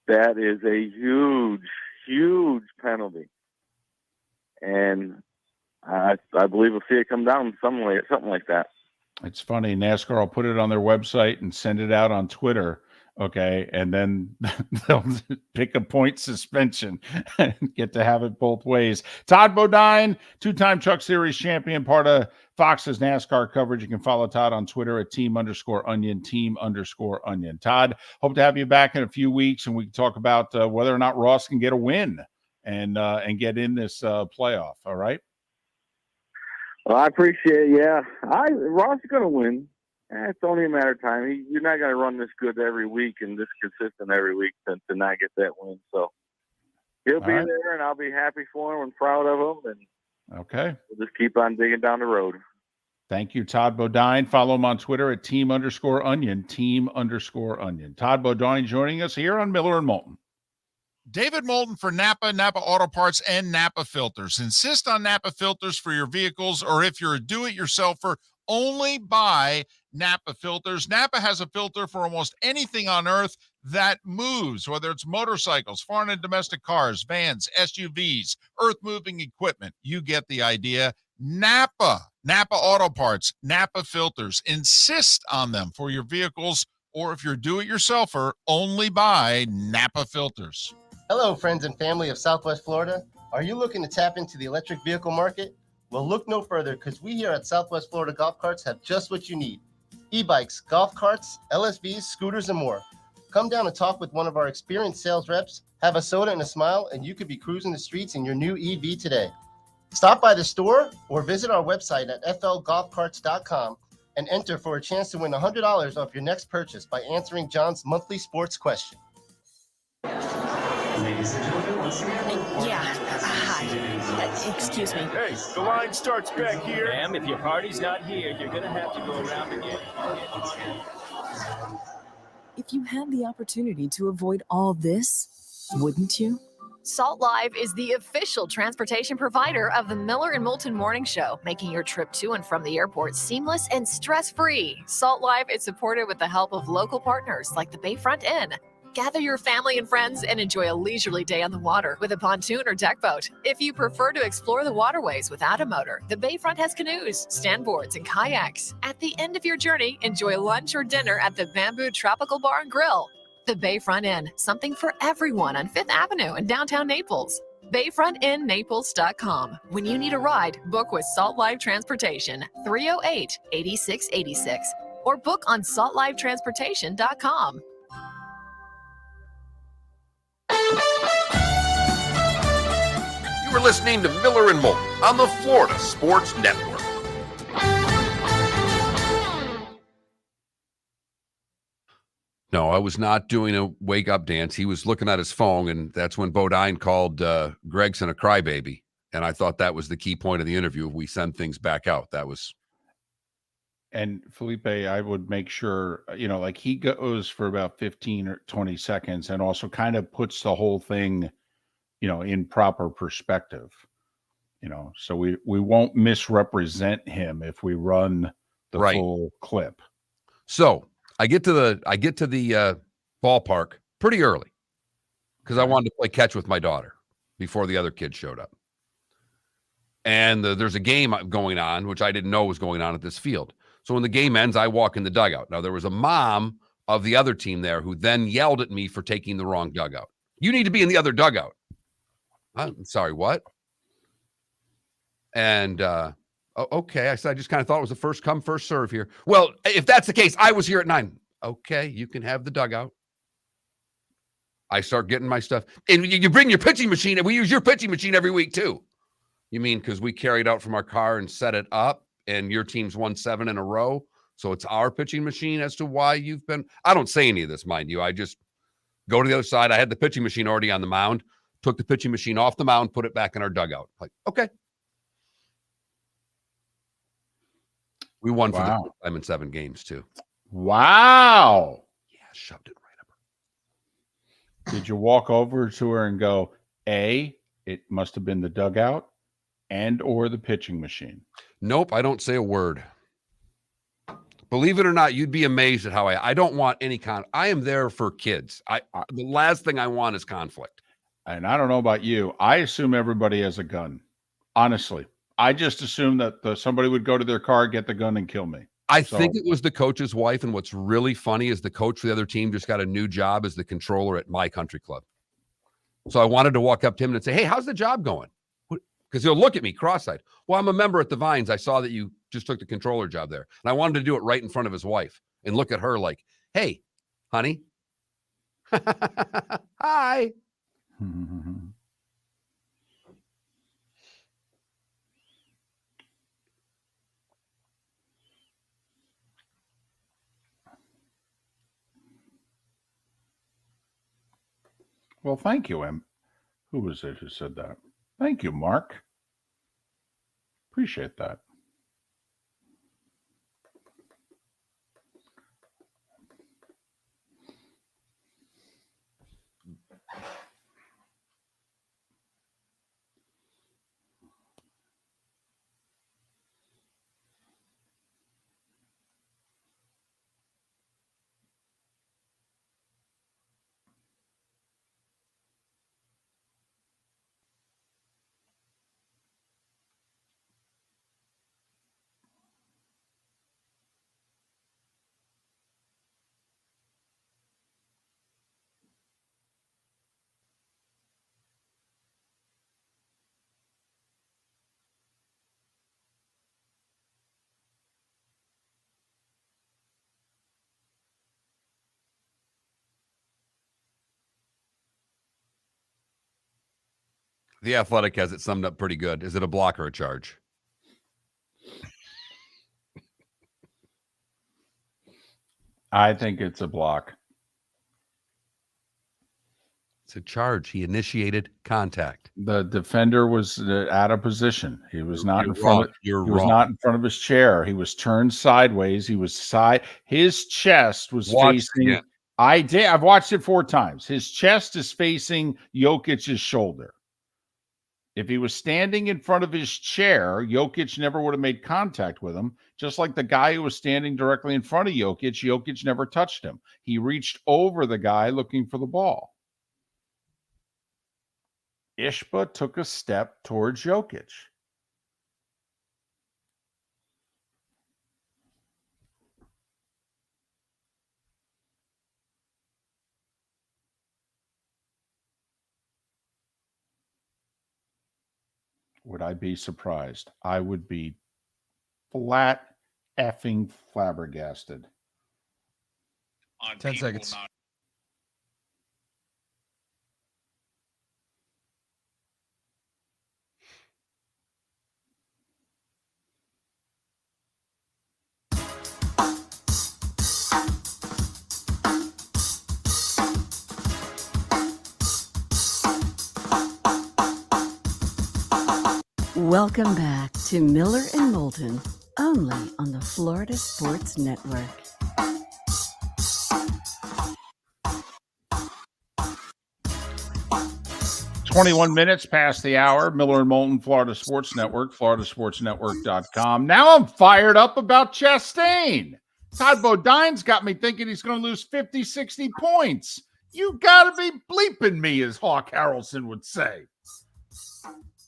That is a huge, huge penalty. And I believe we'll see it come down something like that. It's funny. NASCAR will put it on their website and send it out on Twitter Okay. And then they'll pick a point suspension and get to have it both ways. Todd Bodine, two-time Truck Series champion, part of Fox's NASCAR coverage. You can follow Todd on Twitter at team_onion, team_onion. Todd, hope to have you back in a few weeks and we can talk about whether or not Ross can get a win and get in this playoff. All right. Well, I appreciate it. Yeah. Ross is going to win. It's only a matter of time. You're not going to run this good every week and this consistent every week to not get that win. So he'll be there, and I'll be happy for him and proud of him. And okay, we'll just keep on digging down the road. Thank you, Todd Bodine. Follow him on Twitter at team_onion, team_onion. Todd Bodine joining us here on Miller and Moulton. David Moulton for Napa Auto Parts, and Napa Filters. Insist on Napa filters for your vehicles, or if you're a do-it-yourselfer, only buy Napa filters. Napa has a filter for almost anything on earth that moves, whether it's motorcycles, foreign and domestic cars, vans, SUVs, earth-moving equipment. You get the idea. Napa Auto Parts, Napa filters. Insist on them for your vehicles, or if you're a do-it-yourselfer, only buy Napa filters. Hello, friends and family of Southwest Florida. Are you looking to tap into the electric vehicle market? Well, look no further, because we here at Southwest Florida Golf Carts have just what you need. E-bikes, golf carts, LSVs, scooters, and more. Come down and talk with one of our experienced sales reps, have a soda and a smile, and you could be cruising the streets in your new EV today. Stop by the store or visit our website at flgolfcarts.com and enter for a chance to win $100 off your next purchase by answering John's monthly sports question. Ladies and gentlemen, once again. Hi. Excuse me. Hey, the line starts back here. Ma'am, if your party's not here, you're going to have to go around again. If you had the opportunity to avoid all this, wouldn't you? Salt Live is the official transportation provider of the Miller and Moulton Morning Show, making your trip to and from the airport seamless and stress-free. Salt Live is supported with the help of local partners like the Bayfront Inn. Gather your family and friends and enjoy a leisurely day on the water with a pontoon or deck boat. If you prefer to explore the waterways without a motor, the Bayfront has canoes, standboards, and kayaks. At the end of your journey, enjoy lunch or dinner at the Bamboo Tropical Bar and Grill. The Bayfront Inn, something for everyone on 5th Avenue in downtown Naples. BayfrontInNaples.com. When you need a ride, book with Salt Live Transportation, 308-8686, or book on saltlivetransportation.com. You were listening to Miller and Moulton on the Florida Sports Network. No, I was not doing a wake-up dance. He was looking at his phone, and that's when Bodine called Gregson a crybaby. And I thought that was the key point of the interview. We send things back out. That was... And Felipe, I would make sure, like he goes for about 15 or 20 seconds and also kind of puts the whole thing, in proper perspective, so we won't misrepresent him if we run the full clip. So I get to the ballpark pretty early because I wanted to play catch with my daughter before the other kids showed up. And there's a game going on, which I didn't know was going on at this field. So when the game ends, I walk in the dugout. Now, there was a mom of the other team there who then yelled at me for taking the wrong dugout. You need to be in the other dugout. I'm sorry, what? And, okay. I said, I just kind of thought it was a first come, first serve here. Well, if that's the case, I was here at 9. Okay, you can have the dugout. I start getting my stuff. And you bring your pitching machine, and we use your pitching machine every week too. You mean because we carried out from our car and set it up, and your team's won 7 in a row, so it's our pitching machine as to why you've been... I don't say any of this, mind you. I just go to the other side. I had the pitching machine already on the mound, took the pitching machine off the mound, put it back in our dugout. Like, okay. We won for the first time in 7 games, too. Wow. Yeah, shoved it right up. Did you walk over to her and go, A, it must have been the dugout and or the pitching machine? Nope, I don't say a word. Believe it or not, you'd be amazed at how I don't want any I am there for kids. The last thing I want is conflict. And I don't know about you. I assume everybody has a gun. Honestly, I just assume that somebody would go to their car, get the gun, and kill me. I think it was the coach's wife, and what's really funny is the coach for the other team just got a new job as the controller at my country club. So I wanted to walk up to him and say, hey, how's the job going? Because he'll look at me cross-eyed. Well, I'm a member at the Vines. I saw that you just took the controller job there. And I wanted to do it right in front of his wife and look at her like, hey, honey. Hi. Well, thank you, Em. Who was it who said that? Thank you, Mark. Appreciate that. The Athletic has it summed up pretty good. Is it a block or a charge? I think it's a block. It's a charge. He initiated contact. The defender was out of position. He was not in front wrong. of You're he was wrong. not in front of his chair. He was turned sideways. He was his chest was Watch it facing again. I've watched it 4 times. His chest is facing Jokic's shoulder. If he was standing in front of his chair, Jokic never would have made contact with him. Just like the guy who was standing directly in front of Jokic, Jokic never touched him. He reached over the guy looking for the ball. Ishba took a step towards Jokic. Would I be surprised? I would be flat effing flabbergasted. 10 seconds. Welcome back to Miller and Moulton, only on the Florida Sports Network. "21 minutes past the hour. Miller and Moulton, Florida Sports Network, floridasportsnetwork.com. Now I'm fired up about Chastain. Todd Bodine's got me thinking he's going to lose 50, 60 points. You got to be bleeping me, as Hawk Harrelson would say.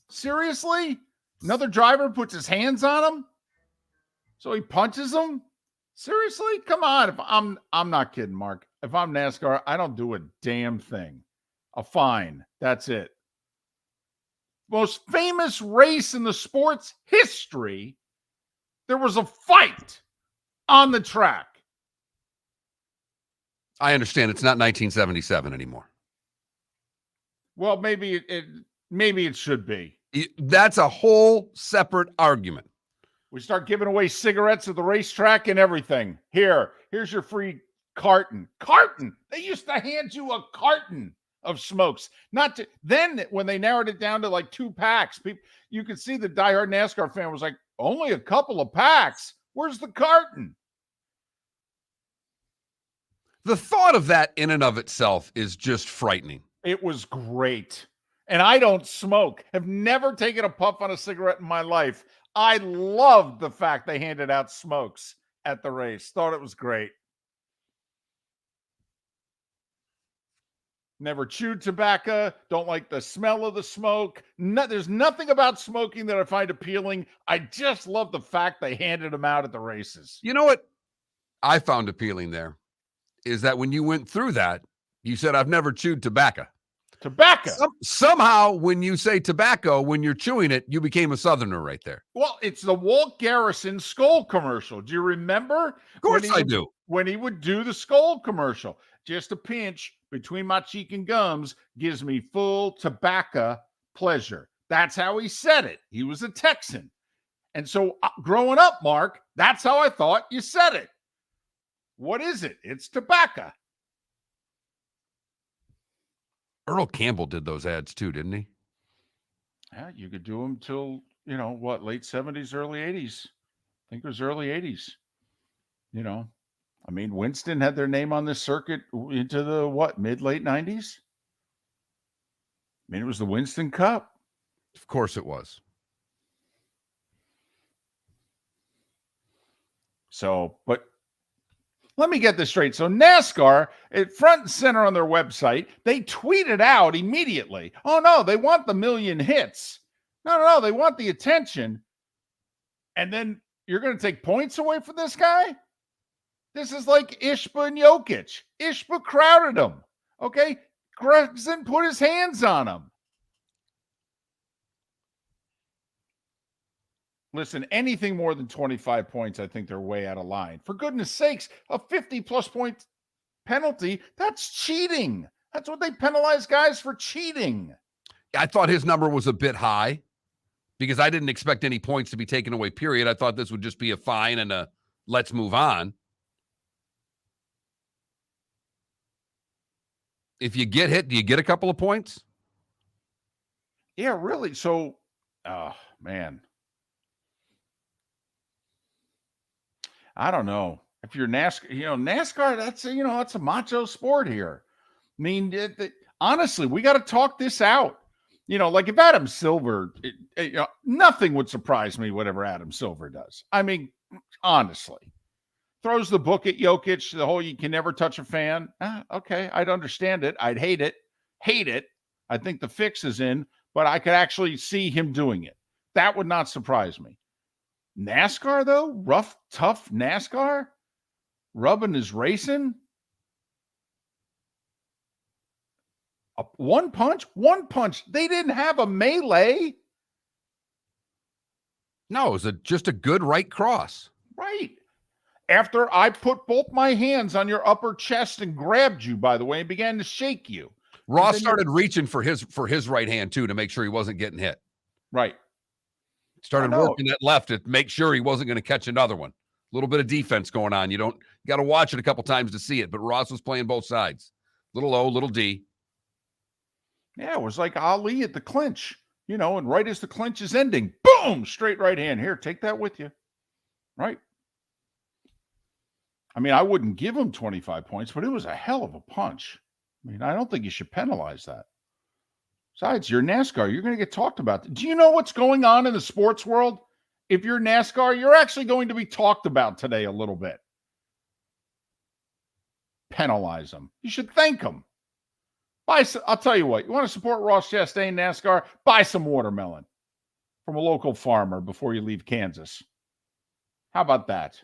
Seriously? Another driver puts his hands on him? So he punches him? Seriously? Come on. If I'm not kidding, Mark. If I'm NASCAR, I don't do a damn thing. A fine. That's it. Most famous race in the sport's history, there was a fight on the track. I understand it's not 1977 anymore. Well, maybe it should be. That's a whole separate argument. We start giving away cigarettes at the racetrack and everything. Here's your free carton. Carton. They used to hand you a carton of smokes. Then when they narrowed it down to like 2 packs, you could see the diehard NASCAR fan was like, only a couple of packs. Where's the carton? The thought of that in and of itself is just frightening. It was great. And I don't smoke. Have never taken a puff on a cigarette in my life. I loved the fact they handed out smokes at the race. Thought it was great. Never chewed tobacco. Don't like the smell of the smoke. No, there's nothing about smoking that I find appealing. I just love the fact they handed them out at the races. You know what I found appealing there is that when you went through that, you said, I've never chewed tobacco. Tobacco. Somehow, when you say tobacco, when you're chewing it, you became a Southerner right there. Well, it's the Walt Garrison Skoal commercial. Do you remember? Of course I do. When he would do the Skoal commercial. Just a pinch between my cheek and gums gives me full tobacco pleasure. That's how he said it. He was a Texan. And so growing up, Mark, that's how I thought you said it. What is it? It's tobacco. Earl Campbell did those ads too, didn't he? Yeah, you could do them till, late 70s, early 80s. I think it was early 80s. Winston had their name on this circuit into the, mid-late 90s? It was the Winston Cup. Of course it was. So, but let me get this straight. So NASCAR, at front and center on their website, they tweeted out immediately, oh, no, they want the million hits. No, they want the attention. And then you're going to take points away from this guy? This is like Ishba and Jokic. Ishba crowded him. Okay? Gregson put his hands on him. Listen, anything more than 25 points, I think they're way out of line. For goodness sakes, a 50-plus point penalty, that's cheating. That's what they penalize guys for, cheating. I thought his number was a bit high because I didn't expect any points to be taken away, period. I thought this would just be a fine and a let's move on. If you get hit, do you get a couple of points? Yeah, really. So, oh, man. I don't know. If you're NASCAR, NASCAR, that's a macho sport here. I mean, honestly, we got to talk this out. Like if Adam Silver, nothing would surprise me, whatever Adam Silver does. I mean, honestly. Throws the book at Jokic, the whole you can never touch a fan. Okay, I'd understand it. I'd hate it. I think the fix is in, but I could actually see him doing it. That would not surprise me. NASCAR, though? Rough, tough NASCAR? Rubbing his racing? One punch? They didn't have a melee. No, it was just a good right cross. Right. After I put both my hands on your upper chest and grabbed you, by the way, and began to shake you. Ross started reaching for his right hand, too, to make sure he wasn't getting hit. Right. Started working that left to make sure he wasn't going to catch another one. A little bit of defense going on. You got to watch it a couple times to see it, but Ross was playing both sides. Little O, little D. Yeah, it was like Ali at the clinch, and right as the clinch is ending, boom, straight right hand. Here, take that with you. Right. I mean, I wouldn't give him 25 points, but it was a hell of a punch. I mean, I don't think you should penalize that. Besides, you're NASCAR. You're going to get talked about. Do you know what's going on in the sports world? If you're NASCAR, you're actually going to be talked about today a little bit. Penalize them. You should thank them. I'll tell you what. You want to support Ross Chastain NASCAR? Buy some watermelon from a local farmer before you leave Kansas. How about that?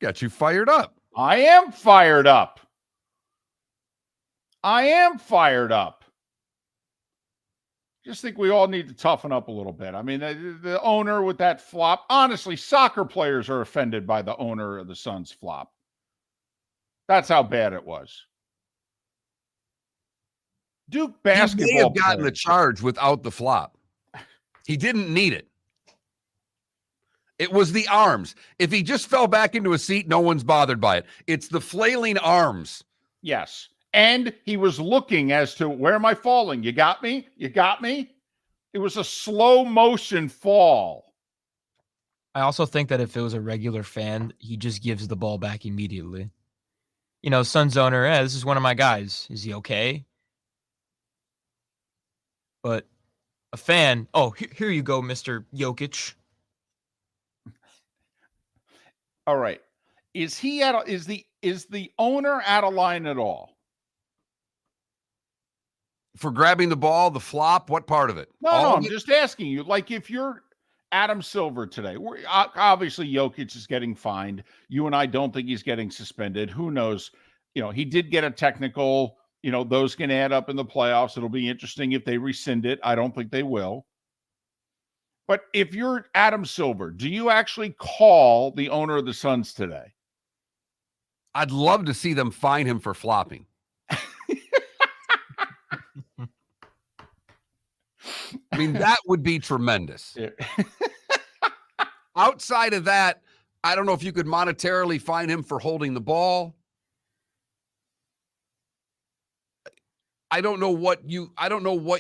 Got you fired up. I am fired up. Just think we all need to toughen up a little bit. I mean, the owner with that flop. Honestly, soccer players are offended by the owner of the Suns flop. That's how bad it was. Duke basketball. He may have gotten the charge without the flop. He didn't need it. It was the arms. If he just fell back into a seat, no one's bothered by it. It's the flailing arms. Yes. And he was looking as to, where am I falling? You got me? It was a slow motion fall. I also think that if it was a regular fan, he just gives the ball back immediately. Suns owner, this is one of my guys. Is he okay? But a fan, here you go, Mr. Jokic. All right. Is is the owner out of line at all? For grabbing the ball, the flop, what part of it? No, All no, of I'm it? just asking you. Like, if you're Adam Silver today, obviously Jokic is getting fined. You and I don't think he's getting suspended. Who knows? He did get a technical. Those can add up in the playoffs. It'll be interesting if they rescind it. I don't think they will. But if you're Adam Silver, do you actually call the owner of the Suns today? I'd love to see them fine him for flopping. I mean, that would be tremendous. Yeah. Outside of that, I don't know if you could monetarily fine him for holding the ball. I don't know what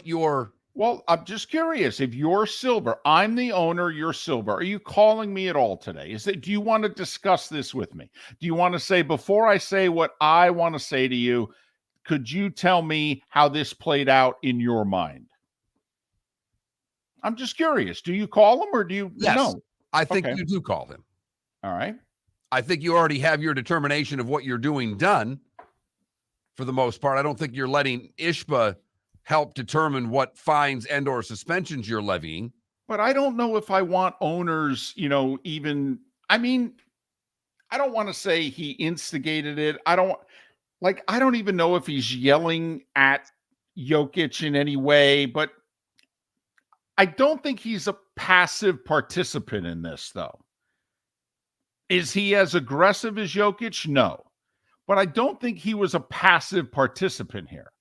your. Well, I'm just curious. If you're Silver, I'm the owner, you're Silver. Are you calling me at all today? Do you want to discuss this with me? Do you want to say, before I say what I want to say to you, could you tell me how this played out in your mind? I'm just curious. Do you call him or do you? Yes, No. I think Okay. you do call him. All right. I think you already have your determination of what you're doing done for the most part. I don't think you're letting Ishba help determine what fines and or suspensions you're levying. But I don't know if I want owners, even, I don't want to say he instigated it. I don't even know if he's yelling at Jokic in any way, but I don't think he's a passive participant in this, though. Is he as aggressive as Jokic? No. But I don't think he was a passive participant here.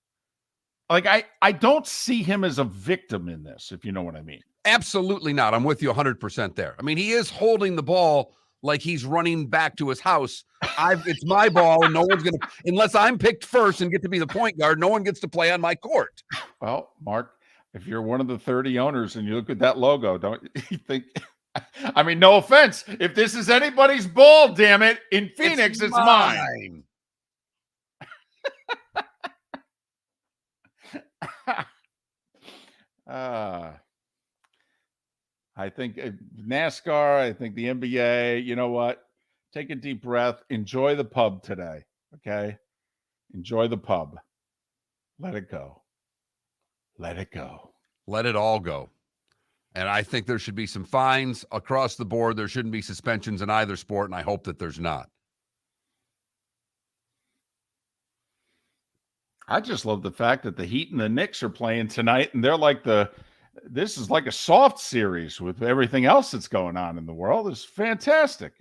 Like, I don't see him as a victim in this, if you know what I mean. Absolutely not. I'm with you 100% there. I mean, he is holding the ball like he's running back to his house. It's my ball, and no one's going to, unless I'm picked first and get to be the point guard, no one gets to play on my court. Well, Mark, if you're one of the 30 owners and you look at that logo, don't you think, no offense, if this is anybody's ball, damn it, in Phoenix, it's mine. I think NASCAR, I think the NBA, you know what? Take a deep breath. Enjoy the pub today, okay? Enjoy the pub. Let it go. Let it go. Let it all go. And I think there should be some fines across the board. There shouldn't be suspensions in either sport, and I hope that there's not. I just love the fact that the Heat and the Knicks are playing tonight, and they're like this is like a soft series with everything else that's going on in the world. It's fantastic.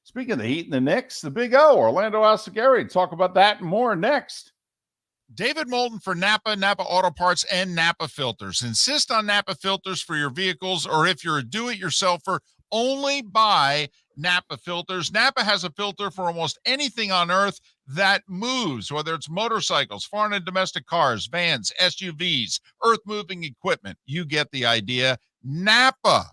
Speaking of the Heat and the Knicks, the Big O, Orlando Alzugaray. Talk about that and more next. David Moulton for Napa Auto Parts, and Napa Filters. Insist on Napa filters for your vehicles, or if you're a do-it-yourselfer, only buy Napa filters. Napa has a filter for almost anything on earth that moves, whether it's motorcycles, foreign and domestic cars, vans, SUVs, earth-moving equipment. You get the idea. Napa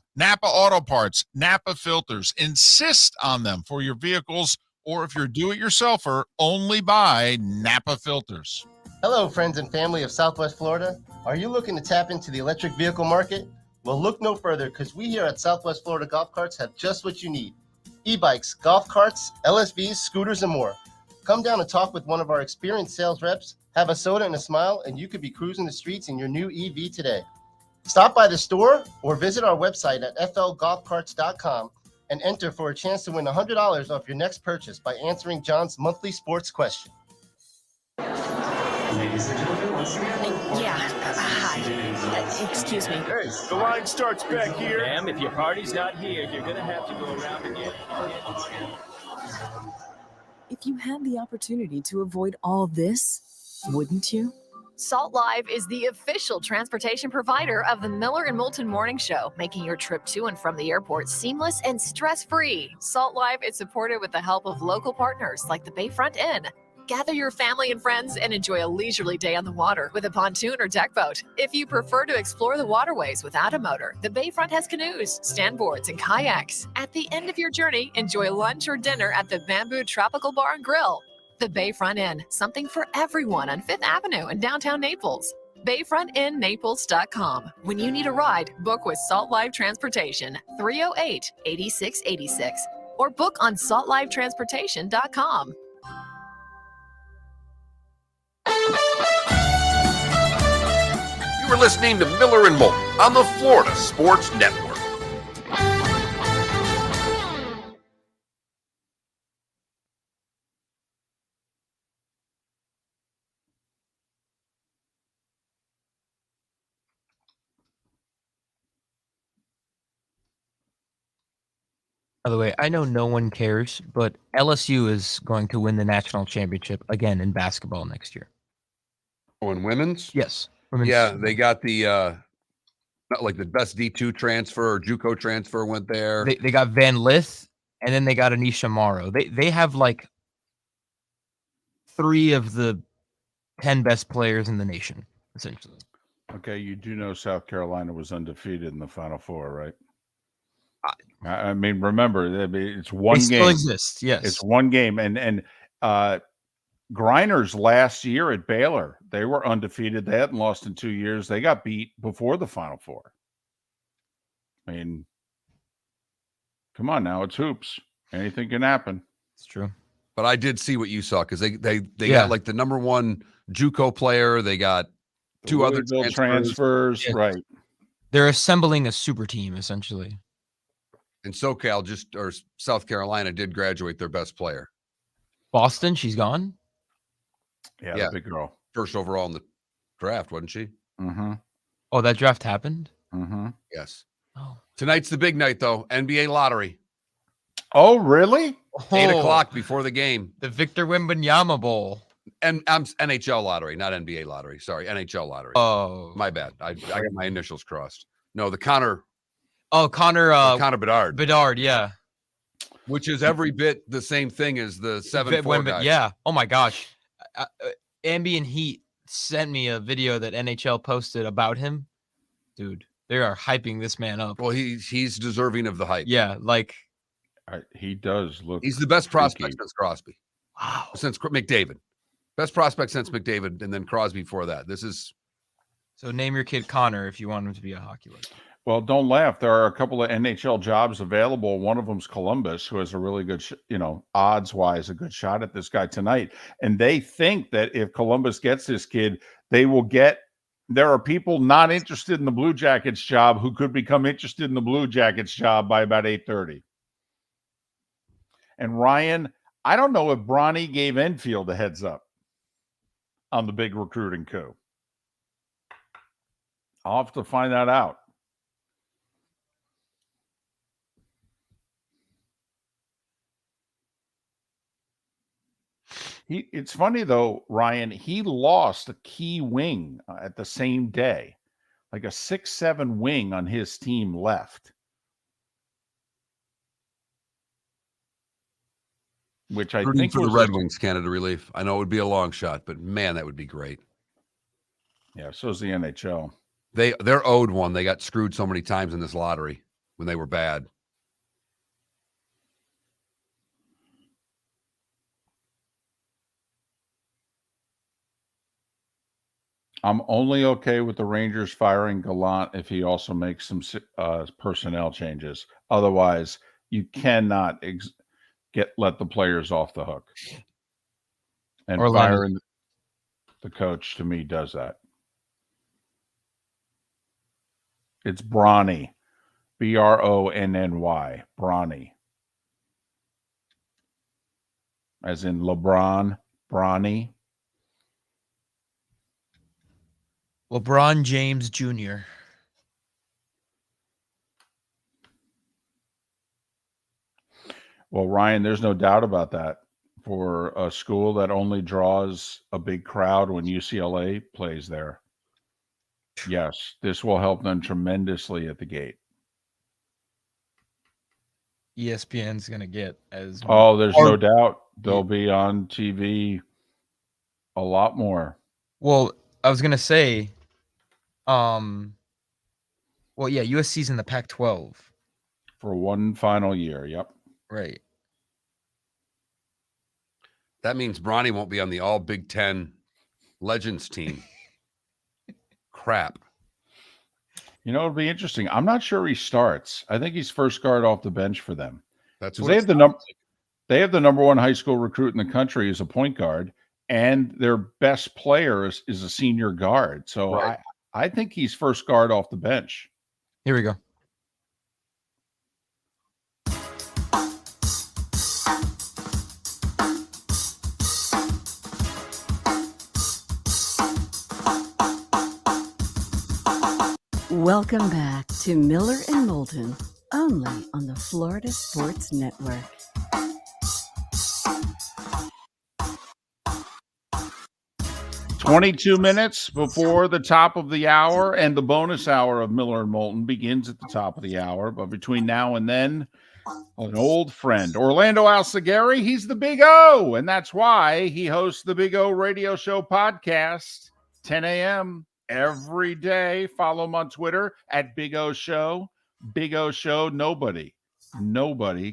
Auto Parts, Napa filters. Insist on them for your vehicles, or if you're a do-it-yourselfer, only buy Napa filters. Hello, friends and family of Southwest Florida. Are you looking to tap into the electric vehicle market? Well, look no further, because we here at Southwest Florida Golf Carts have just what you need. E-bikes, golf carts, LSVs, scooters, and more. Come down and talk with one of our experienced sales reps, have a soda and a smile, and you could be cruising the streets in your new EV today. Stop by the store or visit our website at flgolfcarts.com and enter for a chance to win $100 off your next purchase by answering John's monthly sports question. Ladies and gentlemen, once again. Hi. Excuse me. Hey, the line starts back here. Ma'am, if your party's not here, you're going to have to go around again. If you had the opportunity to avoid all this, wouldn't you? Salt Live is the official transportation provider of the Miller and Moulton Morning Show, making your trip to and from the airport seamless and stress-free. Salt Live is supported with the help of local partners like the Bayfront Inn. Gather your family and friends and enjoy a leisurely day on the water with a pontoon or deck boat. If you prefer to explore the waterways without a motor, the Bayfront has canoes, standboards, and kayaks. At the end of your journey, enjoy lunch or dinner at the Bamboo Tropical Bar and Grill. The Bayfront Inn, something for everyone on 5th Avenue in downtown Naples. BayfrontInNaples.com. When you need a ride, book with Salt Live Transportation, 308-8686, or book on saltlivetransportation.com. You are listening to Miller and Moulton on the Florida Sports Network. By the way, I know no one cares, but LSU is going to win the national championship again in basketball next year. Oh, in women's? Yes. Women's. Yeah, they got the not like the best D2 transfer or JUCO transfer went there. They got Van Lith, and then they got Anisha Morrow. They have like 3 of the 10 best players in the nation, essentially. Okay, you do know South Carolina was undefeated in the Final Four, right? I mean, remember, it's one They game. still exist, yes. It's one game. And Griner's last year at Baylor, they were undefeated. They hadn't lost in 2 years. They got beat before the Final Four. I mean, come on now, it's hoops. Anything can happen. It's true. But I did see what you saw because they Yeah. got like the number 1 JUCO player. They got 2 other transfers. Yeah. Right. They're assembling a super team, essentially. And SoCal or South Carolina did graduate their best player. Boston, she's gone? Yeah, Yeah. the big girl. First overall in the draft, wasn't she? Mm-hmm. Oh, that draft happened? Mm-hmm. Yes. Oh. Tonight's the big night, though. NBA lottery. Oh, really? 8 o'clock before the game. The Victor Wembanyama Bowl. And I'm NHL lottery, not NBA lottery. Sorry, NHL lottery. Oh. My bad. I got my initials crossed. No, the Connor Connor Bedard. Yeah. Which is every bit the same thing as the 7-4 guy. Yeah. Oh my gosh. Ambi and Heat sent me a video that NHL posted about him. Dude, they are hyping this man up. Well, he's deserving of the hype. Yeah, like he does look. He's the best prospect since Crosby. Wow. Since McDavid. Best prospect since McDavid, and then Crosby before that. This is so. Name your kid Connor if you want him to be a hockey legend. Well, don't laugh. There are a couple of NHL jobs available. One of them's Columbus, who has a really good, odds-wise, a good shot at this guy tonight. And they think that if Columbus gets this kid, they will get. There are people not interested in the Blue Jackets job who could become interested in the Blue Jackets job by about 8:30. And Ryan, I don't know if Bronny gave Enfield a heads up on the big recruiting coup. I'll have to find that out. It's funny though, Ryan, he lost a key wing at the same day, like a 6'7" wing on his team left. Which I think for the was Red Wings Canada relief. I know it would be a long shot, but man, that would be great. Yeah, so is the NHL. They're owed one. They got screwed so many times in this lottery when they were bad. I'm only okay with the Rangers firing Gallant if he also makes some personnel changes. Otherwise, you cannot let the players off the hook. And firing the coach, to me, does that. It's Bronny. Bronny. Bronny. As in LeBron, Bronny. LeBron James Jr. Well, Ryan, there's no doubt about that. For a school that only draws a big crowd when UCLA plays there. Yes, this will help them tremendously at the gate. ESPN's going to get as Oh, there's no doubt. They'll be on TV a lot more. Well, I was going to say, USC's in the Pac-12. For one final year, yep. Right. That means Bronny won't be on the all Big Ten Legends team. Crap. It'll be interesting. I'm not sure he starts. I think he's first guard off the bench for them. That's what what they have the number one high school recruit in the country as a point guard, and their best player is a senior guard. So right. I think he's first guard off the bench. Here we go. Welcome back to Miller and Moulton, only on the Florida Sports Network. "22 minutes before the top of the hour, and the bonus hour of Miller and Moulton begins at the top of the hour. But between now and then, an old friend, Orlando Alzugaray, he's the Big O, and that's why he hosts the Big O Radio Show podcast, 10 a.m. every day. Follow him on Twitter at Big O Show. Big O Show. Nobody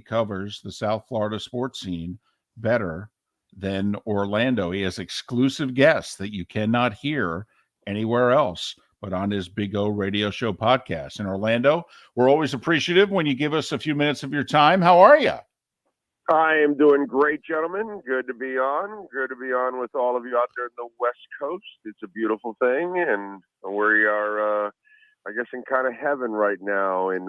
covers the South Florida sports scene better than Orlando. He has exclusive guests that you cannot hear anywhere else but on his Big O Radio Show podcast. And Orlando, we're always appreciative when you give us a few minutes of your time. How are you? I am doing great, gentlemen. Good to be on. Good to be on with all of you out there in the West Coast. It's a beautiful thing, and we are, I guess, in kind of heaven right now in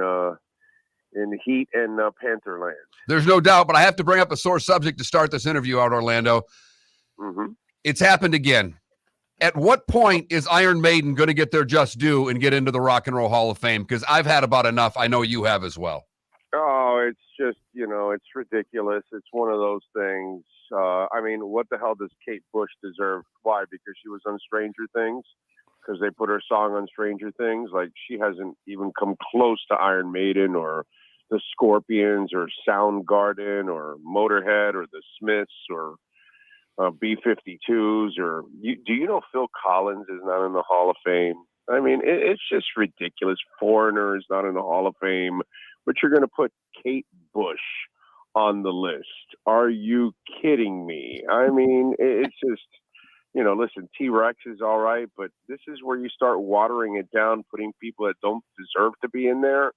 Heat and Pantherland. There's no doubt, but I have to bring up a sore subject to start this interview out, Orlando. Mm-hmm. It's happened again. At what point is Iron Maiden going to get their just due and get into the Rock and Roll Hall of Fame? Because I've had about enough. I know you have as well. Oh, it's just, it's ridiculous. It's one of those things. I mean, what the hell does Kate Bush deserve? Why? Because she was on Stranger Things? Because they put her song on Stranger Things? Like, she hasn't even come close to Iron Maiden or the Scorpions or Soundgarden or Motorhead or the Smiths or B-52s or do you know Phil Collins is not in the Hall of Fame? I mean, it's just ridiculous. Foreigner is not in the Hall of Fame, but you're going to put Kate Bush on the list. Are you kidding me? I mean, it's just, listen, T-Rex is all right, but this is where you start watering it down, putting people that don't deserve to be in there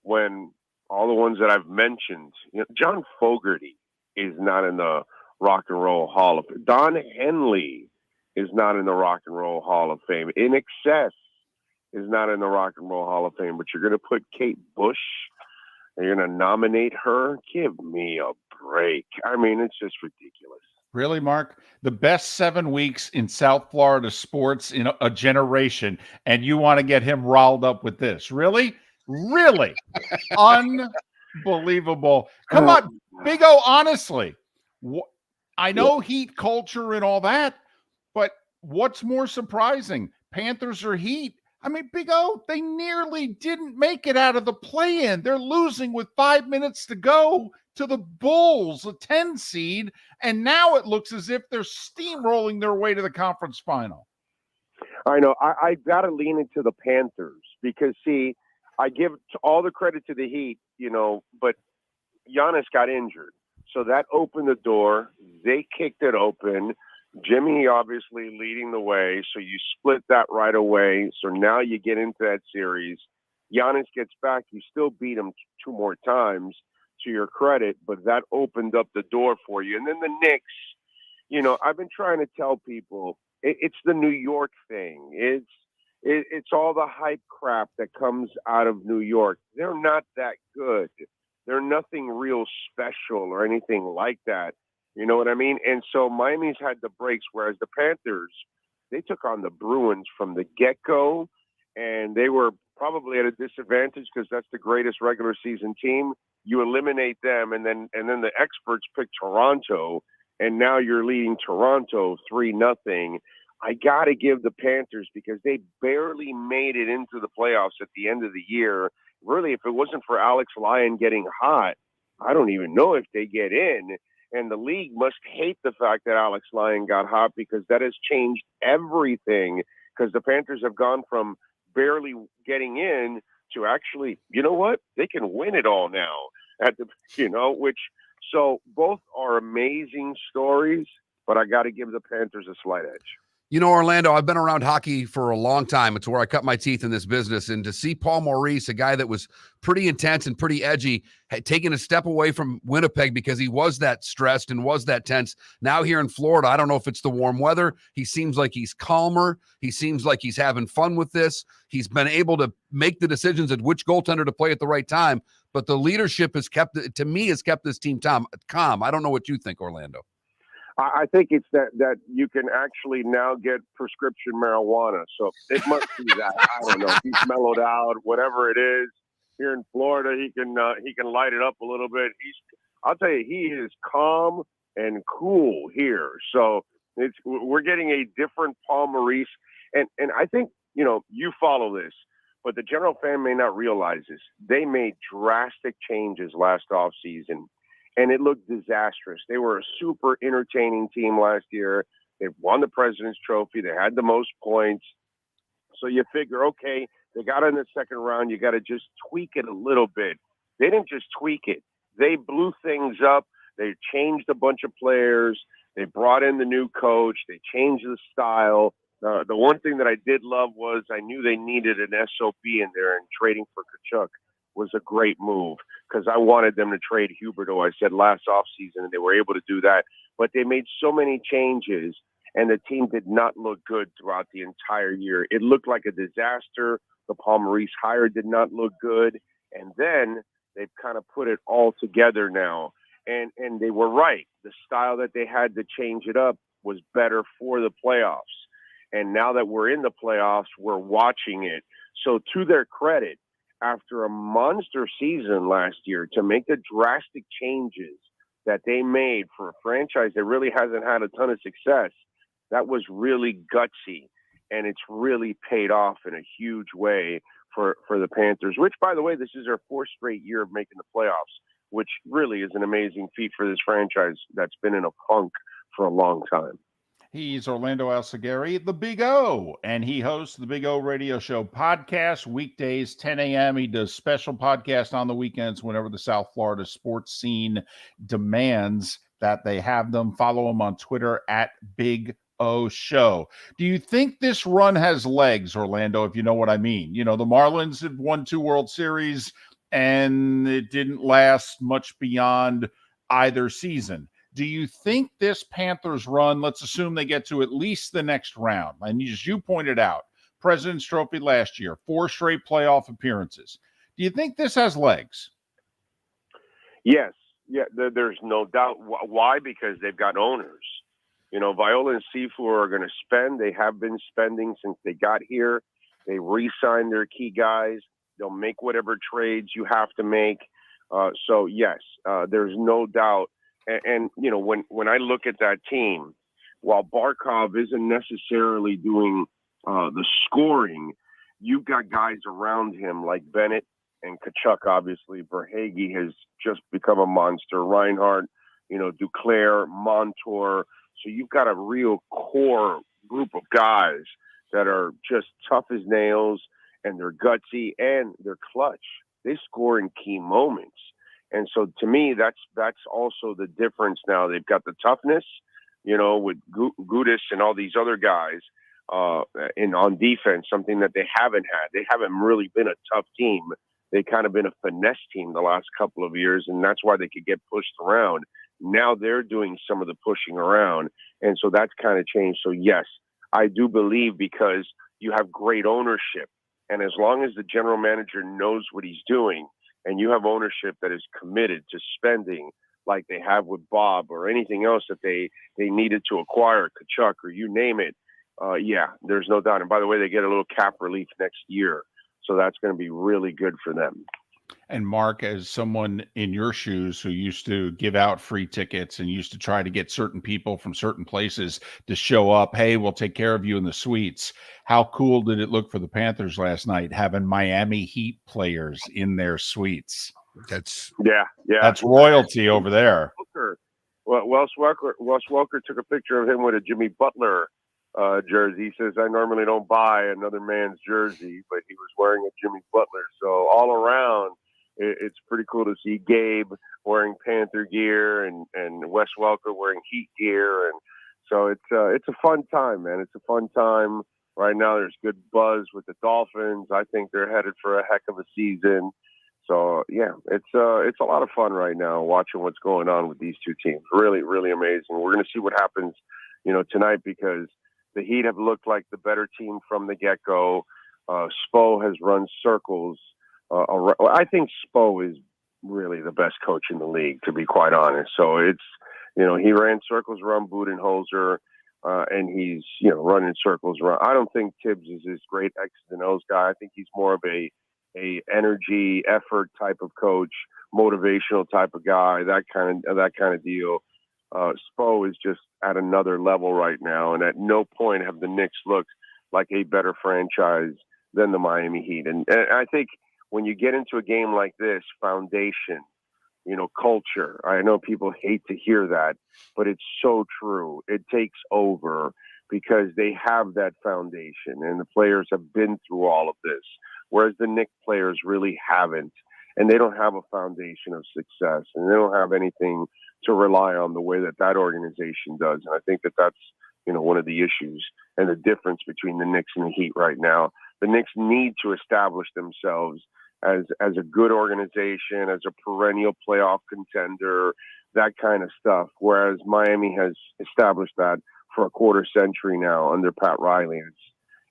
when all the ones that I've mentioned, John Fogerty is not in the Rock and Roll Hall of Fame. Don Henley is not in the Rock and Roll Hall of Fame. In Excess is not in the Rock and Roll Hall of Fame, but you're going to put Kate Bush and you're going to nominate her? Give me a break. I mean, it's just ridiculous. Really, Mark? The best 7 weeks in South Florida sports in a generation, and you want to get him riled up with this? Really? Really? Unbelievable. Come on, Big O, honestly. I know Heat culture and all that, but what's more surprising, Panthers or Heat? I mean, Big O, they nearly didn't make it out of the play-in. They're losing with 5 minutes to go to the Bulls, a 10 seed, and now it looks as if they're steamrolling their way to the conference final. I know. I got to lean into the Panthers because, see, I give all the credit to the Heat, but Giannis got injured. So that opened the door. They kicked it open. Jimmy obviously leading the way. So you split that right away. So now you get into that series. Giannis gets back. You still beat him 2 more times to your credit, but that opened up the door for you. And then the Knicks, I've been trying to tell people it's the New York thing. It's all the hype crap that comes out of New York. They're not that good. They're nothing real special or anything like that. You know what I mean? And so Miami's had the breaks, whereas the Panthers, they took on the Bruins from the get-go, and they were probably at a disadvantage because that's the greatest regular season team. You eliminate them, and then the experts pick Toronto, and now you're leading Toronto 3-0. I got to give the Panthers because they barely made it into the playoffs at the end of the year. Really, if it wasn't for Alex Lyon getting hot, I don't even know if they get in. And the league must hate the fact that Alex Lyon got hot because that has changed everything because the Panthers have gone from barely getting in to actually, you know what? They can win it all now. So both are amazing stories, but I got to give the Panthers a slight edge. You know, Orlando, I've been around hockey for a long time. It's where I cut my teeth in this business. And to see Paul Maurice, a guy that was pretty intense and pretty edgy, had taken a step away from Winnipeg because he was that stressed and was that tense. Now here in Florida, I don't know if it's the warm weather. He seems like he's calmer. He seems like he's having fun with this. He's been able to make the decisions at which goaltender to play at the right time. But the leadership has kept this team calm. I don't know what you think, Orlando. I think it's that you can actually now get prescription marijuana. So it must be that. I don't know. He's mellowed out, whatever it is. Here in Florida, he can light it up a little bit. I'll tell you, he is calm and cool here. So we're getting a different Paul Maurice. And I think, you follow this, but the general fan may not realize this. They made drastic changes last offseason. And it looked disastrous. They were a super entertaining team last year. They won the President's Trophy. They had the most points. So you figure, okay, they got in the second round. You got to just tweak it a little bit. They didn't just tweak it. They blew things up. They changed a bunch of players. They brought in the new coach. They changed the style. The one thing that I did love was I knew they needed an SOB in there, and trading for Tkachuk was a great move because I wanted them to trade Huberdeau, I said, last offseason, and they were able to do that. But they made so many changes, and the team did not look good throughout the entire year. It looked like a disaster. The Paul Maurice hire did not look good. And then they've kind of put it all together now. And they were right. The style that they had to change it up was better for the playoffs. And now that we're in the playoffs, we're watching it. So to their credit, after a monster season last year, to make the drastic changes that they made for a franchise that really hasn't had a ton of success, that was really gutsy. And it's really paid off in a huge way for the Panthers, which, by the way, this is their fourth straight year of making the playoffs, which really is an amazing feat for this franchise that's been in a funk for a long time. He's Orlando Alzugaray, the Big O, and he hosts the Big O Radio Show podcast weekdays, 10 a.m. He does special podcasts on the weekends whenever the South Florida sports scene demands that they have them. Follow him on Twitter at Big O Show. Do you think this run has legs, Orlando, if you know what I mean? The Marlins have won 2 World Series, and it didn't last much beyond either season. Do you think this Panthers run, let's assume they get to at least the next round, and as you pointed out, President's Trophy last year, 4 straight playoff appearances. Do you think this has legs? Yes. Yeah, there's no doubt. Why? Because they've got owners. Viola and Sifu are going to spend. They have been spending since they got here. They re-signed their key guys. They'll make whatever trades you have to make. So, yes, there's no doubt. And when I look at that team, while Barkov isn't necessarily doing the scoring, you've got guys around him like Bennett and Tkachuk, obviously. Verhaeghe has just become a monster. Reinhardt, Duclair, Montour. So you've got a real core group of guys that are just tough as nails, and they're gutsy, and they're clutch. They score in key moments. And so to me, that's also the difference now. They've got the toughness, with Gudas and all these other guys on defense, something that they haven't had. They haven't really been a tough team. They've kind of been a finesse team the last couple of years, and that's why they could get pushed around. Now they're doing some of the pushing around, and so that's kind of changed. So, yes, I do believe because you have great ownership, and as long as the general manager knows what he's doing, and you have ownership that is committed to spending like they have with Bob or anything else that they needed to acquire, Tkachuk or you name it, there's no doubt. And by the way, they get a little cap relief next year. So that's going to be really good for them. And Mark, as someone in your shoes who used to give out free tickets and used to try to get certain people from certain places to show up, hey, we'll take care of you in the suites. How cool did it look for the Panthers last night, having Miami Heat players in their suites? That's royalty over there. Well, Wes Welker took a picture of him with a Jimmy Butler jersey. He says, I normally don't buy another man's jersey, but he was wearing a Jimmy Butler. So all around, it's pretty cool to see Gabe wearing Panther gear and Wes Welker wearing Heat gear. And So it's a fun time, man. It's a fun time right now. There's good buzz with the Dolphins. I think they're headed for a heck of a season. So yeah, it's a lot of fun right now watching what's going on with these two teams. Really, really amazing. We're going to see what happens, tonight, because the Heat have looked like the better team from the get-go. Spo has run circles. I think Spo is really the best coach in the league, to be quite honest. So it's, he ran circles around Budenholzer, and he's, running circles around. I don't think Tibbs is this great X's and O's guy. I think he's more of a energy, effort type of coach, motivational type of guy, that kind of deal. Spo is just at another level right now, and at no point have the Knicks looked like a better franchise than the Miami Heat. And I think when you get into a game like this, foundation, culture, I know people hate to hear that, but it's so true. It takes over because they have that foundation, and the players have been through all of this, whereas the Knicks players really haven't, and they don't have a foundation of success, and they don't have anything to rely on the way that organization does. And I think that's, one of the issues and the difference between the Knicks and the Heat right now. The Knicks need to establish themselves as a good organization, as a perennial playoff contender, that kind of stuff. Whereas Miami has established that for a quarter century now under Pat Riley.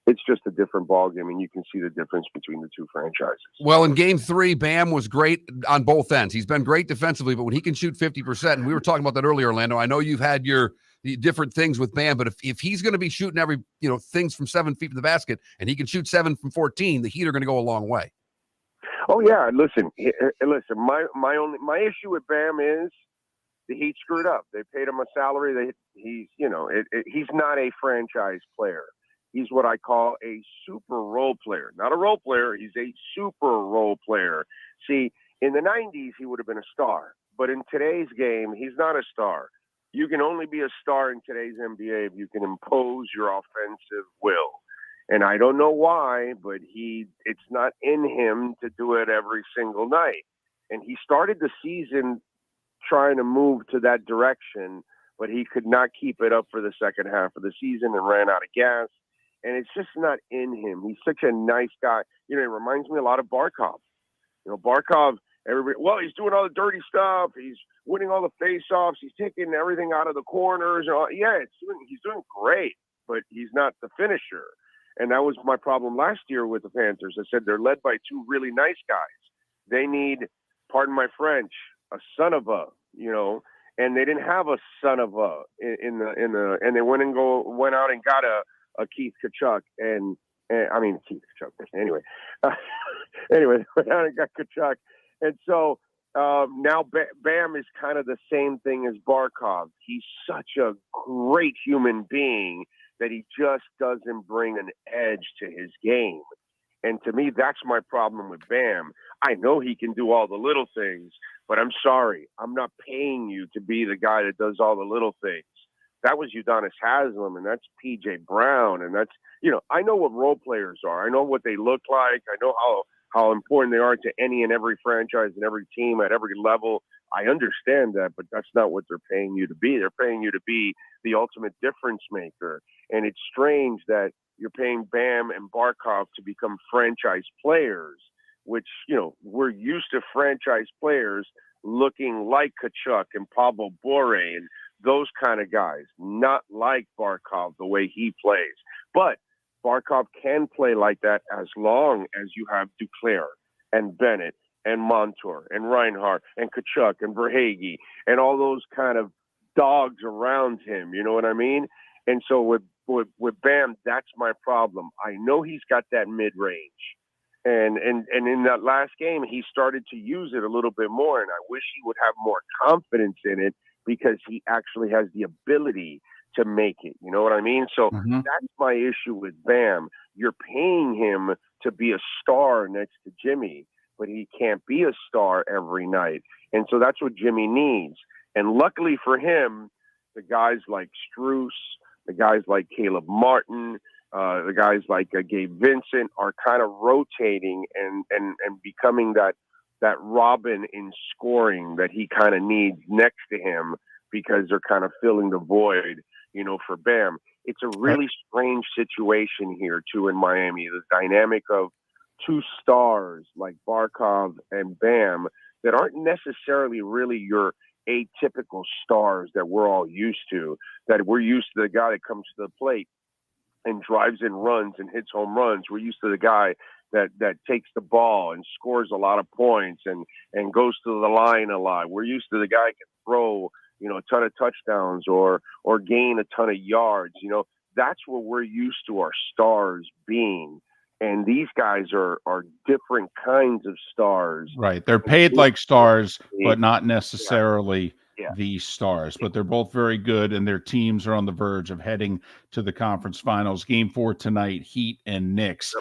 It's just a different ballgame, and you can see the difference between the two franchises. Well, in Game 3, Bam was great on both ends. He's been great defensively, but when he can shoot 50%, and we were talking about that earlier, Orlando, I know you've had your different things with Bam, but if he's going to be shooting every, things from 7 feet from the basket, and he can shoot 7 from 14, the Heat are going to go a long way. Oh yeah, listen. My issue with Bam is the Heat screwed up. They paid him a salary. He's not a franchise player. He's what I call a super role player. Not a role player. He's a super role player. See, in the 90s, he would have been a star. But in today's game, he's not a star. You can only be a star in today's NBA if you can impose your offensive will. And I don't know why, but it's not in him to do it every single night. And he started the season trying to move to that direction, but he could not keep it up for the second half of the season and ran out of gas. And it's just not in him. He's such a nice guy. It reminds me a lot of Barkov. Barkov, he's doing all the dirty stuff. He's winning all the face-offs. He's taking everything out of the corners. He's doing great, but he's not the finisher. And that was my problem last year with the Panthers. I said they're led by two really nice guys. They need, pardon my French, a son of a, and they didn't have a son of a and they went out and got a Keith Kachuk and Keith Kachuk. Anyway, they went out and got Kachuk. And so now Bam is kind of the same thing as Barkov. He's such a great human being that he just doesn't bring an edge to his game. And to me, that's my problem with Bam. I know he can do all the little things, but I'm sorry. I'm not paying you to be the guy that does all the little things. That was Udonis Haslem, and that's P.J. Brown, and that's, I know what role players are. I know what they look like. I know how important they are to any and every franchise and every team at every level. I understand that, but that's not what they're paying you to be. They're paying you to be the ultimate difference maker. And it's strange that you're paying Bam and Barkov to become franchise players, which, we're used to franchise players looking like Kachuk and Pablo Bore and those kind of guys, not like Barkov the way he plays. But Barkov can play like that as long as you have Duclair and Bennett and Montour and Reinhardt and Kachuk and Verhaeghe and all those kind of dogs around him. You know what I mean? And so with Bam, that's my problem. I know he's got that mid-range. And in that last game, he started to use it a little bit more, and I wish he would have more confidence in it because he actually has the ability to make it. You know what I mean? So that's my issue with Bam. You're paying him to be a star next to Jimmy, but he can't be a star every night. And so that's what Jimmy needs. And luckily for him, the guys like Strus, the guys like Caleb Martin, the guys like Gabe Vincent are kind of rotating and becoming that Robin in scoring that he kind of needs next to him because they're kind of filling the void. for Bam. It's a really strange situation here, too, in Miami. The dynamic of two stars like Barkov and Bam that aren't necessarily really your atypical stars that we're all used to, that we're used to the guy that comes to the plate and drives in runs and hits home runs. We're used to the guy that takes the ball and scores a lot of points and goes to the line a lot. We're used to the guy that can throw, a ton of touchdowns or gain a ton of yards. That's what we're used to our stars being. And these guys are different kinds of stars. Right. They're paid like stars, but not necessarily the stars. But they're both very good, and their teams are on the verge of heading to the conference finals. Game 4 tonight, Heat and Knicks.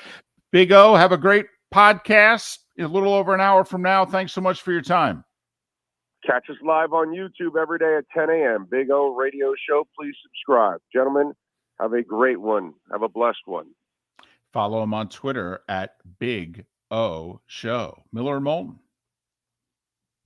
Big O, have a great podcast a little over an hour from now. Thanks so much for your time. Catch us live on YouTube every day at 10 a.m. Big O Radio Show. Please subscribe. Gentlemen, have a great one. Have a blessed one. Follow him on Twitter at Big O Show. Miller and Moulton.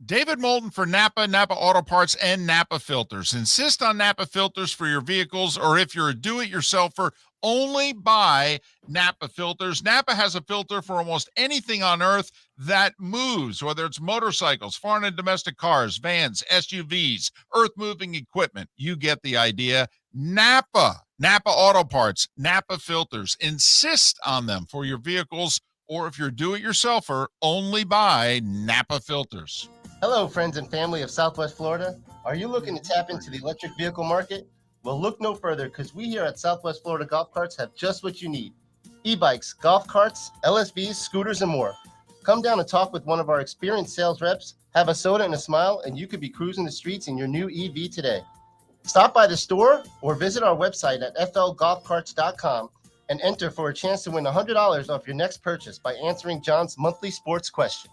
David Moulton for Napa Auto Parts, and Napa Filters. Insist on Napa filters for your vehicles, or if you're a do-it-yourselfer, only buy Napa filters. Napa has a filter for almost anything on earth that moves, whether it's motorcycles, foreign and domestic cars, vans, SUVs, earth-moving equipment. You get the idea. Napa Auto Parts, Napa filters. Insist on them for your vehicles, or if you're a do-it-yourselfer, only buy Napa filters. Hello, friends and family of Southwest Florida. Are you looking to tap into the electric vehicle market? Well, look no further, because we here at Southwest Florida Golf Carts have just what you need. E-bikes, golf carts, LSVs, scooters, and more. Come down and talk with one of our experienced sales reps, have a soda and a smile, and you could be cruising the streets in your new EV today. Stop by the store or visit our website at flgolfcarts.com and enter for a chance to win $100 off your next purchase by answering John's monthly sports question.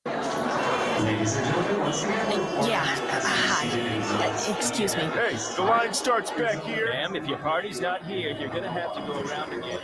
Ladies and gentlemen, once again. Hi. Excuse me. Hey, the line starts back here. Ma'am, if your party's not here, you're going to have to go around again.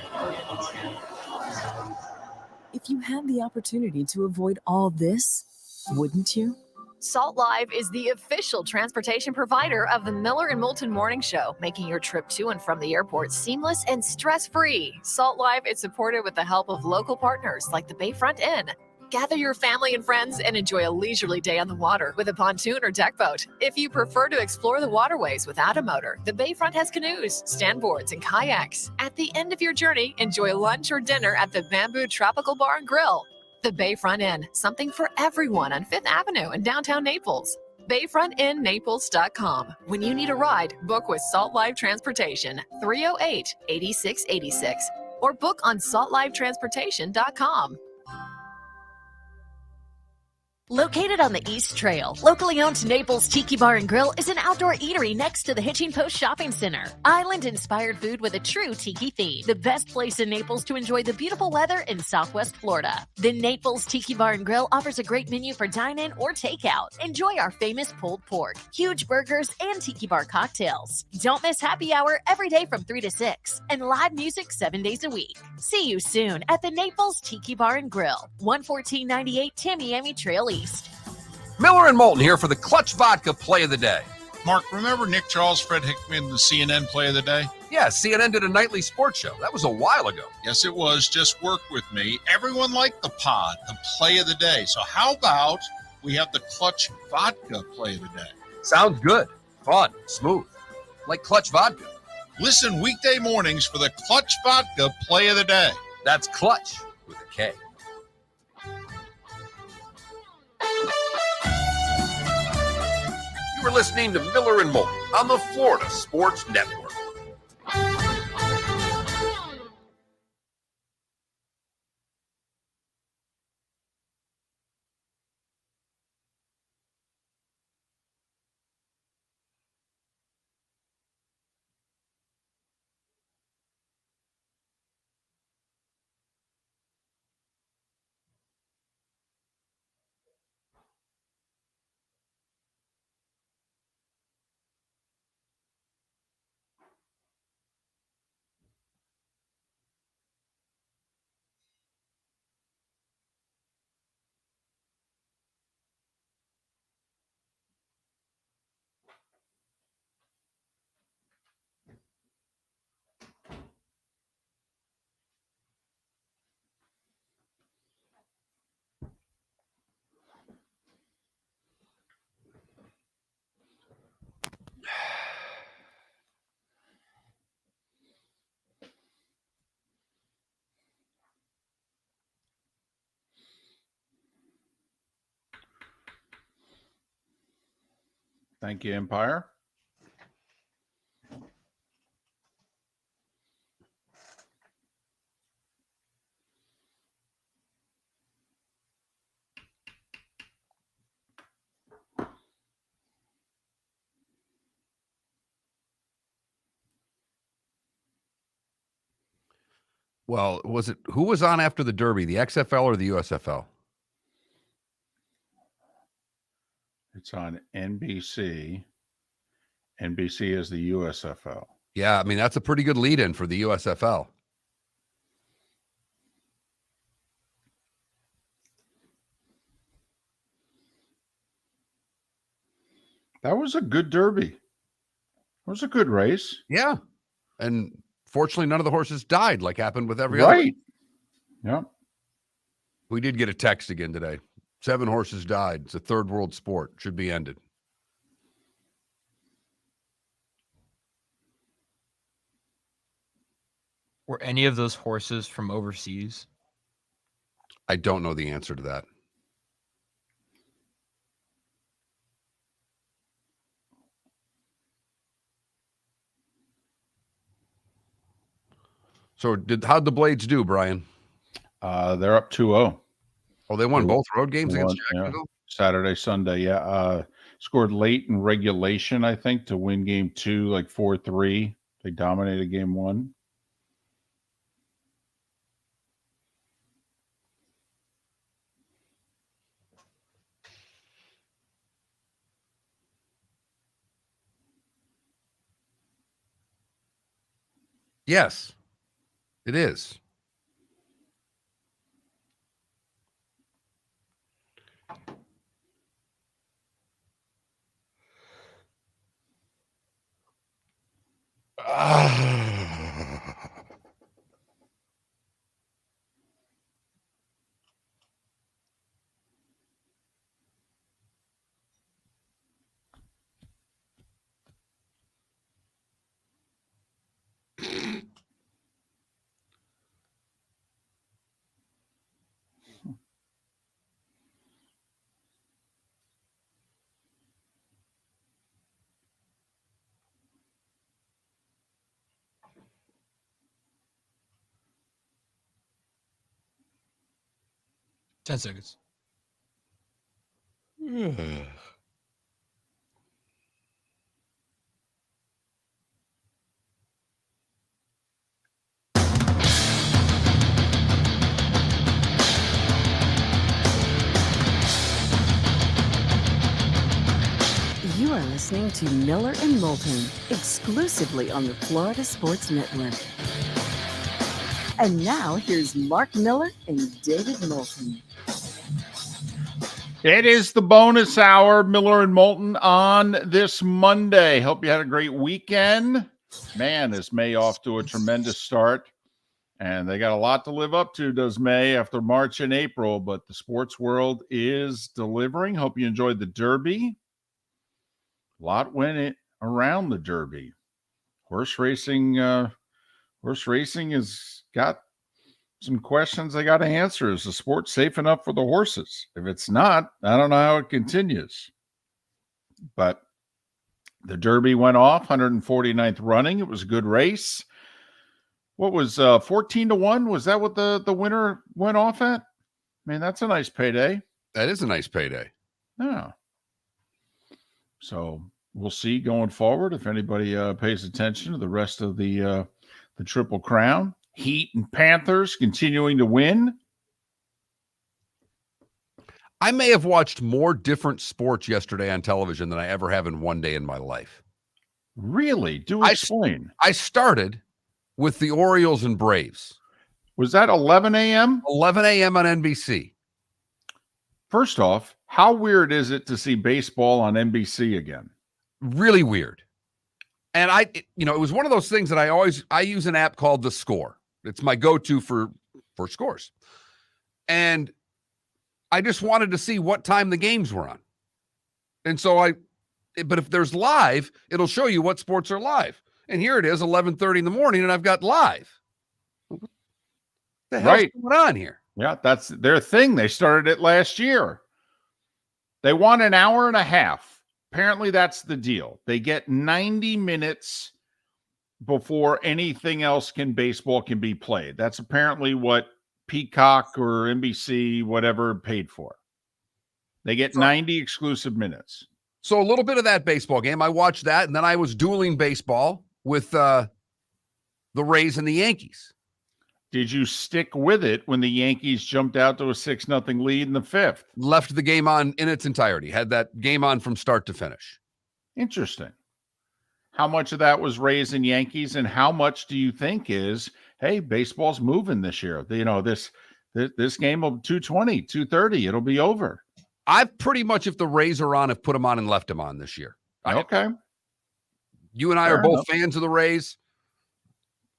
If you had the opportunity to avoid all this, wouldn't you? Salt Live is the official transportation provider of the Miller and Moulton Morning Show, making your trip to and from the airport seamless and stress-free. Salt Live is supported with the help of local partners like the Bayfront Inn. Gather your family and friends and enjoy a leisurely day on the water with a pontoon or deck boat. If you prefer to explore the waterways without a motor, the Bayfront has canoes, standboards, and kayaks. At the end of your journey, enjoy lunch or dinner at the Bamboo Tropical Bar and Grill. The Bayfront Inn, something for everyone on 5th Avenue in downtown Naples. BayfrontInNaples.com. When you need a ride, book with Salt Live Transportation, 308-8686, or book on saltlivetransportation.com. Located on the East Trail, locally owned Naples Tiki Bar and Grill is an outdoor eatery next to the Hitching Post Shopping Center. Island-inspired food with a true tiki theme. The best place in Naples to enjoy the beautiful weather in Southwest Florida. The Naples Tiki Bar and Grill offers a great menu for dine-in or takeout. Enjoy our famous pulled pork, huge burgers, and tiki bar cocktails. Don't miss happy hour every day from 3 to 6, and live music 7 days a week. See you soon at the Naples Tiki Bar and Grill, 11498 Tamiami Trail East. Miller and Moulton here for the Clutch Vodka Play of the Day. Mark, remember Nick Charles, Fred Hickman, the CNN Play of the Day? Yeah, CNN did a nightly sports show. That was a while ago. Yes, it was. Just work with me. Everyone liked the pod, the Play of the Day. So how about we have the Clutch Vodka Play of the Day? Sounds good. Fun. Smooth. Like Clutch Vodka. Listen weekday mornings for the Clutch Vodka Play of the Day. That's Clutch with a K. You were listening to Miller and Moulton on the Florida Sports Network. Thank you, Empire. Well, who was on after the Derby, the XFL or the USFL? It's on NBC. NBC is the USFL. Yeah, I mean, that's a pretty good lead-in for the USFL. That was a good Derby. It was a good race. Yeah. And fortunately, none of the horses died like happened with every other. Right. Yep. We did get a text again today. 7 horses died. It's a third world sport. Should be ended. Were any of those horses from overseas? I don't know the answer to that. So how'd the Blades do, Brian? They're up 2-0. Oh, they won both road games against Jacksonville? Yeah. Saturday, Sunday, yeah. Scored late in regulation, I think, to win game 2, like 4-3. They dominated game 1. Yes, it is. Ten seconds. You are listening to Miller and Moulton, exclusively on the Florida Sports Network. And now here's Mark Miller and David Moulton. It is the bonus hour, Miller and Moulton, on this Monday. Hope you had a great weekend. Man, is May off to a tremendous start. And they got a lot to live up to, does May, after March and April. But the sports world is delivering. Hope you enjoyed the Derby. A lot went around the Derby. Horse racing has got some questions they got to answer. Is the sport safe enough for the horses? If it's not, I don't know how it continues. But the Derby went off, 149th running. It was a good race. What was 14-1? Was that what the winner went off at? I mean, that's a nice payday. That is a nice payday. Yeah. So we'll see going forward if anybody pays attention to the rest of the Triple Crown. Heat and Panthers continuing to win. I may have watched more different sports yesterday on television than I ever have in one day in my life. Really? Do explain. I started with the Orioles and Braves. Was that 11 a.m.? 11 a.m. on NBC. First off, how weird is it to see baseball on NBC again? Really weird. And it was one of those things that I use an app called The Score. It's my go-to for scores. And I just wanted to see what time the games were on. And so but if there's live, it'll show you what sports are live. And here it is, 11:30 in the morning, and I've got live. What the hell's going on here? Yeah, that's their thing. They started it last year. They want an hour and a half apparently that's the deal. They get 90 minutes before anything else baseball can be played. That's apparently what Peacock or NBC, whatever, paid for. They get 90 exclusive minutes. So a little bit of that baseball game. I watched that, and then I was dueling baseball with the Rays and the Yankees. Did you stick with it when the Yankees jumped out to a 6-0 lead in the 5th? Left the game on in its entirety. Had that game on from start to finish. Interesting. How much of that was Rays and Yankees, and how much do you think is, hey, baseball's moving this year? You know, this game will 220, 230, it'll be over. I've pretty much, if the Rays are on, have put them on and left them on this year. Okay. You and I Fair are both enough. fans of the Rays,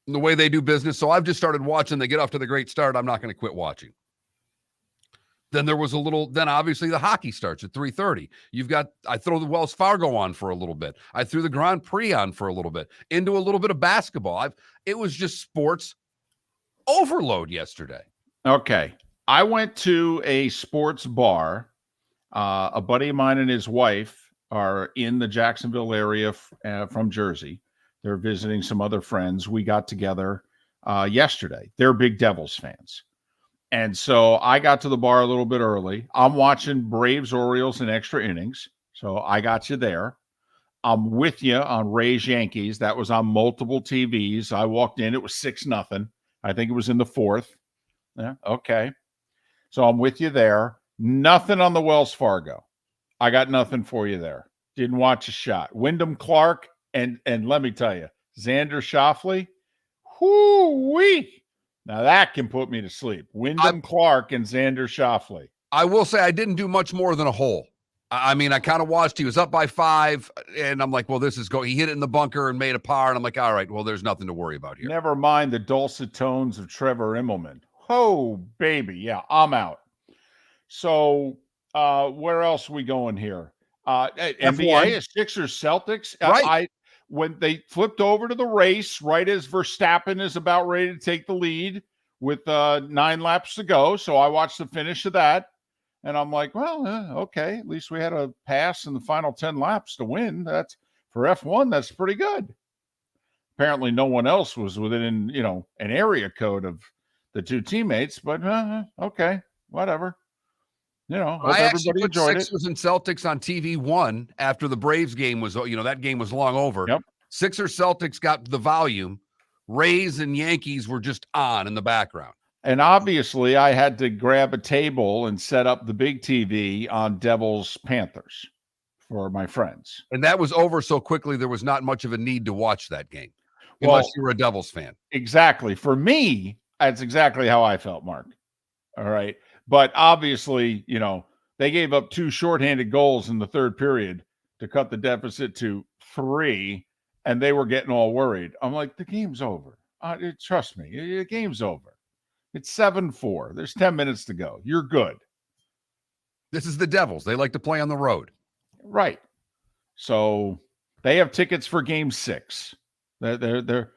the way they do business. So I've just started watching. They get off to the great start. I'm not going to quit watching. Then there was then obviously the hockey starts at 3:30. I throw the Wells Fargo on for a little bit. I threw the Grand Prix on for a little bit, into a little bit of basketball. It was just sports overload yesterday. Okay. I went to a sports bar. A buddy of mine and his wife are in the Jacksonville area from Jersey. They're visiting some other friends. We got together yesterday. They're big Devils fans. And so I got to the bar a little bit early. I'm watching Braves Orioles in extra innings. So I got you there. I'm with you on Rays Yankees. That was on multiple TVs. I walked in. It was 6-0. I think it was in the 4th. Yeah. Okay. So I'm with you there. Nothing on the Wells Fargo. I got nothing for you there. Didn't watch a shot. Wyndham Clark and let me tell you, Xander Schauffele, whoo-wee. Now that can put me to sleep. Wyndham Clark and Xander Schauffele. I will say I didn't do much more than a hole. I mean, I kind of watched. He was up by 5, and I'm like, well, this is going. He hit it in the bunker and made a par, and I'm like, all right, well, there's nothing to worry about here. Never mind the dulcet tones of Trevor Immelman. Oh, baby. Yeah, I'm out. So where else are we going here? NBA, Sixers, Celtics. Right. When they flipped over to the race, right as Verstappen is about ready to take the lead with 9 laps to go. So I watched the finish of that. And I'm like, well, okay, at least we had a pass in the final 10 laps to win. That's for F1. That's pretty good. Apparently no one else was within, an area code of the two teammates, but okay, whatever. Hope I actually everybody put enjoyed it. Sixers and Celtics on TV1 after the Braves game was, that game was long over. Yep. Sixers, Celtics got the volume. Rays and Yankees were just on in the background. And obviously I had to grab a table and set up the big TV on Devils Panthers for my friends. And that was over so quickly, there was not much of a need to watch that game, unless you were a Devils fan. Exactly. For me, that's exactly how I felt, Mark. All right. But obviously, they gave up 2 shorthanded goals in the 3rd period to cut the deficit to 3, and they were getting all worried. I'm like, the game's over. Trust me, the game's over. It's 7-4. There's 10 minutes to go. You're good. This is the Devils. They like to play on the road. Right. So they have tickets for Game 6. They're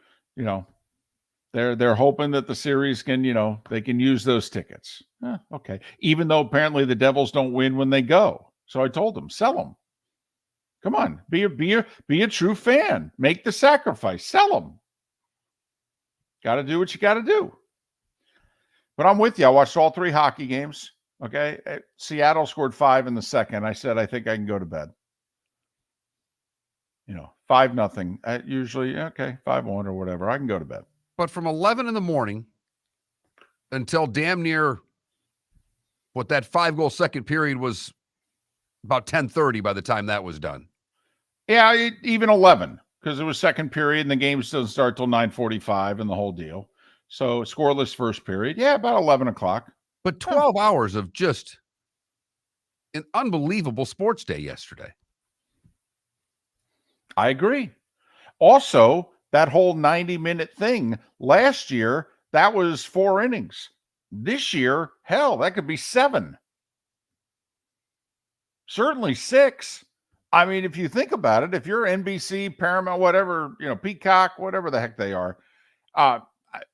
hoping that the series can, they can use those tickets. Okay. Even though apparently the Devils don't win when they go. So I told them, sell them. Come on, be a true fan. Make the sacrifice. Sell them. Got to do what you got to do. But I'm with you. I watched all 3 hockey games. Okay. Seattle scored 5 in the second. I said, I think I can go to bed. 5-0. Usually, okay, 5-1 or whatever. I can go to bed. But from 11 in the morning until damn near what that 5-goal second period was, about 10:30 by the time that was done. Yeah, even 11, because it was second period and the game doesn't start till 9:45 and the whole deal. So scoreless first period. Yeah, about 11 o'clock. But 12 hours of just an unbelievable sports day yesterday. I agree. Also, that whole 90-minute thing last year, that was 4 innings. This year, hell, that could be 7. Certainly 6. I mean, if you think about it, if you're NBC, Paramount, whatever, Peacock, whatever the heck they are,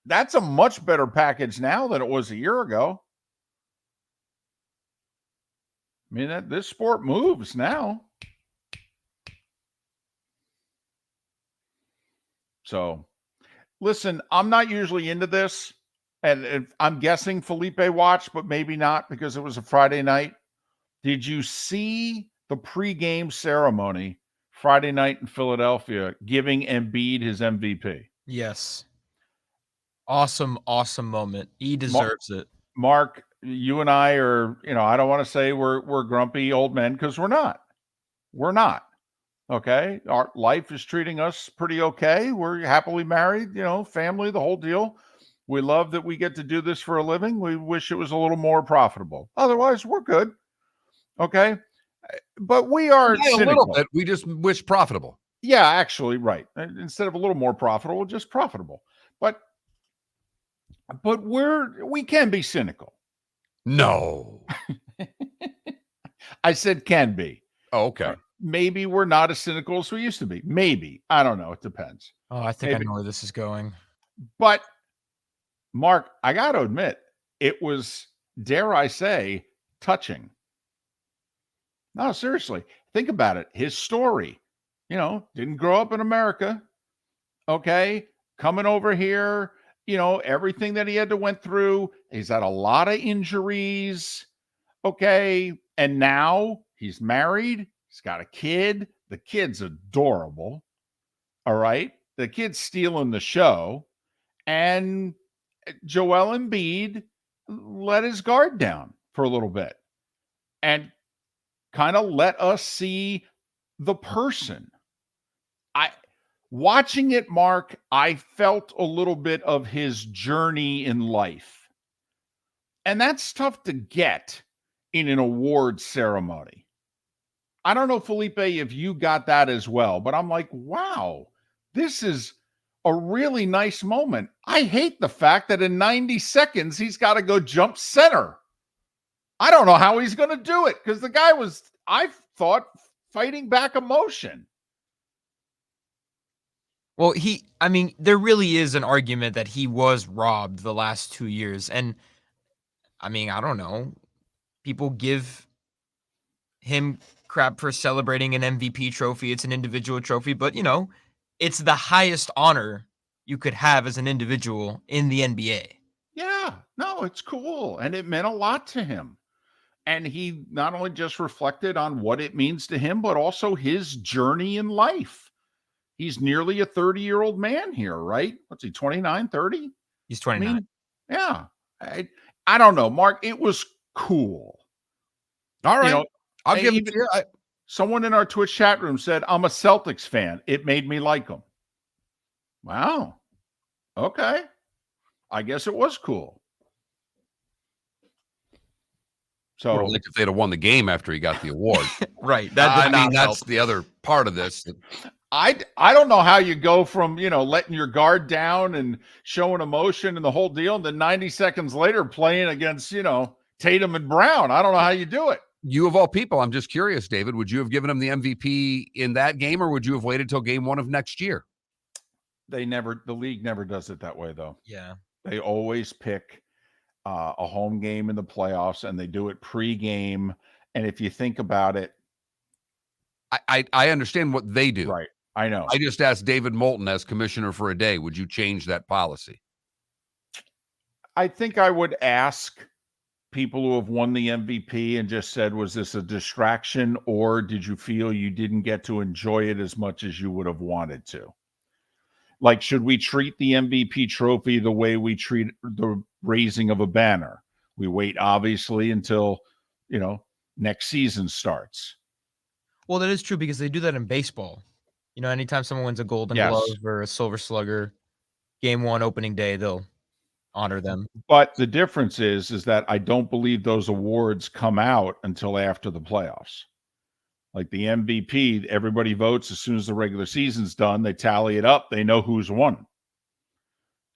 that's a much better package now than it was a year ago. I mean, this sport moves now. So, listen, I'm not usually into this, and I'm guessing Felipe watched, but maybe not because it was a Friday night. Did you see the pregame ceremony Friday night in Philadelphia giving Embiid his MVP? Yes. Awesome moment. He deserves it. Mark, you and I are, I don't want to say we're grumpy old men because we're not. We're not. Okay. Our life is treating us pretty okay. We're happily married, family, the whole deal. We love that we get to do this for a living. We wish it was a little more profitable. Otherwise, we're good. Okay. But we are a little bit. We just wish profitable. Yeah, actually, right. Instead of a little more profitable, just profitable. But we can be cynical. No. I said can be. Oh, okay. Maybe we're not as cynical as we used to be. Maybe. I don't know. It depends. Oh, I think I know where this is going. But, Mark, I got to admit, it was, dare I say, touching. No, seriously. Think about it. His story, didn't grow up in America. Okay. Coming over here, everything that he had to went through. He's had a lot of injuries. Okay. And now he's married. He's got a kid. The kid's adorable. All right. The kid's stealing the show. And Joel Embiid let his guard down for a little bit and kind of let us see the person. Watching it, Mark, I felt a little bit of his journey in life. And that's tough to get in an award ceremony. I don't know, Felipe, if you got that as well, but I'm like, wow, this is a really nice moment. I hate the fact that in 90 seconds, he's got to go jump center. I don't know how he's going to do it because the guy was, I thought, fighting back emotion. Well, there really is an argument that he was robbed the last 2 years. And I don't know. People give him crap for celebrating an MVP trophy. It's an individual trophy, but it's the highest honor you could have as an individual in the NBA. Yeah, no, it's cool. And it meant a lot to him. And he not only just reflected on what it means to him, but also his journey in life. He's nearly a 30-year-old man here, right? What's he, 29, 30? He's 29. Yeah. I don't know, Mark. It was cool. All right. I'll give it to you. Someone in our Twitch chat room said, I'm a Celtics fan. It made me like them. Wow. Okay. I guess it was cool. So, would have liked if they'd have won the game after he got the award. Right. That's the other part of this. I don't know how you go from, letting your guard down and showing emotion and the whole deal, and then 90 seconds later playing against, Tatum and Brown. I don't know how you do it. You of all people, I'm just curious, David, would you have given him the MVP in that game, or would you have waited till game 1 of next year? The league never does it that way, though. Yeah. They always pick a home game in the playoffs, and they do it pre-game. And if you think about it, I understand what they do. Right. I know. I just asked David Moulton as commissioner for a day, would you change that policy? I think I would ask people who have won the MVP and just said, was this a distraction, or did you feel you didn't get to enjoy it as much as you would have wanted to? Like, should we treat the MVP trophy the way we treat the raising of a banner? We wait, obviously, until, next season starts. Well, that is true because they do that in baseball. Anytime someone wins a Golden Glove or a Silver Slugger, game 1 opening day, they'll honor them. But the difference is that I don't believe those awards come out until after the playoffs. Like the MVP, everybody votes as soon as the regular season's done. They tally it up. They know who's won.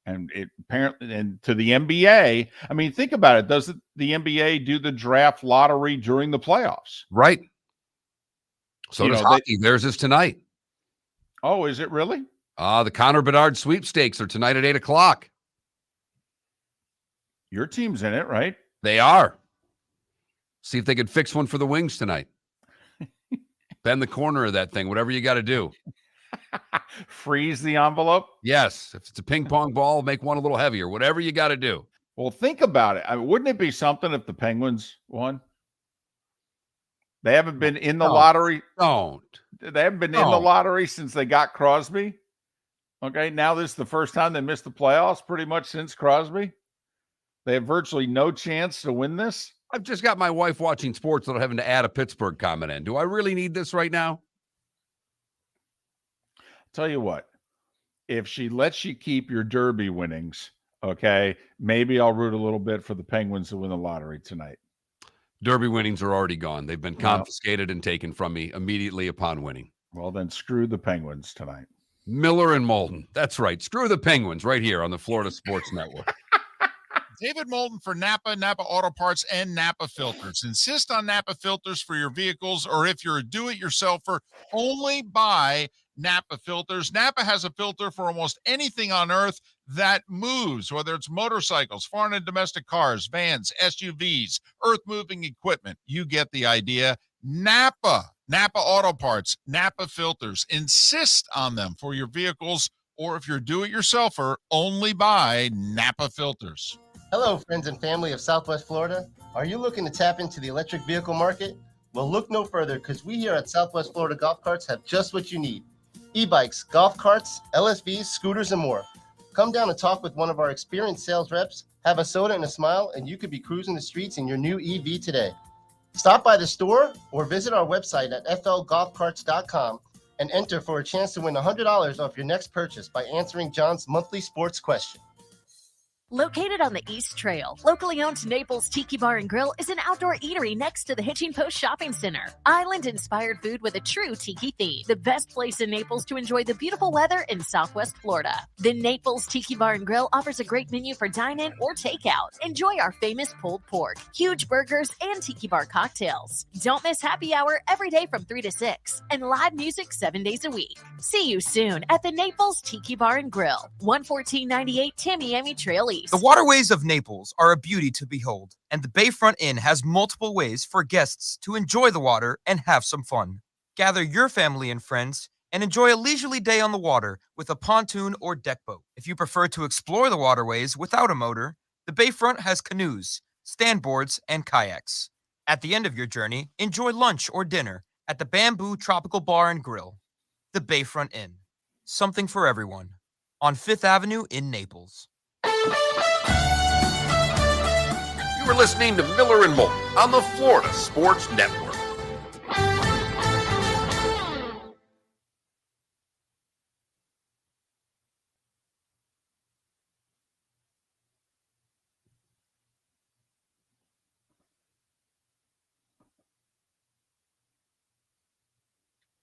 And it apparently, and to the NBA, think about it. Does the NBA do the draft lottery during the playoffs? Right. So does hockey. Theirs is tonight. Oh, is it really? The Connor Bedard sweepstakes are tonight at 8:00. Your team's in it, right? They are. See if they could fix one for the Wings tonight. Bend the corner of that thing, whatever you got to do. Freeze the envelope? Yes. If it's a ping pong ball, make one a little heavier. Whatever you got to do. Well, think about it. I mean, wouldn't it be something if the Penguins won? They haven't been in the lottery. They haven't been in the lottery since they got Crosby. Okay, now this is the first time they missed the playoffs pretty much since Crosby. They have virtually no chance to win this. I've just got my wife watching sports without having to add a Pittsburgh comment in. Do I really need this right now? Tell you what, if she lets you keep your Derby winnings, okay, maybe I'll root a little bit for the Penguins to win the lottery tonight. Derby winnings are already gone. They've been confiscated and taken from me immediately upon winning. Well, then screw the Penguins tonight. Miller and Moulton. That's right. Screw the Penguins right here on the Florida Sports Network. David Moulton for Napa Auto Parts, and Napa Filters. Insist on Napa filters for your vehicles, or if you're a do-it-yourselfer, only buy Napa filters. Napa has a filter for almost anything on earth that moves, whether it's motorcycles, foreign and domestic cars, vans, SUVs, earth-moving equipment. You get the idea. Napa Auto Parts, Napa filters. Insist on them for your vehicles, or if you're a do-it-yourselfer, only buy Napa filters. Hello, friends and family of Southwest Florida. Are you looking to tap into the electric vehicle market? Well, look no further, because we here at Southwest Florida Golf Carts have just what you need. E-bikes, golf carts, LSVs, scooters, and more. Come down and talk with one of our experienced sales reps, have a soda and a smile, and you could be cruising the streets in your new EV today. Stop by the store or visit our website at flgolfcarts.com and enter for a chance to win $100 off your next purchase by answering John's monthly sports question. Located on the East Trail, locally owned Naples Tiki Bar and Grill is an outdoor eatery next to the Hitching Post Shopping Center. Island-inspired food with a true tiki theme. The best place in Naples to enjoy the beautiful weather in Southwest Florida. The Naples Tiki Bar and Grill offers a great menu for dine-in or takeout. Enjoy our famous pulled pork, huge burgers, and tiki bar cocktails. Don't miss happy hour every day from 3 to 6 and live music 7 days a week. See you soon at the Naples Tiki Bar and Grill, 11498 Tamiami Trail East. The waterways of Naples are a beauty to behold, and the Bayfront Inn has multiple ways for guests to enjoy the water and have some fun. Gather your family and friends and enjoy a leisurely day on the water with a pontoon or deck boat. If you prefer to explore the waterways without a motor, the Bayfront has canoes, standboards, and kayaks. At the end of your journey, enjoy lunch or dinner at the Bamboo Tropical Bar and Grill. The Bayfront Inn. Something for everyone. On 5th Avenue in Naples. You were listening to Miller and Moulton on the Florida Sports Network.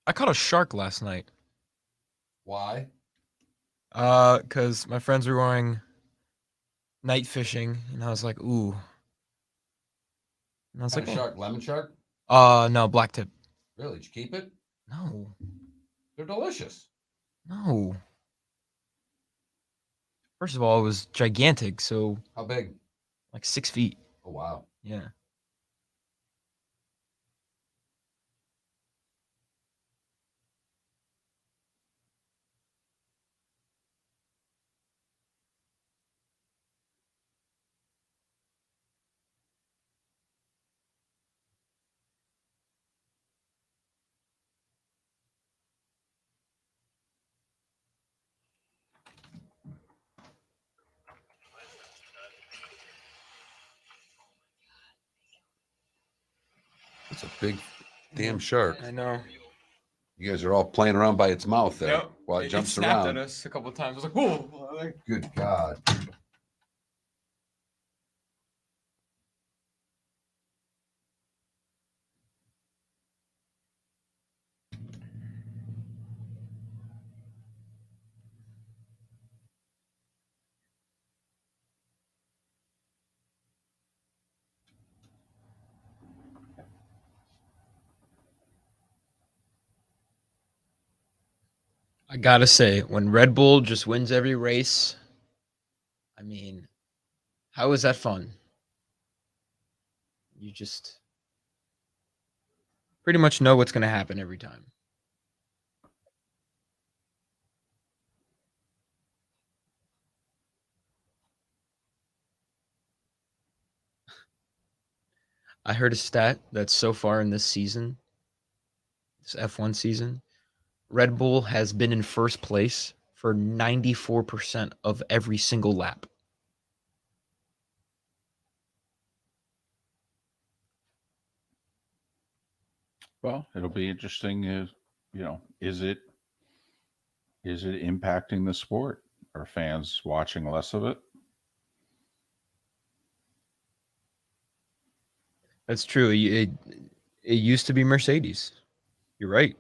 I caught a shark last night. Why? Because my friends were going night fishing, and I was like, ooh. And I was What like, kind of shark? Lemon shark? No, black tip. Really? Did you keep it? No. They're delicious. No. First of all, it was gigantic, so How big? like 6 feet. Oh, wow. Yeah. It's a big damn shark. I know. You guys are all playing around by its mouth there Yep. while it jumps snapped around. at us a couple of times. I was like, whoa. Good God. I gotta say, when Red Bull just wins every race, I mean, how is that fun? You just pretty much know what's going to happen every time. I heard a stat that so far in this season, this F1 season, Red Bull has been in first place for 94% of every single lap. Well, it'll be interesting. Is it impacting the sport? Are fans watching less of it? That's true. It used to be Mercedes. You're right.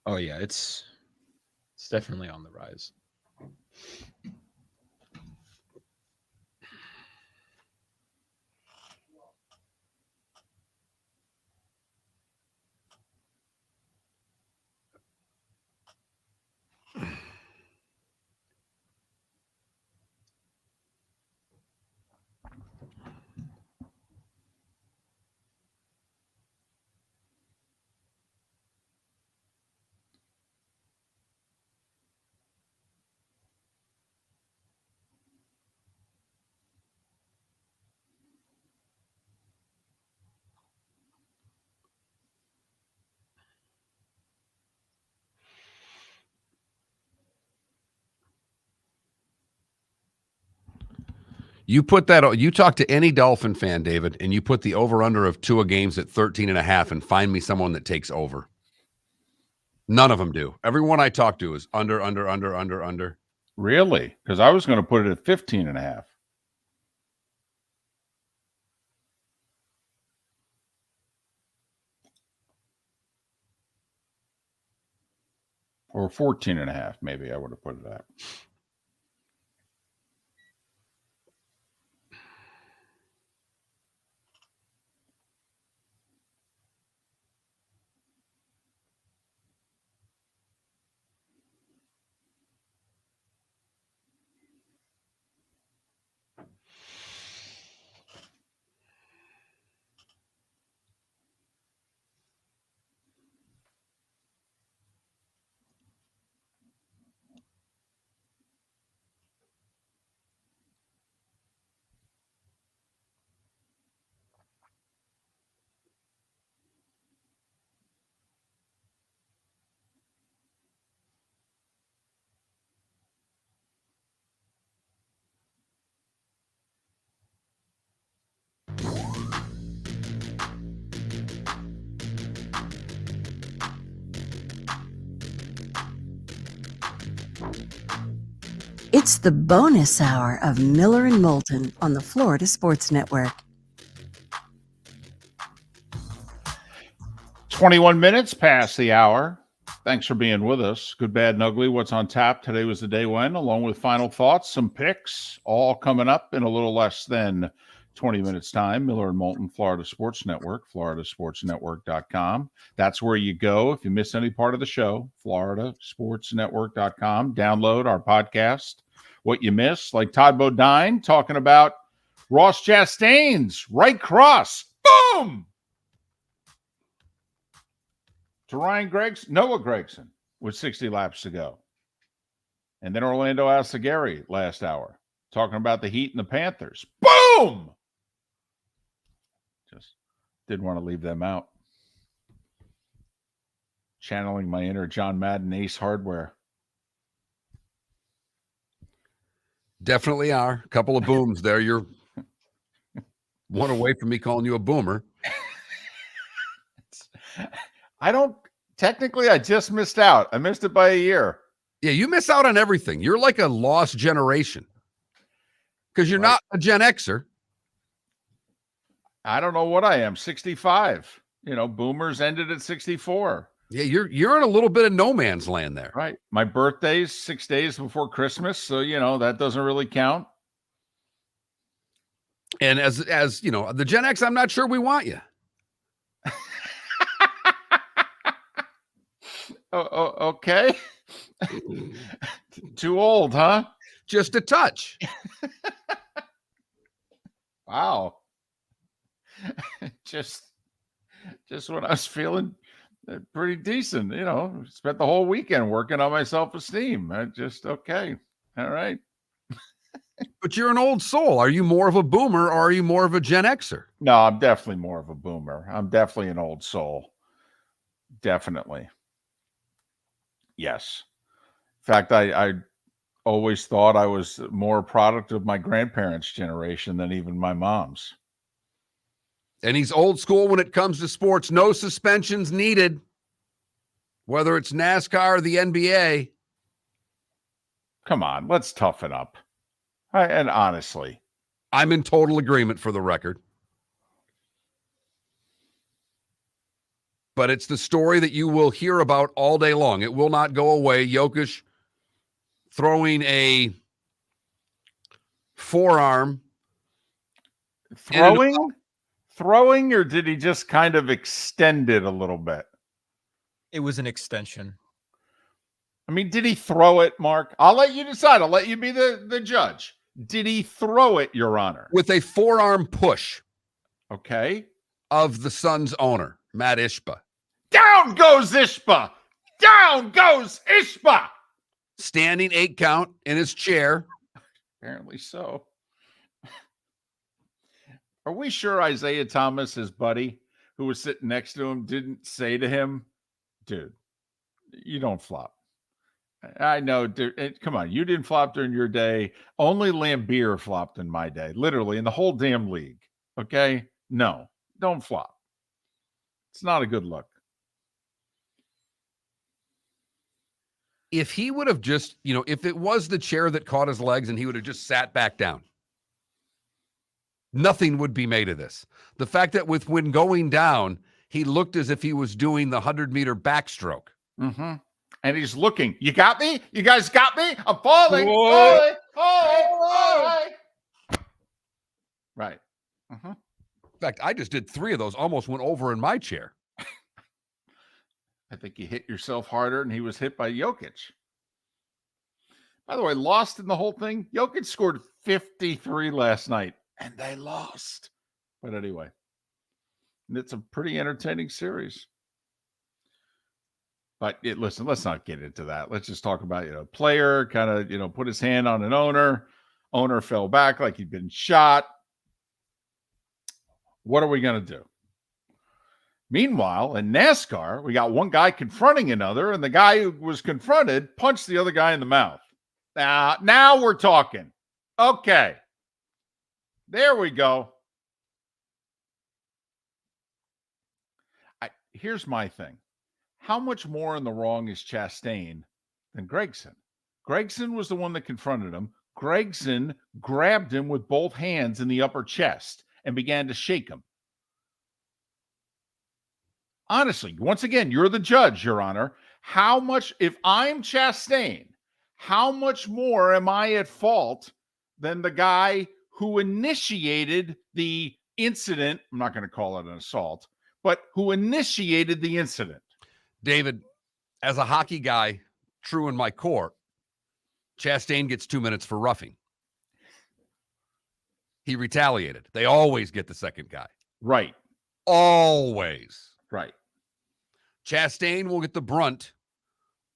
Oh yeah, it's definitely on the rise. You talk to any Dolphin fan, David, and you put the over-under of Tua games at 13.5 and find me someone that takes over. None of them do. Everyone I talk to is under. Really? Because I was going to put it at 15.5. Or 14.5, maybe I would have put it at. It's the bonus hour of Miller and Moulton on the Florida Sports Network. 21 minutes past the hour. Thanks for being with us. Good, bad, and ugly. What's on tap? Today was the day when, along with final thoughts, some picks, all coming up in a little less than 20 minutes time. Miller and Moulton, Florida Sports Network, floridasportsnetwork.com. That's where you go if you miss any part of the show, floridasportsnetwork.com. Download our podcast. What you miss, like Todd Bodine talking about Ross Chastain's right cross. Boom! To Noah Gregson with 60 laps to go. And then Orlando Alzugaray last hour talking about the Heat and the Panthers. Boom! Just didn't want to leave them out. Channeling my inner John Madden Ace Hardware. Definitely are. A couple of booms there. You're one away from me calling you a boomer. Technically, I just missed out. I missed it by a year. Yeah, you miss out on everything. You're like a lost generation because you're not a Gen Xer. I don't know what I am, 65. Boomers ended at 64. Yeah, you're in a little bit of no man's land there. Right. My birthday's 6 days before Christmas, so that doesn't really count. And as the Gen X, I'm not sure we want you. Okay. Too old, huh? Just a touch. Wow. Just when I was feeling pretty decent, spent the whole weekend working on my self-esteem. Okay. All right. But you're an old soul. Are you more of a boomer or are you more of a Gen Xer? No, I'm definitely more of a boomer. I'm definitely an old soul. Definitely. Yes. In fact, I always thought I was more a product of my grandparents' generation than even my mom's. And he's old school when it comes to sports. No suspensions needed, whether it's NASCAR or the NBA. Come on, let's toughen up. And honestly, I'm in total agreement for the record. But it's the story that you will hear about all day long. It will not go away. Jokic throwing a forearm. Throwing, or did he just kind of extend it a little bit? It was an extension. I mean, did he throw it, Mark? I'll let you decide. I'll let you be the judge. Did he throw it, Your Honor? With a forearm push. Okay. Of the Suns owner, Matt Ishba. Down goes Ishba! Down goes Ishba! Standing 8 count in his chair. Apparently so. Are we sure Isaiah Thomas, his buddy, who was sitting next to him, didn't say to him, dude, you don't flop? I know, dude, come on, you didn't flop during your day. Only Lambeer flopped in my day, literally, in the whole damn league. Okay? No, don't flop. It's not a good look. If he would have just, if it was the chair that caught his legs and he would have just sat back down, nothing would be made of this. The fact that when going down, he looked as if he was doing the 100-meter backstroke. Mm-hmm. And he's looking. You got me? You guys got me? I'm falling. Falling. Right. Mm-hmm. In fact, I just did 3 of those. Almost went over in my chair. I think you hit yourself harder, and he was hit by Jokic. By the way, lost in the whole thing. Jokic scored 53 last night, and they lost. But anyway, it's a pretty entertaining series. But listen, let's not get into that. Let's just talk about, player kind of, put his hand on an owner. Owner fell back like he'd been shot. What are we going to do? Meanwhile, in NASCAR, we got one guy confronting another, and the guy who was confronted punched the other guy in the mouth. Now we're talking. Okay. There we go. Here's my thing. How much more in the wrong is Chastain than Gregson? Gregson was the one that confronted him. Gregson grabbed him with both hands in the upper chest and began to shake him. Honestly, once again, you're the judge, Your Honor. How much, if I'm Chastain, how much more am I at fault than the guy who initiated the incident? I'm not going to call it an assault, but who initiated the incident. David, as a hockey guy, true in my core, Chastain gets 2 minutes for roughing. He retaliated. They always get the second guy. Right. Always. Right. Chastain will get the brunt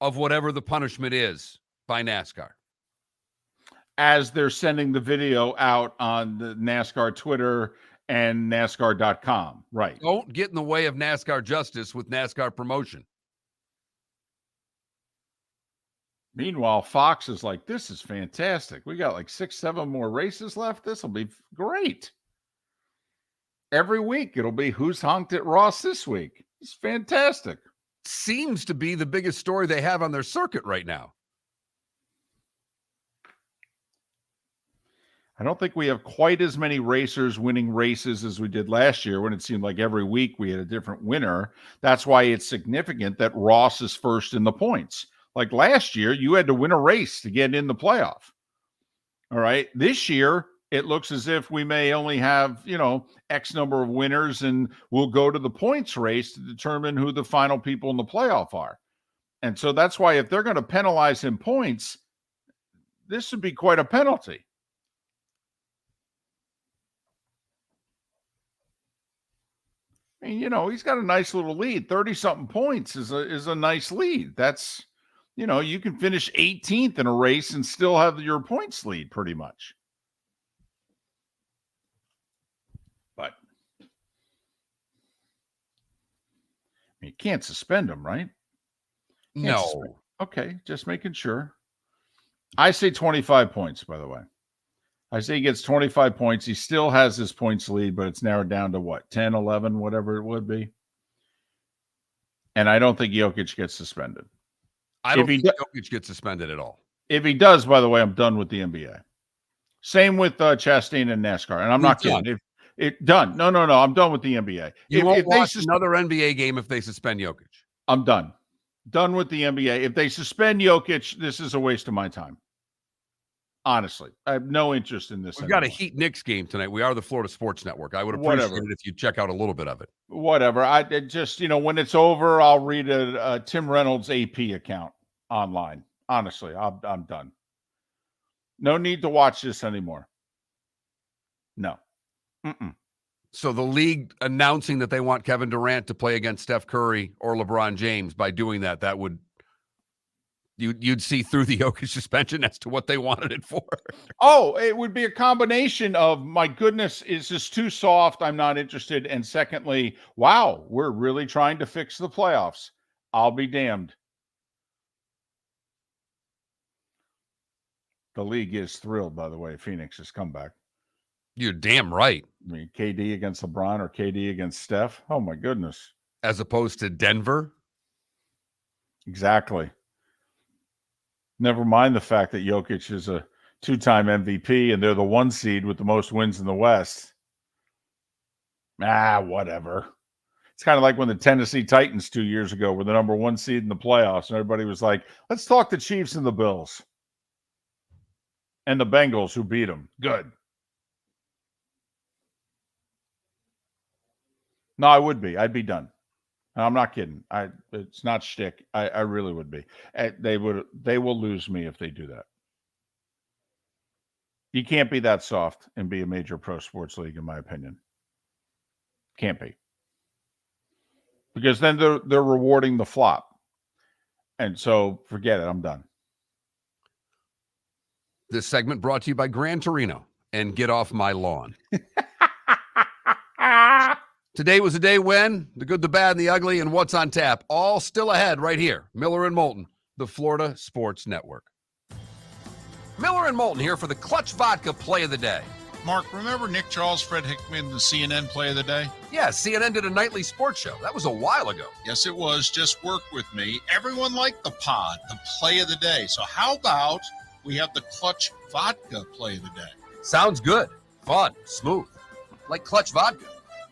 of whatever the punishment is by NASCAR. As they're sending the video out on the NASCAR Twitter and NASCAR.com. Right. Don't get in the way of NASCAR justice with NASCAR promotion. Meanwhile, Fox is like, this is fantastic. We got like 6-7 more races left. This will be great. Every week it'll be who's honked at Ross this week. It's fantastic. Seems to be the biggest story they have on their circuit right now. I don't think we have quite as many racers winning races as we did last year when it seemed like every week we had a different winner. That's why it's significant that Ross is first in the points. Like last year, you had to win a race to get in the playoff. All right. This year, it looks as if we may only have, X number of winners, and we'll go to the points race to determine who the final people in the playoff are. And so that's why if they're going to penalize him points, this would be quite a penalty. I mean, he's got a nice little lead. 30-something points is a nice lead. That's, you can finish 18th in a race and still have your points lead pretty much. But you can't suspend him, right? Can't suspend. No. Okay, just making sure. I say 25 points, by the way. I say he gets 25 points. He still has his points lead, but it's narrowed down to what, 10, 11, whatever it would be. And I don't think Jokic gets suspended. I don't think Jokic gets suspended at all. If he does, by the way, I'm done with the NBA. Same with Chastain and NASCAR. And I'm not kidding. Done. No. I'm done with the NBA. You won't watch another NBA game if they suspend Jokic. I'm done. Done with the NBA. If they suspend Jokic, this is a waste of my time. Honestly, I have no interest in this. We've got a Heat Knicks game tonight. We are the Florida Sports Network. I would appreciate it if you check out a little bit of it. Whatever. I just, when it's over, I'll read a Tim Reynolds AP account online. Honestly, I'm done. No need to watch this anymore. No. So the league announcing that they want Kevin Durant to play against Steph Curry or LeBron James, by doing that would you'd see through the Jokic suspension as to what they wanted it for. Oh, it would be a combination of, my goodness, is this too soft? I'm not interested. And secondly, wow, we're really trying to fix the playoffs. I'll be damned. The league is thrilled, by the way, Phoenix's comeback. You're damn right. I mean, KD against LeBron or KD against Steph. Oh, my goodness. As opposed to Denver. Exactly. Never mind the fact that Jokic is a two-time MVP and they're the 1 seed with the most wins in the West. Whatever. It's kind of like when the Tennessee Titans 2 years ago were the number 1 seed in the playoffs, and everybody was like, let's talk the Chiefs and the Bills. And the Bengals, who beat them. Good. No, I would be. I'd be done. I'm not kidding. It's not shtick. I really would be. They will lose me if they do that. You can't be that soft and be a major pro sports league, in my opinion. Can't be. Because then they're rewarding the flop. And so forget it. I'm done. This segment brought to you by Gran Torino and Get Off My Lawn. Today was a day when the good, the bad, and the ugly, and what's on tap, all still ahead right here. Miller and Moulton, the Florida Sports Network. Miller and Moulton here for the Clutch Vodka Play of the Day. Mark, remember Nick Charles, Fred Hickman, the CNN Play of the Day? Yeah, CNN did a nightly sports show. That was a while ago. Yes, it was. Just work with me. Everyone liked the pod, the Play of the Day. So how about we have the Clutch Vodka Play of the Day? Sounds good. Fun. Smooth. Like Clutch Vodka.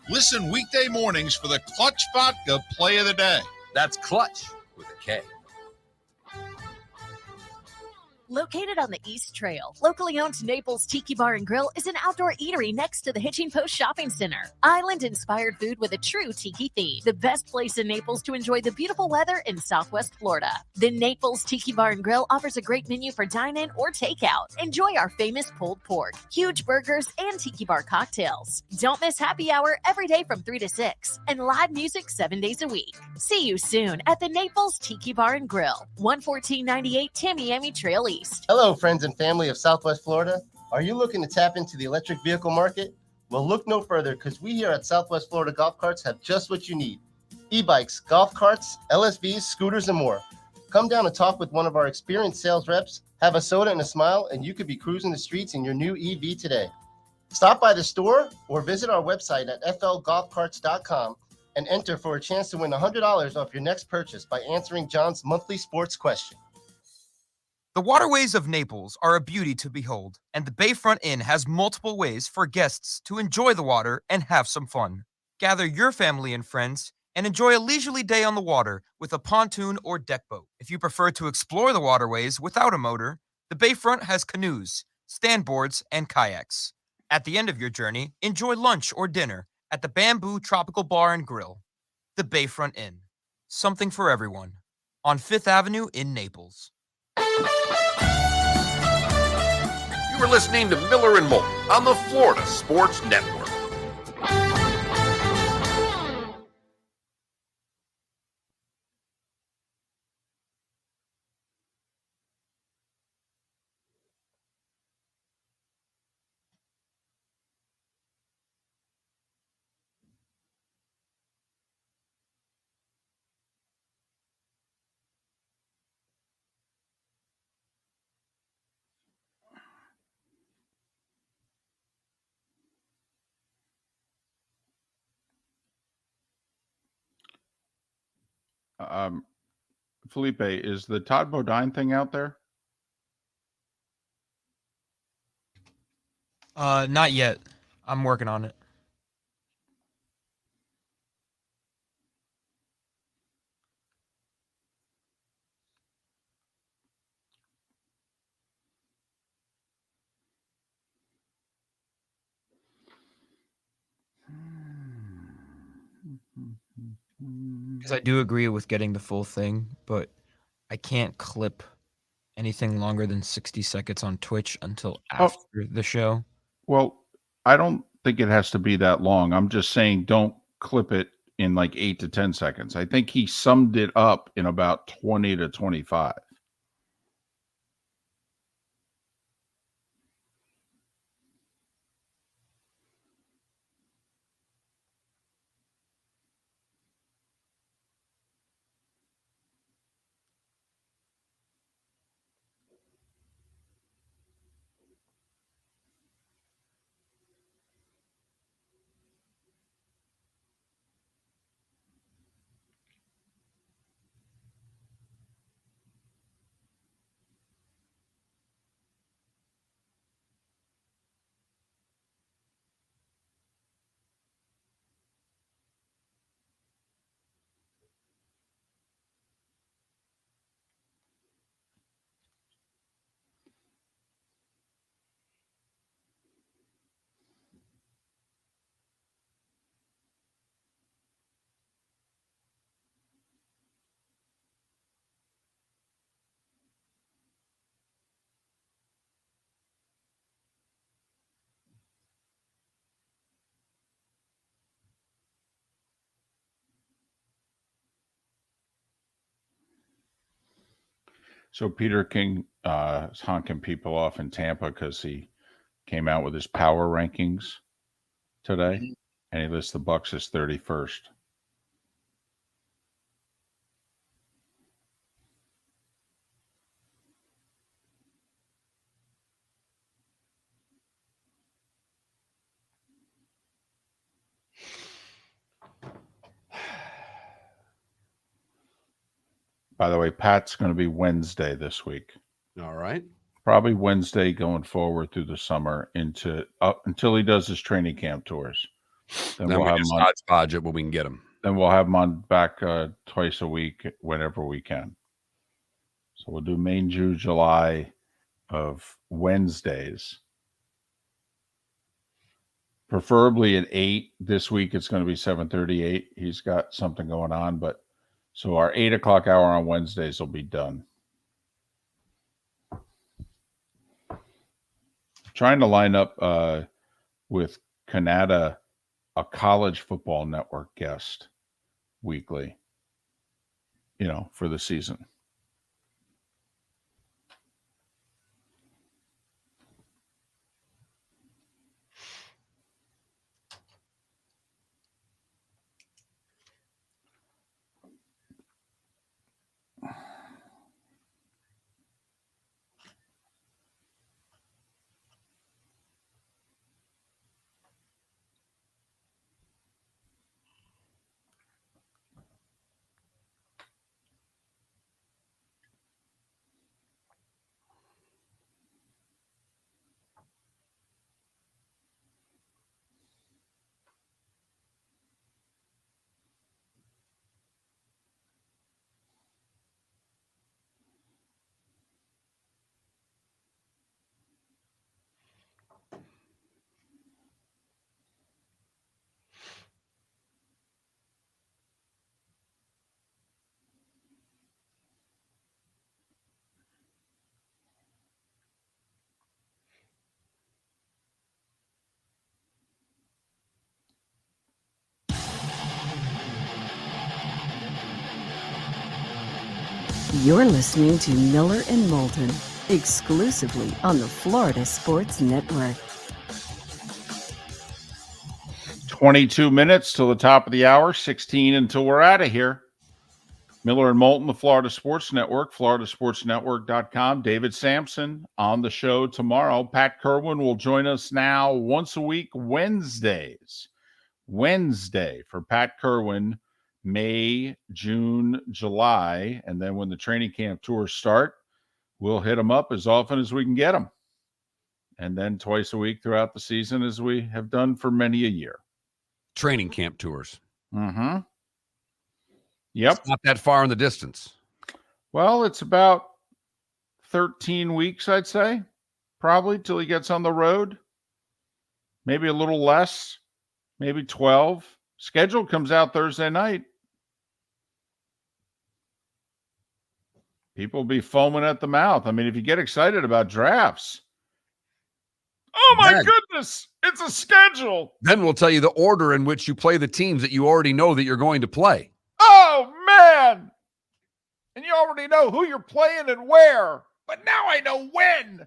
Listen weekday mornings for the Clutch Vodka Play of the Day. That's Clutch with a K. Located on the East Trail, locally owned Naples Tiki Bar and Grill is an outdoor eatery next to the Hitching Post Shopping Center. Island-inspired food with a true tiki theme. The best place in Naples to enjoy the beautiful weather in Southwest Florida. The Naples Tiki Bar and Grill offers a great menu for dine-in or takeout. Enjoy our famous pulled pork, huge burgers, and tiki bar cocktails. Don't miss happy hour every day from 3 to 6 and live music 7 days a week. See you soon at the Naples Tiki Bar and Grill, 11498 Tamiami Trail East. Hello, friends and family of Southwest Florida. Are you looking to tap into the electric vehicle market? Well, look no further, because we here at Southwest Florida Golf Carts have just what you need. E-bikes, golf carts, LSVs, scooters, and more. Come down and talk with one of our experienced sales reps, have a soda and a smile, and you could be cruising the streets in your new EV today. Stop by the store or visit our website at flgolfcarts.com and enter for a chance to win $100 off your next purchase by answering John's monthly sports question. The waterways of Naples are a beauty to behold, and the Bayfront Inn has multiple ways for guests to enjoy the water and have some fun. Gather your family and friends and enjoy a leisurely day on the water with a pontoon or deck boat. If you prefer to explore the waterways without a motor, the Bayfront has canoes, standboards, and kayaks. At the end of your journey, enjoy lunch or dinner at the Bamboo Tropical Bar and Grill. The Bayfront Inn. Something for everyone. On 5th Avenue in Naples. You were listening to Miller and Moulton on the Florida Sports Network. Felipe, is the Todd Bodine thing out there? Not yet. I'm working on it. Because I do agree with getting the full thing, but I can't clip anything longer than 60 seconds on Twitch until after the show. Well, I don't think it has to be that long. I'm just saying don't clip it in like 8 to 10 seconds. I think he summed it up in about 20 to 25. So Peter King is honking people off in Tampa because he came out with his power rankings today, and he lists the Bucks as 31st. By the way, Pat's going to be Wednesday this week. All right. Probably Wednesday going forward through the summer until he does his training camp tours. Then we'll have him on hodgepodge it when we can get him. Then we'll have him on back twice a week whenever we can. So we'll do Main, June, July of Wednesdays. Preferably at 8. This week it's going to be 7:38. He's got something going on, but so our 8 o'clock hour on Wednesdays will be done. Trying to line up with Canada, a college football network guest weekly, for the season. You're listening to Miller and Moulton, exclusively on the Florida Sports Network. 22 minutes till the top of the hour, 16 until we're out of here. Miller and Moulton, the Florida Sports Network, floridasportsnetwork.com. David Sampson on the show tomorrow. Pat Kerwin will join us now once a week, Wednesdays. Wednesday for Pat Kerwin, May, June, July, and then when the training camp tours start, we'll hit them up as often as we can get them. And then twice a week throughout the season, as we have done for many a year. Training camp tours. Mm-hmm. Yep. It's not that far in the distance. Well, it's about 13 weeks, I'd say, probably, till he gets on the road. Maybe a little less, maybe 12. Schedule comes out Thursday night. People will be foaming at the mouth. I mean, if you get excited about drafts, oh my goodness, it's a schedule. Then we'll tell you the order in which you play the teams that you already know that you're going to play. Oh, man. And you already know who you're playing and where. But now I know when.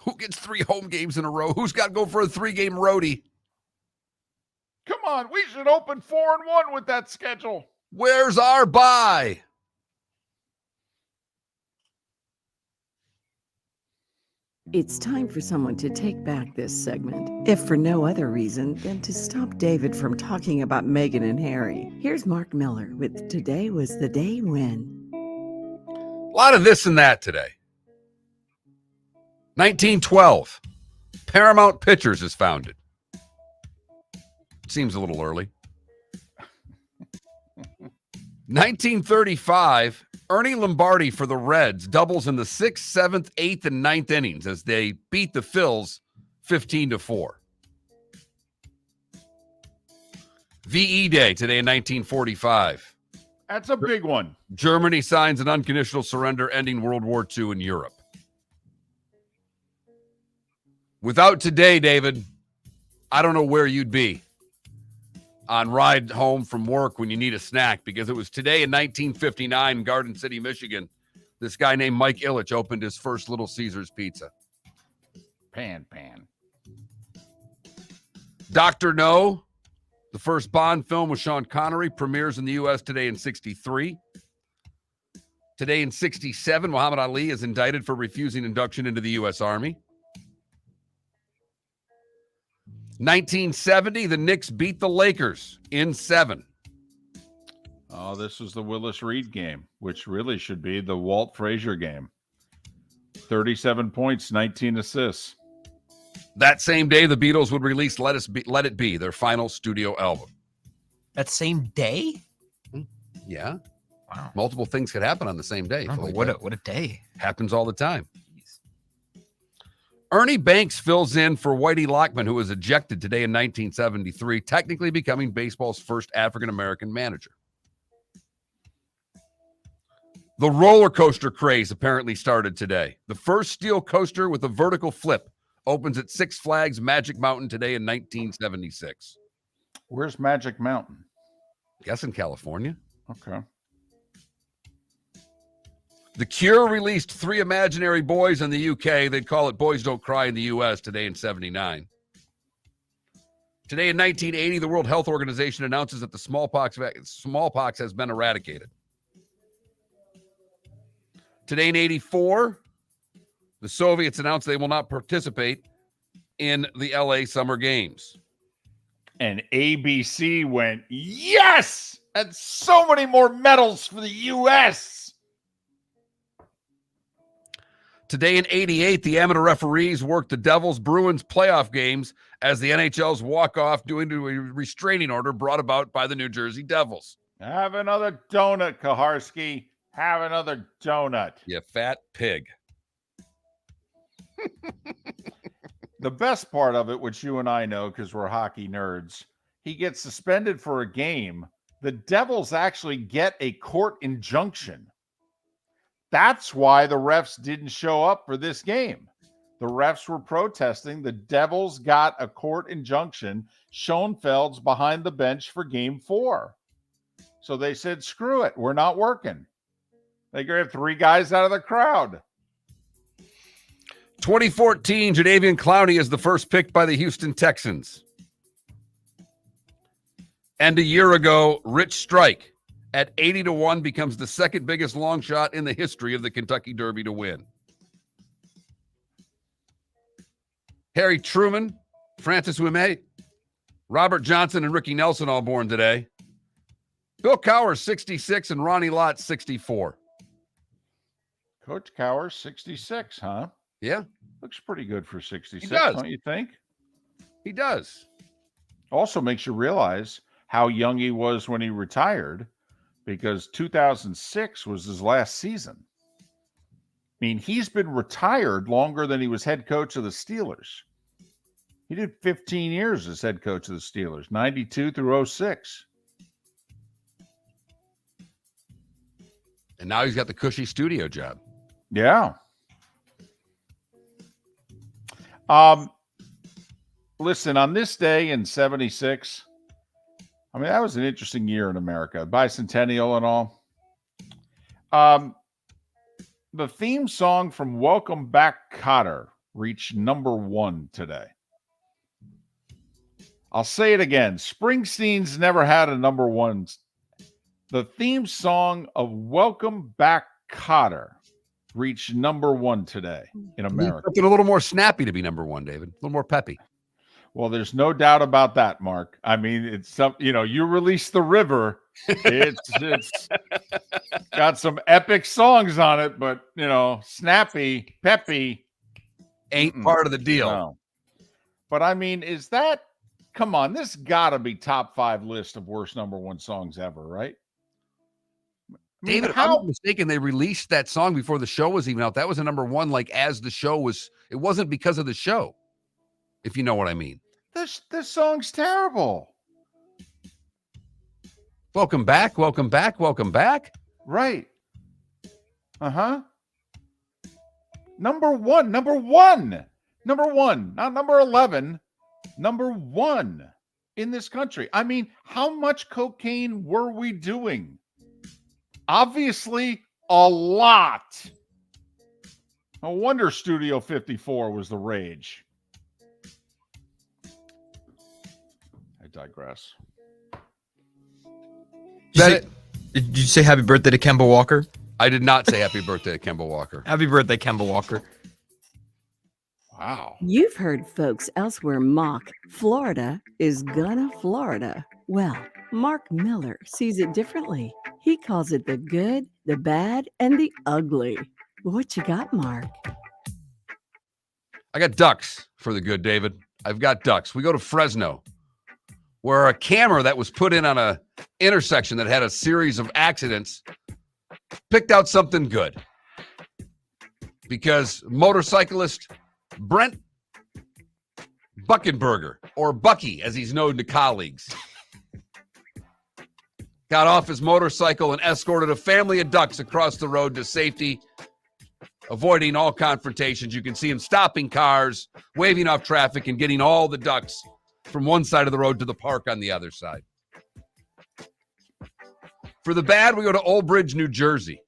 Who gets 3 home games in a row? Who's got to go for a 3-game roadie? Come on, we should open 4-1 with that schedule. Where's our bye? It's time for someone to take back this segment, if for no other reason than to stop David from talking about Meghan and Harry. Here's Mark Miller with Today Was the Day When. A lot of this and that today. 1912, Paramount Pictures is founded. Seems a little early. 1935, Ernie Lombardi for the Reds doubles in the 6th, 7th, 8th, and 9th innings as they beat the Phils 15-4. VE Day today in 1945. That's a big one. Germany signs an unconditional surrender, ending World War II in Europe. Without today, David, I don't know where you'd be on ride home from work when you need a snack, because it was today in 1959 in Garden City, Michigan. This guy named Mike Ilitch opened his first Little Caesars pizza. Pan. Dr. No, the first Bond film with Sean Connery, premieres in the U.S. today in 1963. Today in 1967, Muhammad Ali is indicted for refusing induction into the U.S. Army. 1970, the Knicks beat the Lakers in 7. Oh, this was the Willis Reed game, which really should be the Walt Frazier game. 37 points, 19 assists. That same day, the Beatles would release Let It Be, their final studio album. That same day? Yeah. Wow. Multiple things could happen on the same day. Oh, what a day. Happens all the time. Ernie Banks fills in for Whitey Lockman, who was ejected today in 1973, technically becoming baseball's first African-American manager. The roller coaster craze apparently started today. The first steel coaster with a vertical flip opens at Six Flags Magic Mountain today in 1976. Where's Magic Mountain? Guess in California. Okay. The Cure released 3 Imaginary Boys in the UK. They'd call it Boys Don't Cry in the US today in 79. Today in 1980, the World Health Organization announces that the smallpox has been eradicated. Today in 84, the Soviets announced they will not participate in the LA Summer Games. And ABC went, yes! And so many more medals for the U.S. Today in 88, the amateur referees worked the Devils-Bruins playoff games as the NHL's walk-off due to a restraining order brought about by the New Jersey Devils. Have another donut, Kaharski. Have another donut. You fat pig. The best part of it, which you and I know because we're hockey nerds, he gets suspended for a game. The Devils actually get a court injunction. That's why the refs didn't show up for this game. The refs were protesting. The Devils got a court injunction. Schoenfeld's behind the bench for game 4. So they said, screw it. We're not working. They grabbed 3 guys out of the crowd. 2014, Jadeveon Clowney is the first pick by the Houston Texans. And a year ago, Rich Strike at 80-1 becomes the second biggest long shot in the history of the Kentucky Derby to win. Harry Truman, Francis Ouimet, Robert Johnson, and Ricky Nelson all born today. Bill Cowher, 66, and Ronnie Lott, 64. Coach Cowher, 66, huh? Yeah. Looks pretty good for 66, does. don't you think? He does. Also makes you realize how young he was when he retired, because 2006 was his last season. I mean, he's been retired longer than he was head coach of the Steelers. He did 15 years as head coach of the Steelers, 92 through 06. And now he's got the cushy studio job. Yeah. Listen, on this day in 76, I mean, that was an interesting year in America, bicentennial and all. The theme song from Welcome Back, Kotter reached #1 today. I'll say it again. Springsteen's never had a #1. The theme song of Welcome Back, Kotter reached #1 today in America. Something a little more snappy to be #1, David. A little more peppy. Well, there's no doubt about that, Mark. I mean, it's some, you release the river. It's got some epic songs on it, but snappy, peppy ain't part of the deal. No. But I mean, come on, this gotta be top 5 list of worst #1 songs ever, right? David, if I'm not mistaken, they released that song before the show was even out. That was a #1, like as the show was. It wasn't because of the show, if you know what I mean. This song's terrible. Welcome back, welcome back, welcome back. Right. Uh-huh. #1, #1, not number 11, #1 in this country. I mean, how much cocaine were we doing? Obviously, a lot. No wonder Studio 54 was the rage. I digress. Did you say happy birthday to Kemba Walker? I did not say happy birthday to Kemba Walker. Happy birthday, Kemba Walker. Wow. You've heard folks elsewhere mock Florida is gonna Florida. Well, Mark Miller sees it differently. He calls it the good, the bad, and the ugly. What you got, Mark? I got ducks for the good, David. I've got ducks. We go to Fresno, where a camera that was put in on a intersection that had a series of accidents picked out something good. Because motorcyclist Brent Buckenberger, or Bucky as he's known to colleagues, got off his motorcycle and escorted a family of ducks across the road to safety, avoiding all confrontations. You can see him stopping cars, waving off traffic, and getting all the ducks from one side of the road to the park on the other side. For the bad, we go to Old Bridge, New Jersey.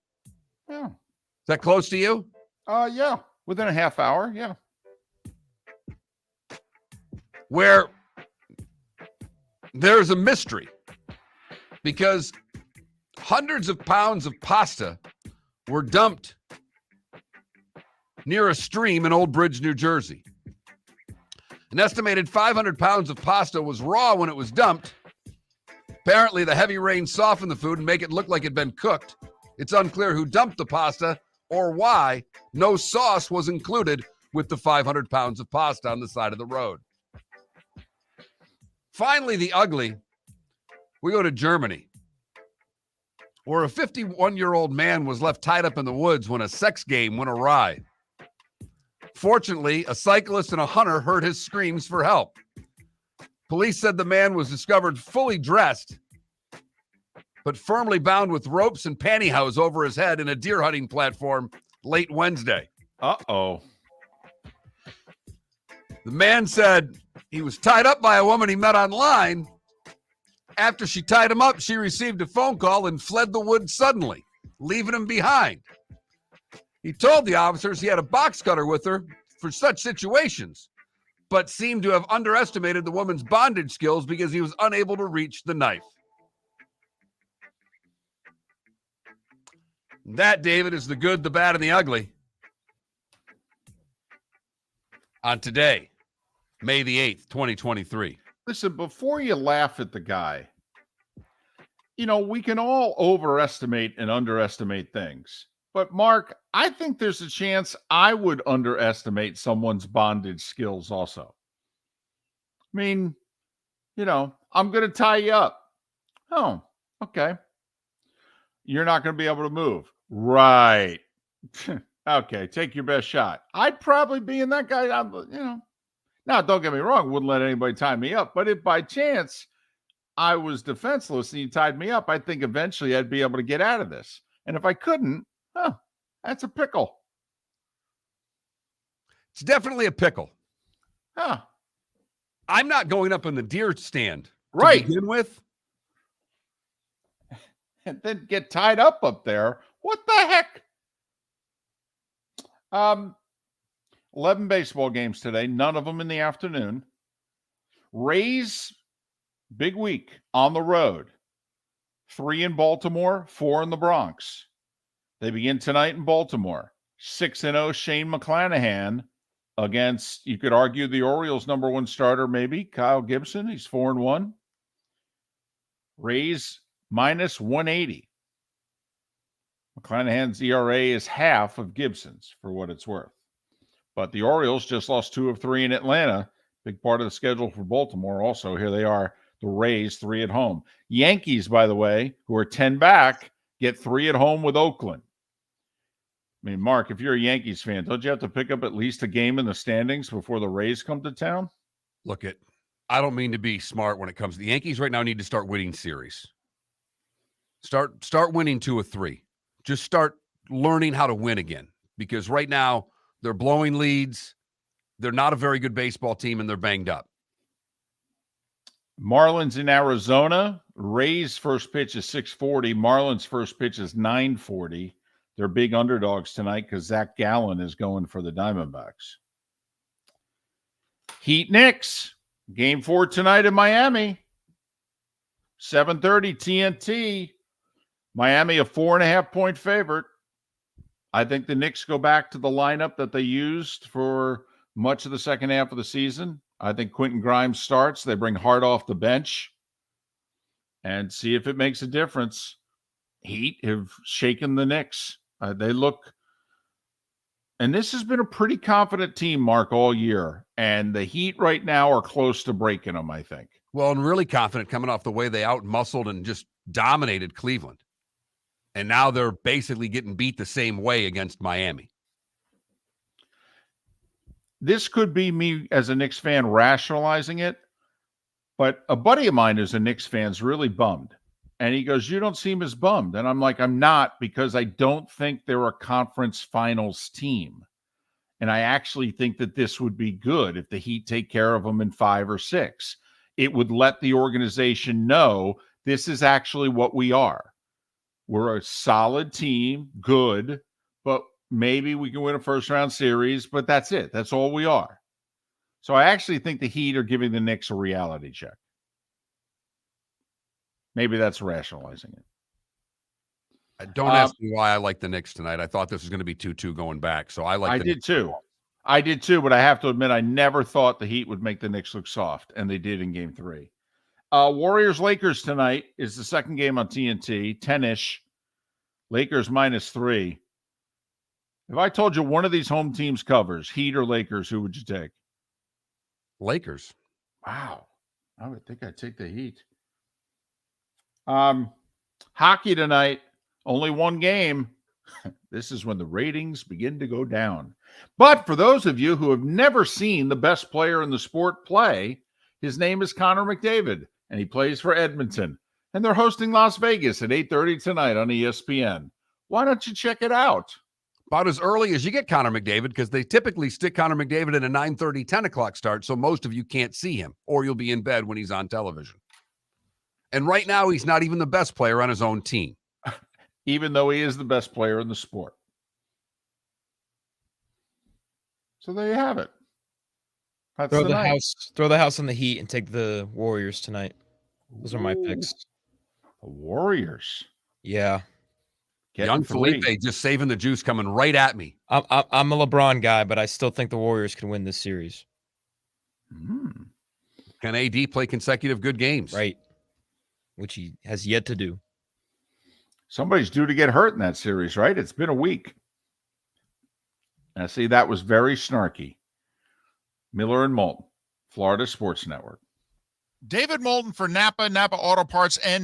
Yeah. Is that close to you? Yeah. Within a half hour, yeah. Where there's a mystery because hundreds of pounds of pasta were dumped near a stream in Old Bridge, New Jersey. An estimated 500 pounds of pasta was raw when it was dumped. Apparently, the heavy rain softened the food and make it look like it'd been cooked. It's unclear who dumped the pasta or why no sauce was included with the 500 pounds of pasta on the side of the road. Finally, the ugly, we go to Germany, where a 51-year-old man was left tied up in the woods when a sex game went awry. Fortunately, a cyclist and a hunter heard his screams for help. Police said the man was discovered fully dressed, but firmly bound with ropes and pantyhose over his head in a deer hunting platform late Wednesday. Uh-oh. The man said he was tied up by a woman he met online. After she tied him up, she received a phone call and fled the woods suddenly, leaving him behind. He told the officers he had a box cutter with her for such situations, but seemed to have underestimated the woman's bondage skills because he was unable to reach the knife. That, David, is the good, the bad, and the ugly. On today, May the 8th, 2023. Listen, before you laugh at the guy, we can all overestimate and underestimate things. But Mark, I think there's a chance I would underestimate someone's bondage skills also. I mean, I'm going to tie you up. Oh, okay. You're not going to be able to move. Right. Okay, take your best shot. I'd probably be in that guy, Now, don't get me wrong, wouldn't let anybody tie me up. But if by chance I was defenseless and you tied me up, I think eventually I'd be able to get out of this. And if I couldn't, that's a pickle. It's definitely a pickle. Huh. I'm not going up in the deer stand to begin with. And then get tied up there. What the heck? 11 baseball games today, none of them in the afternoon. Rays, big week on the road. 3 in Baltimore, 4 in the Bronx. They begin tonight in Baltimore. 6-0 Shane McClanahan against, you could argue, the Orioles' number 1 starter, maybe, Kyle Gibson. He's 4-1. Rays minus 180. McClanahan's ERA is half of Gibson's, for what it's worth. But the Orioles just lost 2 of 3 in Atlanta. Big part of the schedule for Baltimore also. Here they are, the Rays, 3 at home. Yankees, by the way, who are 10 back, get 3 at home with Oakland. I mean, Mark, if you're a Yankees fan, don't you have to pick up at least a game in the standings before the Rays come to town? Look, I don't mean to be smart when it comes to the Yankees right now. Need to start winning series. Start winning 2 of 3. Just start learning how to win again, because right now they're blowing leads. They're not a very good baseball team, and they're banged up. Marlins in Arizona. Rays' first pitch is 6:40. Marlins' first pitch is 9:40. They're big underdogs tonight because Zach Gallen is going for the Diamondbacks. Heat Knicks. Game 4 tonight in Miami. 7:30 TNT. Miami a 4.5-point favorite. I think the Knicks go back to the lineup that they used for much of the second half of the season. I think Quentin Grimes starts. They bring Hart off the bench and see if it makes a difference. Heat have shaken the Knicks. They look, and this has been a pretty confident team, Mark, all year. And the Heat right now are close to breaking them, I think. Well, and really confident coming off the way they out-muscled and just dominated Cleveland. And now they're basically getting beat the same way against Miami. This could be me as a Knicks fan rationalizing it, but a buddy of mine who's a Knicks fan is really bummed. And he goes, "You don't seem as bummed." And I'm like, I'm not, because I don't think they're a conference finals team. And I actually think that this would be good if the Heat take care of them in 5 or 6. It would let the organization know this is actually what we are. We're a solid team, good, but maybe we can win a first-round series, but that's it. That's all we are. So I actually think the Heat are giving the Knicks a reality check. Maybe that's rationalizing it. Don't ask me why I like the Knicks tonight. I thought this was going to be 2-2 going back, so I like the Knicks. I did too, but I have to admit I never thought the Heat would make the Knicks look soft, and they did in Game 3. Warriors-Lakers tonight is the second game on TNT, 10-ish. Lakers -3. If I told you one of these home teams covers, Heat or Lakers, who would you take? Lakers. Wow. I would think I'd take the Heat. Hockey tonight, only one game. This is when the ratings begin to go down. But for those of you who have never seen the best player in the sport play, his name is Connor McDavid, and he plays for Edmonton. And they're hosting Las Vegas at 8:30 tonight on ESPN. Why don't you check it out? About as early as you get Connor McDavid, because they typically stick Connor McDavid in a 9:30, 10 o'clock start, so most of you can't see him, or you'll be in bed when he's on television. And right now, he's not even the best player on his own team. Even though he is the best player in the sport. So there you have it. That's throw the house on the Heat and take the Warriors tonight. Those are my picks. The Warriors. Yeah. Young Felipe just saving the juice, coming right at me. I'm a LeBron guy, but I still think the Warriors can win this series. Can AD play consecutive good games? Right. Which he has yet to do. Somebody's due to get hurt in that series, right? It's been a week. Now, see, that was very snarky. Miller and Moulton, Florida Sports Network. David Moulton for Napa Auto Parts, and